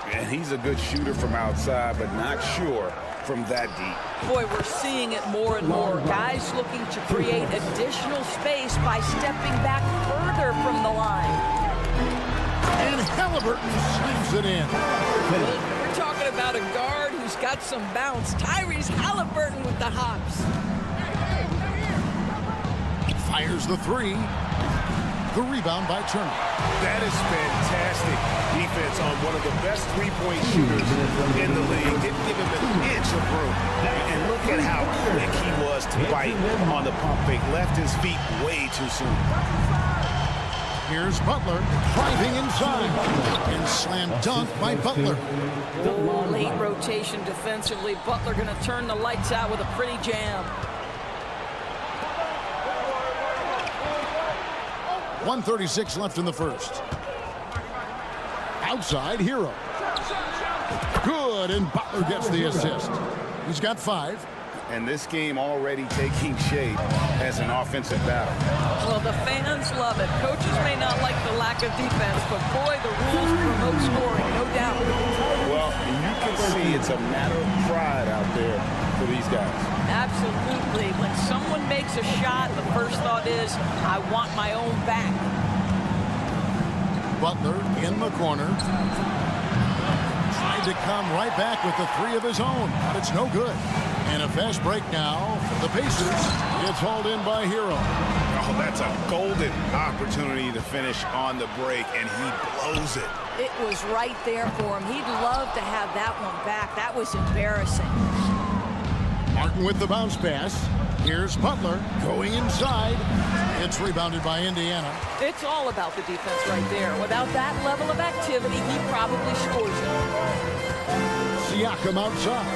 And he's a good shooter from outside, but not sure from that deep. Boy, we're seeing it more and more. Guys looking to create additional space by stepping back further from the line. And Halliburton slams it in. We're talking about a guard who's got some bounce. Tyrese Halliburton with the hops. Fires the three. The rebound by Turner. That is fantastic defense on one of the best three-point shooters in the league. Didn't give him an inch of room. And look at how quick he was to bite on the pump fake. Left his feet way too soon. Here's Butler driving inside. And slam dunk by Butler. Late rotation defensively. Butler going to turn the lights out with a pretty jam. 1:36 left in the first. Outside, Hero. Good, and Butler gets the assist. He's got 5. And this game already taking shape as an offensive battle. Well, the fans love it. Coaches may not like the lack of defense, but boy, the rules promote scoring, no doubt. Well, you can see it's a matter of pride out there for these guys. Absolutely. When someone makes a shot, the first thought is, I want my own back. Butler in the corner. Tried to come right back with the 3 of his own, but it's no good. And a fast break now for the Pacers. It's hauled in by Hero. Oh, that's a golden opportunity to finish on the break, and he blows it. It was right there for him. He'd love to have that one back. That was embarrassing. Martin with the bounce pass. Here's Butler going inside. It's rebounded by Indiana. It's all about the defense right there. Without that level of activity, he probably scores it. Siakam outside.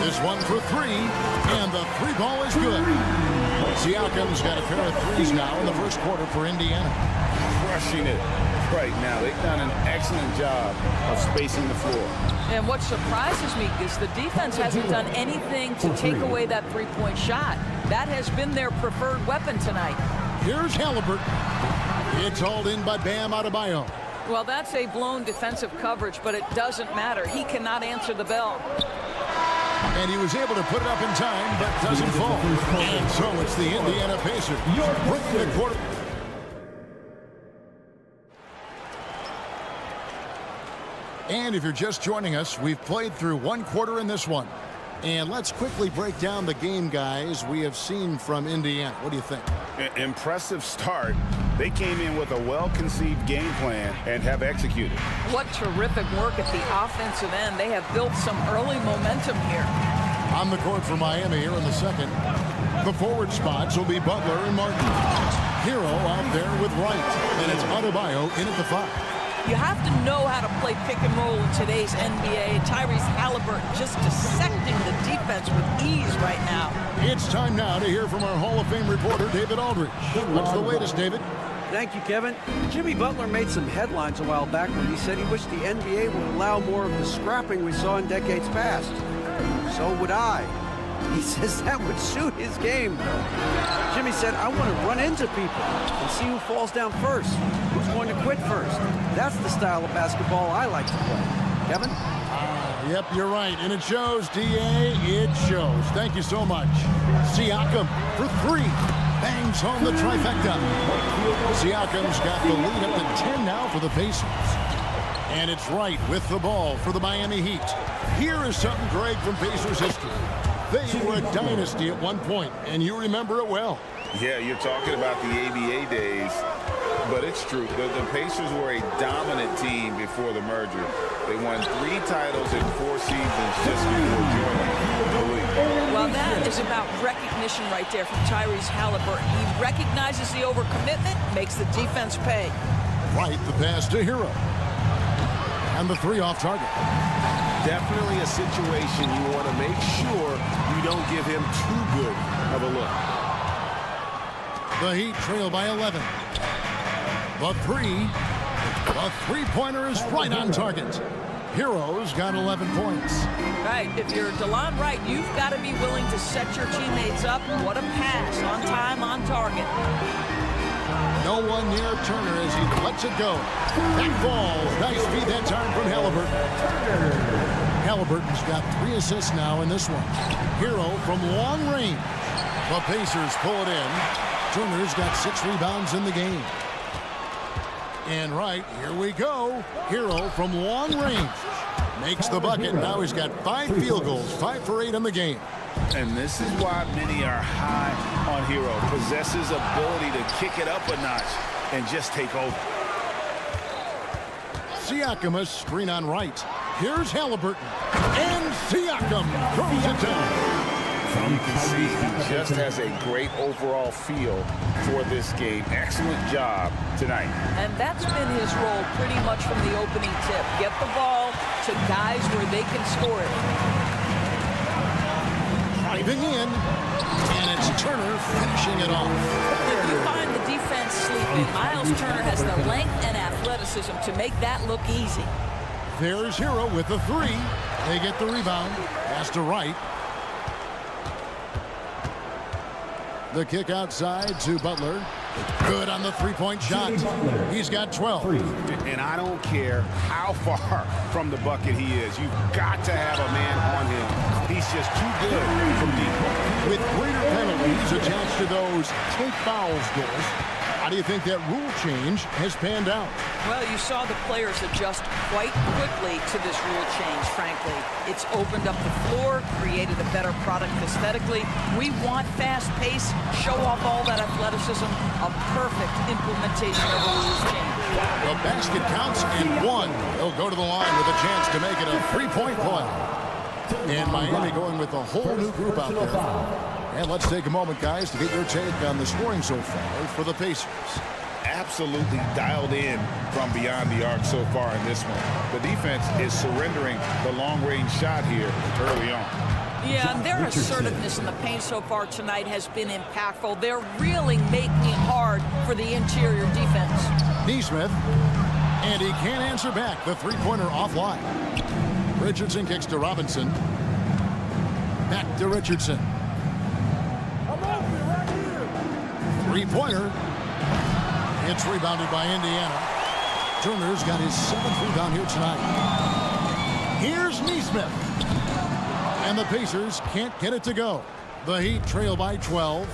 This one for 3, and the 3 ball is good. Siakam's got a pair of threes now in the first quarter for Indiana. Crushing it right now. They've done an excellent job of spacing the floor. And what surprises me is the defense hasn't done anything to take away that three-point shot. That has been their preferred weapon tonight. Here's Halliburton. It's hauled in by Bam Adebayo. Well, that's a blown defensive coverage, but it doesn't matter. He cannot answer the bell. And he was able to put it up in time, but doesn't fall. And so it's the Indiana Pacers breaking the quarter. And if you're just joining us, we've played through one quarter in this one. And let's quickly break down the game, guys, we have seen from Indiana. What do you think? Impressive start. They came in with a well-conceived game plan and have executed. What terrific work at the offensive end. They have built some early momentum here. On the court for Miami here in the second. The forward spots will be Butler and Martin. Hero out there with Wright. And it's Adebayo in at the 5. You have to know how to play pick and roll in today's NBA. Tyrese Halliburton just dissecting the defense with ease right now. It's time now to hear from our Hall of Fame reporter, David Aldridge. What's the latest, David? Thank you, Kevin. Jimmy Butler made some headlines a while back when he said he wished the NBA would allow more of the scrapping we saw in decades past. So would I. He says that would suit his game. Jimmy said, I want to run into people and see who falls down first, who's going to quit first. That's the style of basketball I like to play. Kevin? Yep, you're right. And it shows, D.A. It shows. Thank you so much. Siakam for 3. Bangs home the trifecta. Siakam's got the lead up to 10 now for the Pacers. And it's Wright with the ball for the Miami Heat. Here is something, Greg, from Pacers history. They were a dynasty at one point, and you remember it well. Yeah, you're talking about the ABA days, but it's true. The Pacers were a dominant team before the merger. They won 3 titles in 4 seasons just before joining the league. Well, that is about recognition right there from Tyrese Halliburton. He recognizes the overcommitment, makes the defense pay. Right, the pass to Hero. And the 3 off target. Definitely a situation you want to make sure you don't give him too good of a look. The Heat trail by 11. The 3-pointer is right on target. Hero's got 11 points. Right, if you're DeLon Wright, you've got to be willing to set your teammates up. What a pass, on time, on target. No one near Turner as he lets it go. Back ball. Nice feed that time from Halliburton. Halliburton's got 3 assists now in this one. Hero from long range. The Pacers pull it in. Turner's got 6 rebounds in the game. And right, here we go. Hero from long range. Makes the bucket. Now he's got 5 field goals. 5 for 8 in the game. And this is why many are high on Hero. Possesses ability to kick it up a notch and just take over. Siakam, a screen on right. Here's Halliburton. And Siakam throws it down. You can see he just has a great overall feel for this game. Excellent job tonight. And that's been his role pretty much from the opening tip. Get the ball to guys where they can score it. Driving in, and it's Turner finishing it off. If you find the defense sleeping, Miles Turner has the length and athleticism to make that look easy. There's Hero with the 3. They get the rebound. Pass to Wright. The kick outside to Butler. Good on the 3-point shot. He's got 12. And I don't care how far from the bucket he is. You've got to have a man on him. He's just too good from deep. With greater penalties attached to those take fouls goals, how do you think that rule change has panned out? Well, you saw the players adjust quite quickly to this rule change, frankly. It's opened up the floor, created a better product aesthetically. We want fast pace, show off all that athleticism, a perfect implementation of a rules change. The basket counts in 1. They'll go to the line with a chance to make it a 3-point play. And Miami going with a whole new group out there. And let's take a moment, guys, to get your take on the scoring so far for the Pacers. Absolutely dialed in from beyond the arc so far in this one. The defense is surrendering the long-range shot here early on. Yeah, and their assertiveness in the paint so far tonight has been impactful. They're really making it hard for the interior defense. Neesmith, and he can't answer back. The three-pointer offline. Richardson kicks to Robinson. Back to Richardson. Three-pointer. It's rebounded by Indiana. Turner's got his 7th rebound here tonight. Here's Neesmith. And the Pacers can't get it to go. The Heat trail by 12.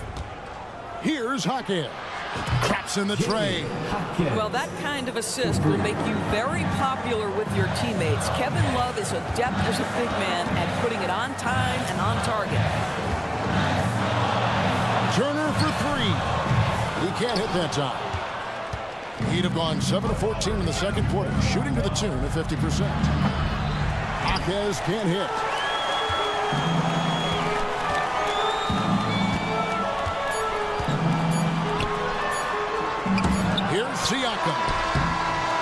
Here's Hackett. Traps in the tray. Well, that kind of assist will make you very popular with your teammates. Kevin Love is adept as a big man at putting it on time and on target. Turner for 3. He can't hit that time. He'd have gone 7 of 14 in the second quarter, shooting to the tune of 50%. Jaquez can't hit. Here's Siakam.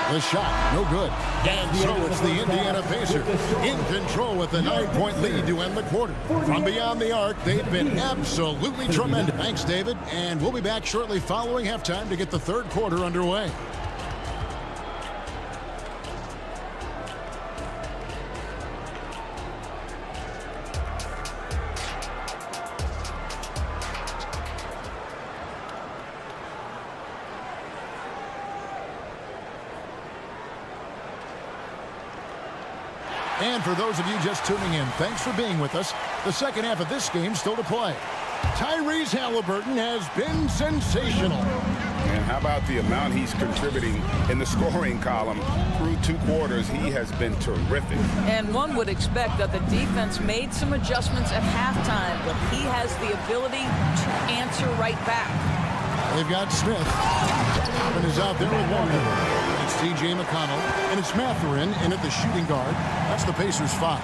The shot, no good. And so it's the Indiana Pacers in control with a 9-point lead to end the quarter. From beyond the arc, they've been absolutely tremendous. Thanks, David. And we'll be back shortly following halftime to get the third quarter underway. And for those of you just tuning in, thanks for being with us. The second half of this game still to play. Tyrese Halliburton has been sensational. And how about the amount he's contributing in the scoring column through 2 quarters? He has been terrific. And one would expect that the defense made some adjustments at halftime, but he has the ability to answer right back. They've got Smith. And is out there with Walker. It's T.J. McConnell. And it's Mathurin in at the shooting guard. That's the Pacers' 5.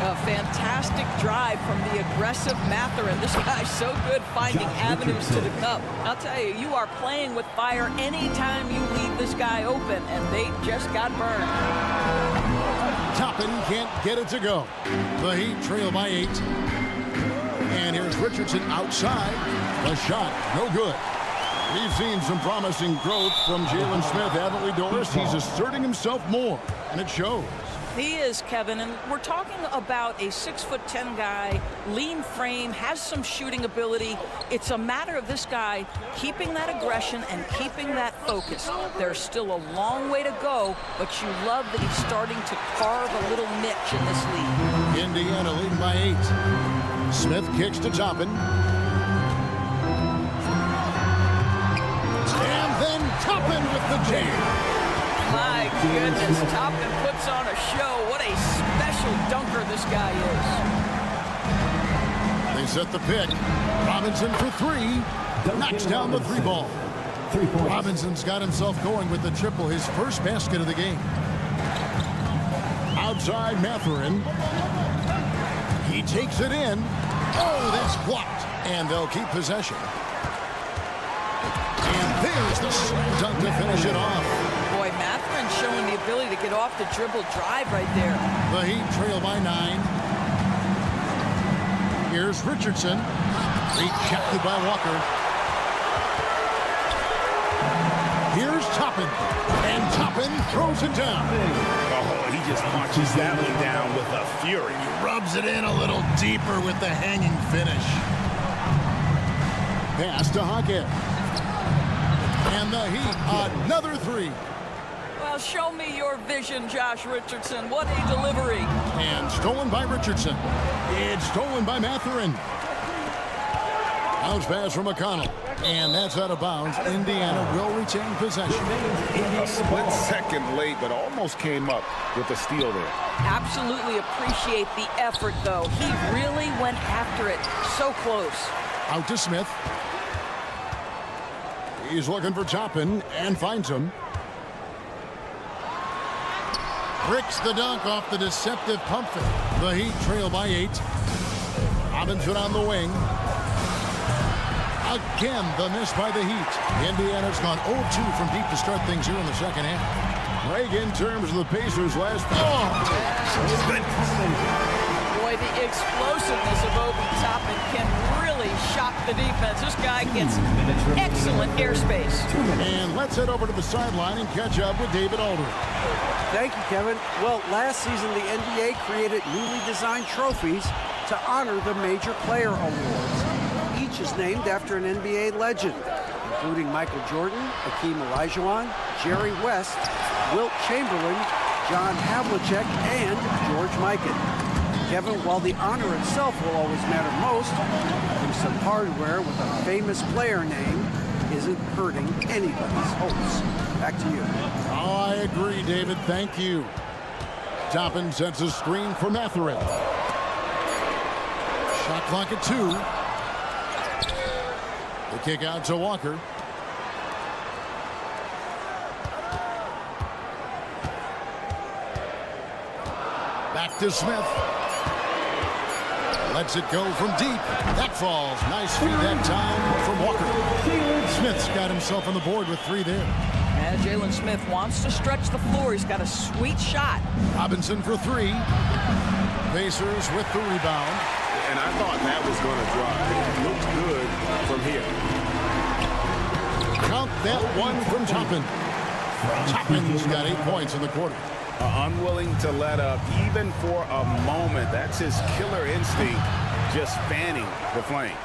A fantastic drive from the aggressive Mathurin. This guy's so good finding avenues to the cup. I'll tell you, you are playing with fire anytime you leave this guy open, and they just got burned. Toppin can't get it to go. The Heat trail by 8. And here's Richardson outside. The shot, no good. We've seen some promising growth from Jalen Smith, haven't we, Doris? He's asserting himself more, and it shows. He is, Kevin, and we're talking about a 6'10" guy, lean frame, has some shooting ability. It's a matter of this guy keeping that aggression and keeping that focus. There's still a long way to go, but you love that he's starting to carve a little niche in this league. Indiana leading by 8. Smith kicks to Toppin. And then Toppin with the jam. My goodness, Toppin puts on a show. What a special dunker this guy is. They set the pick. Robinson for 3. Knocks down the 3 ball. Robinson's got himself going with the triple, his first basket of the game. Outside Mathurin. He takes it in. Oh, that's blocked. And they'll keep possession. And there's the slam dunk to finish it off. Boy, Mathurin showing the ability to get off the dribble drive right there. The Heat trail by 9. Here's Richardson. Rejected by Walker. Here's Toppin. And Toppin throws it down. Oh, he just punches that one down with a fury. He rubs it in a little deeper with the hanging finish. Pass to Hackett. And the Heat, another 3. Well, show me your vision, Josh Richardson. What a delivery. And stolen by Richardson. It's stolen by Mathurin. Bounce pass from McConnell. And that's out of bounds. Indiana will retain possession. A split second late, but almost came up with a steal there. Absolutely appreciate the effort, though. He really went after it. So close. Out to Smith. He's looking for Toppin and finds him. Bricks the dunk off the deceptive pump fake. The Heat trail by 8. Robinson on the wing. Again, the miss by the Heat. Indiana's gone 0-2 from deep to start things here in the second half. Greg, in terms of the Pacers' last... Boy, the explosiveness of Obi Toppin can really shock the defense. This guy gets excellent airspace. And let's head over to the sideline and catch up with David Aldridge. Thank you, Kevin. Well, last season the NBA created newly designed trophies to honor the major player awards. Each is named after an NBA legend, including Michael Jordan, Hakeem Olajuwon, Jerry West, Wilt Chamberlain, John Havlicek, and George Mikan. Kevin, while the honor itself will always matter most, having some hardware with a famous player name isn't hurting anybody's hopes. Back to you. Oh, I agree, David. Thank you. Toppin sets a screen for Mathurin. Shot clock at 2. The kick out to Walker. Back to Smith. Lets it go from deep. That falls. Nice feed that time from Walker. Smith's got himself on the board with 3 there. And Jalen Smith wants to stretch the floor. He's got a sweet shot. Robinson for 3. Pacers with the rebound. And I thought that was going to drop. It looked good from here. Count that one from Toppin. Toppin's got 8 points in the quarter. Unwilling to let up even for a moment. That's his killer instinct, just fanning the flames.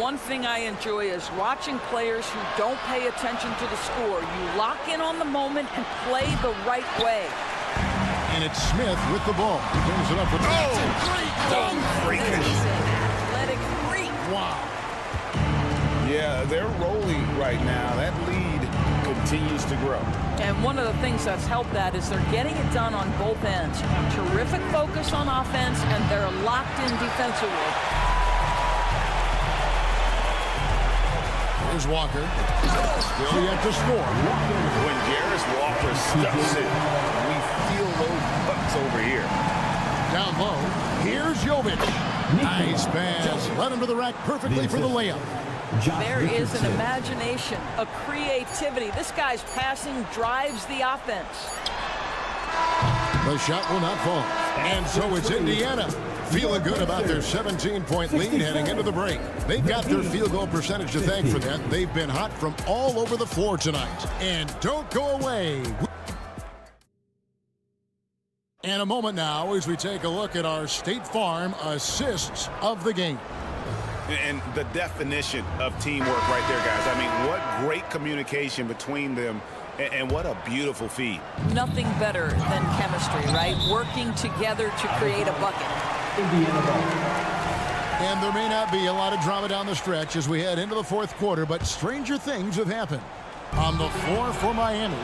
One thing I enjoy is watching players who don't pay attention to the score. You lock in on the moment and play the right way. And it's Smith with the ball. He brings it up with Athletic freak. Wow. Yeah, they're rolling right now. That lead continues to grow. And one of the things that's helped that is they're getting it done on both ends. Terrific focus on offense, and they're locked in defensively. Here's Walker. Still yet to score. When Jarris Walker stuffs it, we feel those bucks over here. Down low. Here's Jovic. Nice pass. Led him to the rack perfectly for the layup. There is an imagination, a creativity. This guy's passing drives the offense. The shot will not fall. And so it's Indiana feeling good about their 17-point lead heading into the break. They've got their field goal percentage to thank for that. They've been hot from all over the floor tonight. And don't go away. And a moment now as we take a look at our State Farm assists of the game. And the definition of teamwork right there, guys. I mean, what great communication between them, and what a beautiful feed. Nothing better than chemistry, right? Working together to create a bucket. And there may not be a lot of drama down the stretch as we head into the 4th quarter, but stranger things have happened. On the floor for Miami,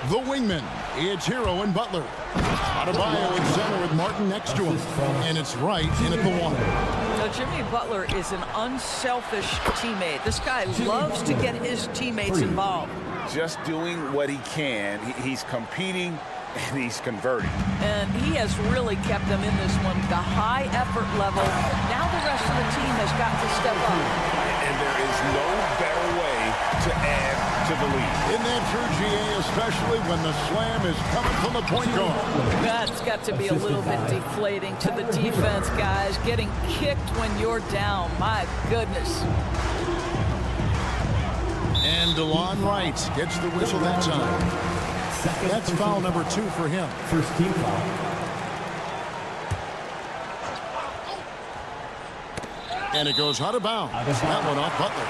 the wingmen, it's Hero and Butler. Adebayo in center with Martin next to him. And it's right in at the 1. Now, Jimmy Butler is an unselfish teammate. This guy loves to get his teammates involved. Just doing what he can. He's competing and he's converting. And he has really kept them in this one. The high effort level. Now the rest of the team has got to step up. And there is no better way to add to the lead. Isn't that true, GA, especially when the slam is coming from the point guard? That's got to be a little bit deflating to the defense, guys. Getting kicked when you're down. My goodness. And DeLon Wright gets the whistle that time. That's foul number 2 for him. First team foul. And it goes out of bounds. That one off Butler.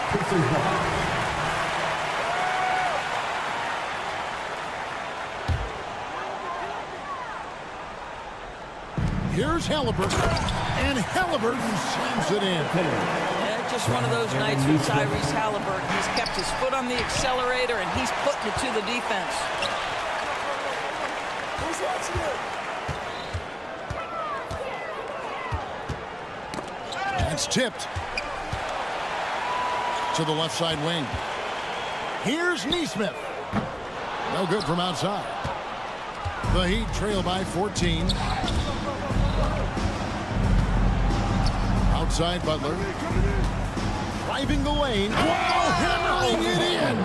Here's Halliburton. And Halliburton slams it in. Yeah, just one of those nights with Tyrese Halliburton. He's kept his foot on the accelerator, and he's putting it to the defense. It's tipped to the left side wing. Here's Neesmith. No good from outside. The Heat trail by 14. Outside Butler. Driving the lane. Wow, hammering it in.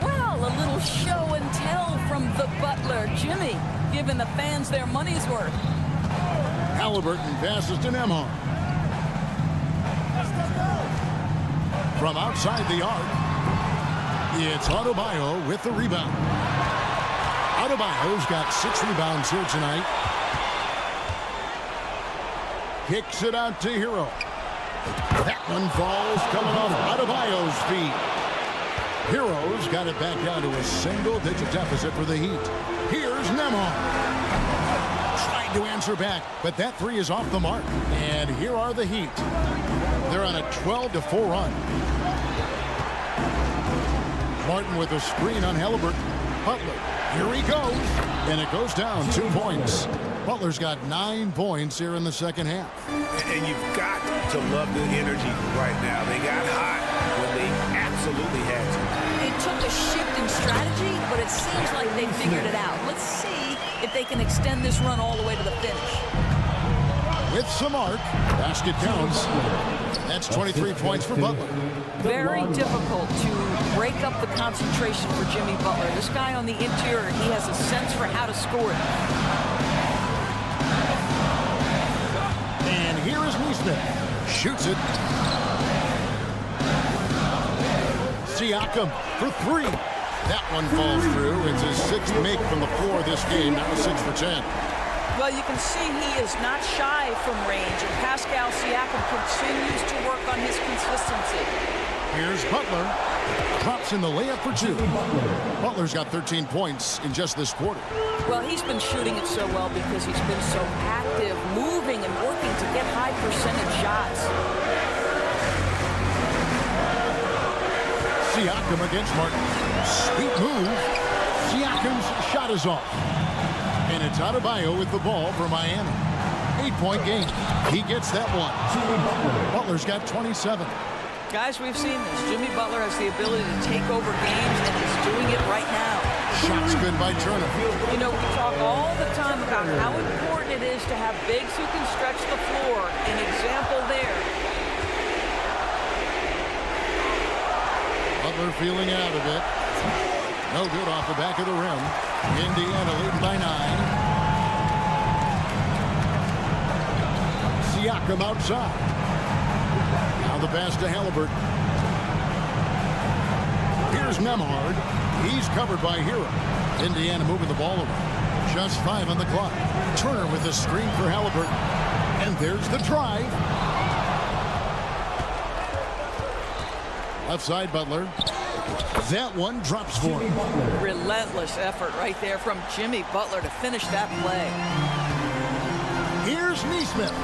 Well, a little show and tell from the Butler. Jimmy giving the fans their money's worth. Halliburton passes to Nemhard. From outside the arc, it's Adebayo with the rebound. Adebayo's got 6 rebounds here tonight. Kicks it out to Hero. That one falls coming off Adebayo's feet. Hero's got it back down to a single-digit deficit for the Heat. Here's Nemhard. Tried to answer back, but that 3 is off the mark. And here are the Heat. They're on a 12-4 run. Martin with a screen on Halliburton. Butler, here he goes. And it goes down 2 points. Butler's got 9 points here in the second half. And you've got to love the energy right now. They got hot when they absolutely had to. It took a shift in strategy, but it seems like they figured it out. Let's see if they can extend this run all the way to the finish. With some arc, basket counts. That's 23 points for Butler. Very difficult to break up the concentration for Jimmy Butler. This guy on the interior, he has a sense for how to score it. And here is Neesmith. Shoots it. Siakam for 3. That one falls through. It's his 6th make from the floor this game. Now 6 for 10. Well, you can see he is not shy from range, and Pascal Siakam continues to work on his consistency. Here's Butler. Drops in the layup for 2. Butler's got 13 points in just this quarter. Well, he's been shooting it so well because he's been so active, moving and working to get high percentage shots. Siakam against Martin. Sweet move. Siakam's shot is off. And it's Adebayo with the ball for Miami. 8-point game. He gets that one. Butler's got 27. Guys, we've seen this. Jimmy Butler has the ability to take over games, and he's doing it right now. Shots good by Turner. You know, we talk all the time about how important it is to have bigs who can stretch the floor. An example there. Butler feeling out of it. No good off the back of the rim. Indiana leading by 9. Siakam outside. Now the pass to Halliburton. Here's Nemhard. He's covered by Hero. Indiana moving the ball around. Just 5 on the clock. Turner with a screen for Halliburton. And there's the drive. Left side, Butler. That one drops for him. Relentless effort right there from Jimmy Butler to finish that play. Here's Neesmith.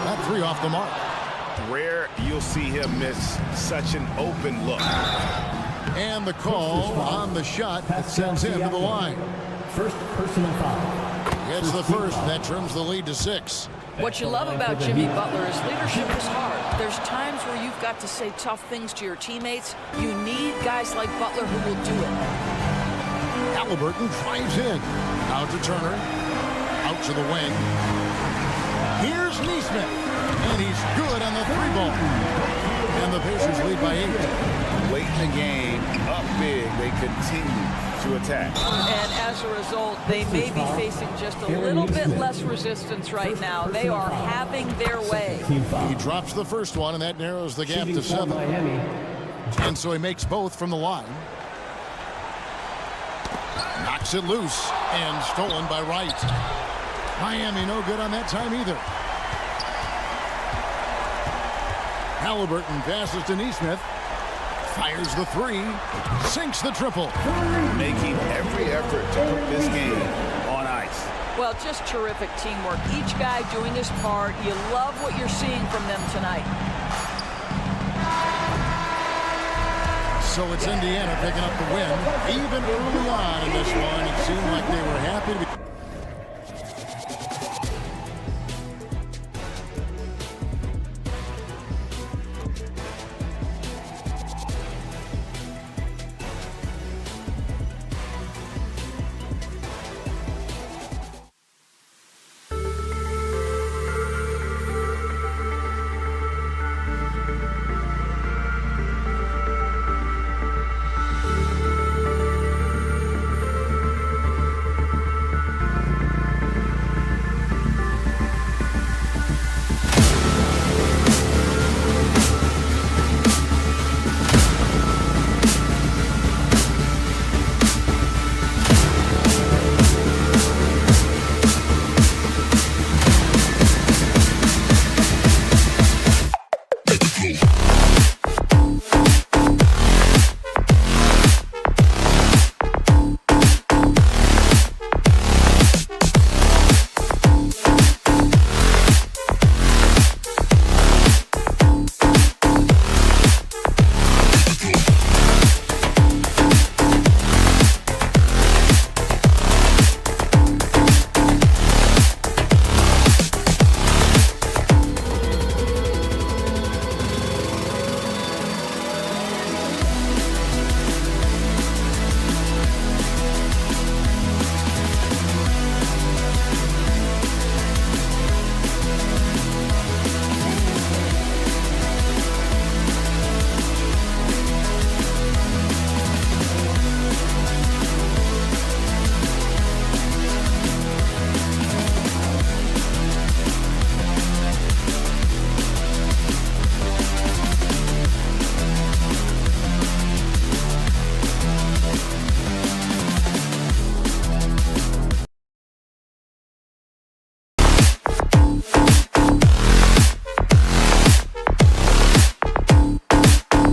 That 3 off the mark. Rare you'll see him miss such an open look. And the call on the shot that sends him to the line. First personal foul. It's the first. That trims the lead to 6. What you love about Jimmy Butler is leadership is hard. There's times where you've got to say tough things to your teammates. You need guys like Butler who will do it. Halliburton drives in. Out to Turner. Out to the wing. Here's Neesmith. And he's good on the 3-ball. And the Pacers lead by 8. Late in the game, up big, they continue to attack. And as a result, they may be facing just a little bit less resistance right now. They are having their way. He drops the first one, and that narrows the gap to 7. And so he makes both from the line. Knocks it loose, and stolen by Wright. Miami no good on that time either. Halliburton passes to Neesmith. Fires the 3. Sinks the triple. Making every effort to put this game on ice. Well, just terrific teamwork. Each guy doing his part. You love what you're seeing from them tonight. So it's Indiana picking up the win. Even early on in this one, it seemed like they were happy to be